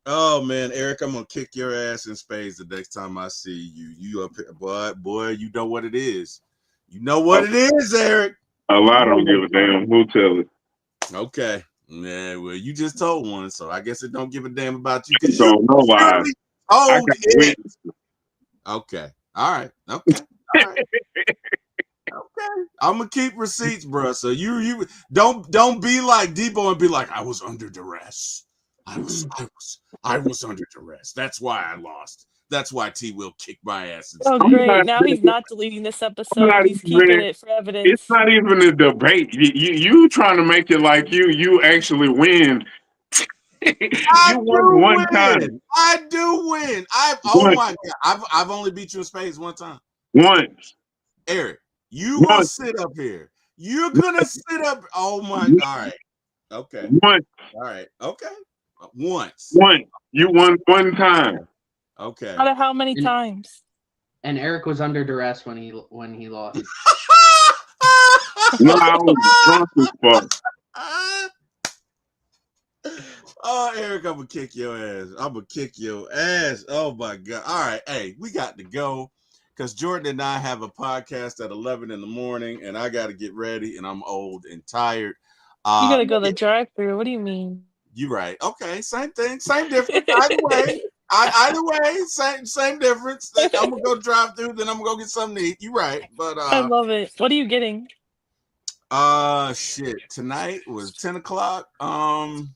Oh man, Eric, I'm gonna kick your ass in spades the next time I see you. You up here, boy, you know what it is. You know what it is, Eric. A lot don't give a damn. Who tell it? Okay. Yeah, well, you just told one, so I guess it don't give a damn about you because you So no lies. literally I told got it. witness. Okay. All right. Okay. All right. Okay. I'm gonna keep receipts, bro. So you don't be like Deboe and be like, I was under duress. I was under duress. That's why I lost. That's why T-Will kicked my ass. Oh, I'm great. not. Now he's not deleting this I'm episode. not He's keeping even. it for It's evidence. not even a debate. You trying to make it like you actually win. I You won do one win. time. I do win. Oh Once. my God. I've only beat you in spades one time. Once. Eric, you gonna Once. sit up here. You're gonna sit up. Oh my. All right. Okay. Once. All right. Okay. Once. Once. You won one time. Okay. Out of how many and, times? and Eric was under duress when he lost. No, I was drunk as fuck. Oh, Eric, I'm gonna kick your ass. I'm gonna kick your ass. Oh my God. All right. Hey, we got to go because Jordan and I have a podcast at 11 in the morning and I got to get ready and I'm old and tired. You gotta go to the drive-through. What do you mean? You're right. Okay. Same thing. Same difference. Either way. Either way. Same difference. I'm gonna go drive through, then I'm gonna go get something to eat. You're right. But I love it. What are you getting? shit. Tonight was 10 o'clock. I'll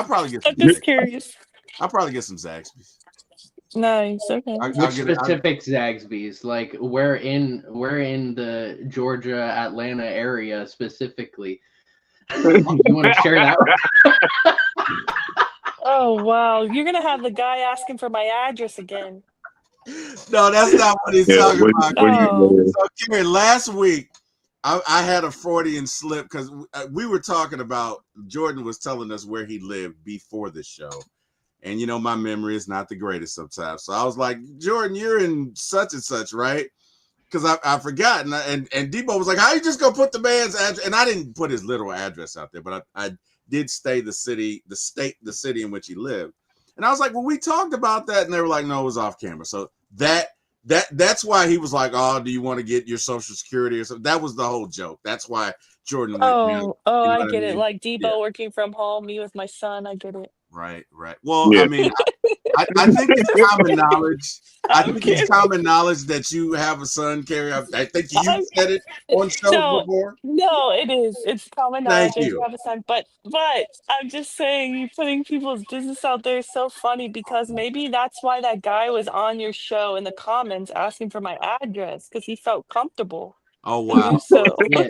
probably get I'm some. just curious. I'll probably get some Zaxby's. Nice. Okay. I'll Which get it. specific Zaxby's? Like where in the Georgia Atlanta area specifically? You want to share that? Oh wow. You're gonna have the guy asking for my address again. No, that's not what he's Yeah, talking about. Oh. So, Karen, last week I had a Freudian slip because we were talking about Jordan was telling us where he lived before the show. And you know, my memory is not the greatest sometimes. So I was like, Jordan, you're in such and such, right? Because I forgot. And Deboe was like, how you just gonna put the man's address? And I didn't put his literal address out there, but I did stay the city in which he lived. And I was like, well, we talked about that. And they were like, no, it was off camera. So that's why he was like, oh, do you want to get your social security or something? That was the whole joke. That's why Jordan went, Oh, you know I what get I it. mean? Like Deboe Yeah. working from home, me with my son. I get it. Right. Well, Yeah. I mean, I think it's common knowledge. I I'm think it's kidding. common knowledge that you have a son, Carrie. I think I'm- you said it on shows No, before. no, it is. It's common Thank knowledge. I do you. have a son, but I'm just saying, you putting people's business out there is so funny because maybe that's why that guy was on your show in the comments asking for my address because he felt comfortable Oh to do wow. so. Yeah.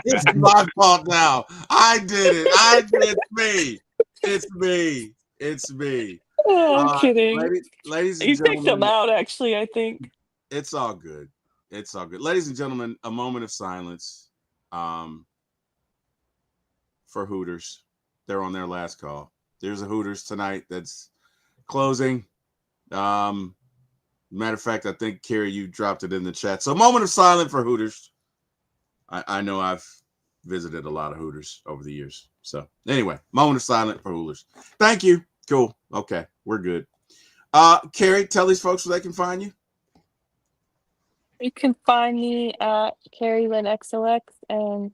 It's my fault now. I did it. It's me. It's me. It's me. Oh, I'm kidding. Ladies and You picked him gentlemen, out, actually, I think. it's all good. It's all good. Ladies and gentlemen, a moment of silence for Hooters. They're on their last call. There's a Hooters tonight that's closing. Matter of fact, I think, Carrie, you dropped it in the chat. So a moment of silence for Hooters. I know I've visited a lot of Hooters over the years. So anyway, moment of silence for Hooters. Thank you. Cool. Okay, we're good. Carrie, tell these folks where they can find you. You can find me at Carrie Lynn XOX and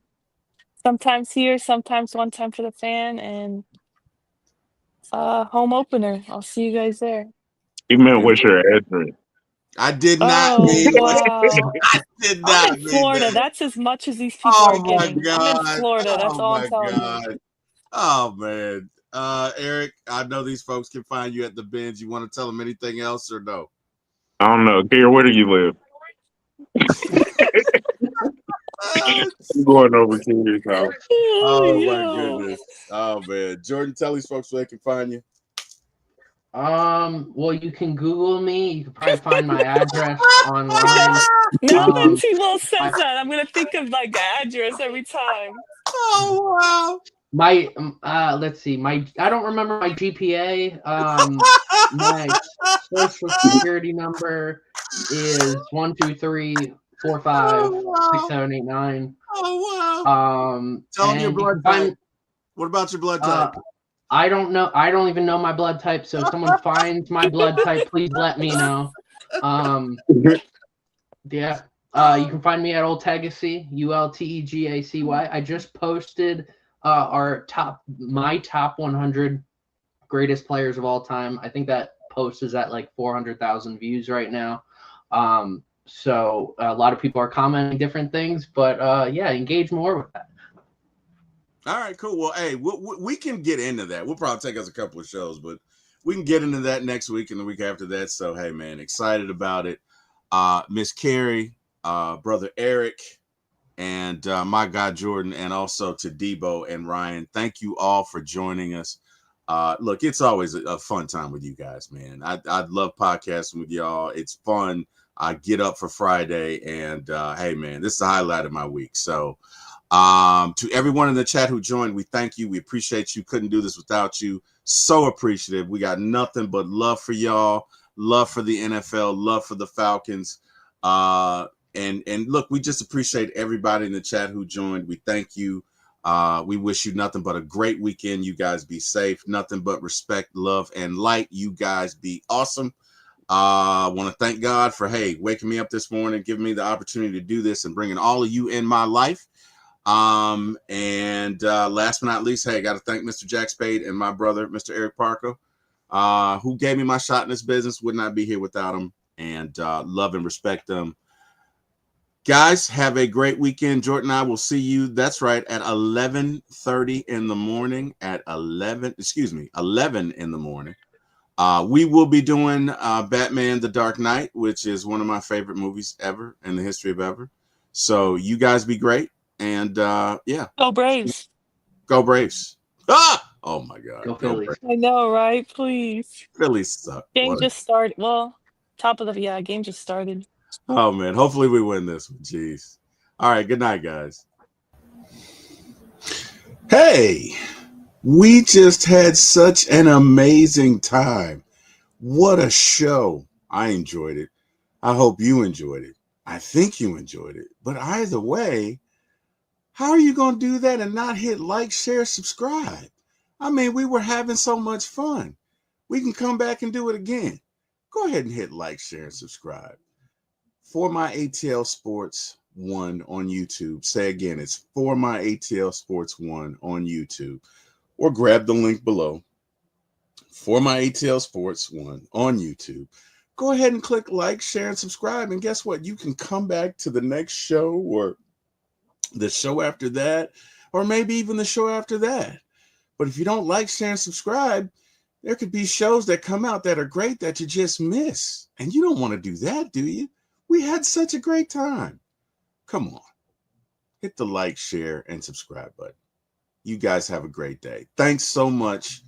sometimes here, sometimes one time for the fan and home opener. I'll see you guys there. He meant what's your address? I did not Oh, mean wow. I did I'm not in mean Florida. that. That's as much as these people Oh are my getting. God. I'm in Florida. That's Oh all I'm my telling you. God. Oh man. Eric, I know these folks can find you at the binge. You want to tell them anything else or no? I don't know. Here, where do you live? I'm going over Kenny's house. Oh my Yo. goodness. Oh man. Jordan, tell these folks where they can find you. Well, you can Google me. You can probably find my address online. Now that Um, T-Will says I- that, I'm gonna think of like an address every time. Oh wow. my let's see. I don't remember my GPA. My social security number is 123456789. Oh wow. Tell them your And you blood can find type. What about your blood uh type? I don't know. I don't even know my blood type. So if someone finds my blood type, please let me know. Yeah. You can find me at Old Tegacy, ULTEGACY. I just posted my top 100 greatest players of all time. I think that post is at like 400,000 views right now. So a lot of people are commenting different things, but yeah, engage more with that. All right, cool. Well, hey, we can get into that. We'll probably take us a couple of shows, but we can get into that next week and the week after that. So, hey, man, excited about it. Miss Carrie, brother Eric, and my guy Jordan, and also to Deboe and Ryan. Thank you all for joining us. Look, it's always a fun time with you guys, man. I love podcasting with y'all. It's fun. I get up for Friday, and hey, man, this is the highlight of my week. So, to everyone in the chat who joined, we thank you. We appreciate you. Couldn't do this without you. So appreciative. We got nothing but love for y'all, love for the NFL, love for the Falcons. And look, we just appreciate everybody in the chat who joined. We thank you. We wish you nothing but a great weekend. You guys be safe. Nothing but respect, love, and light. You guys be awesome. I want to thank God for, hey, waking me up this morning, giving me the opportunity to do this and bringing all of you in my life. And last but not least, hey, I got to thank Mr. Jack Spade and my brother, Mr. Eric Parker, who gave me my shot in this business. Would not be here without him, and love and respect them. Guys, have a great weekend. Jordan and I will see you. That's right, at 11:30 in the morning. At 11 in the morning. We will be doing Batman: The Dark Knight, which is one of my favorite movies ever in the history of ever. So you guys be great. And yeah. Go Braves. Go Braves. Ah! Oh my God. Go Phillies. I know, right? Please. Phillies suck. Game just started. Well, game just started. Oh man. Hopefully we win this one. Jeez. All right. Good night, guys. Hey, we just had such an amazing time. What a show. I enjoyed it. I hope you enjoyed it. I think you enjoyed it. But either way, how are you going to do that and not hit like, share, subscribe? I mean, we were having so much fun. We can come back and do it again. Go ahead and hit like, share, and subscribe. For My ATL Sports 1 on YouTube. Say again, it's For My ATL Sports 1 on YouTube. Or grab the link below. For My ATL Sports 1 on YouTube. Go ahead and click like, share, and subscribe. And guess what? You can come back to the next show or the show after that, or maybe even the show after that. But if you don't like, share, and subscribe, there could be shows that come out that are great that you just miss. And you don't want to do that, do you? We had such a great time. Come on. Hit the like, share, and subscribe button. You guys have a great day. Thanks so much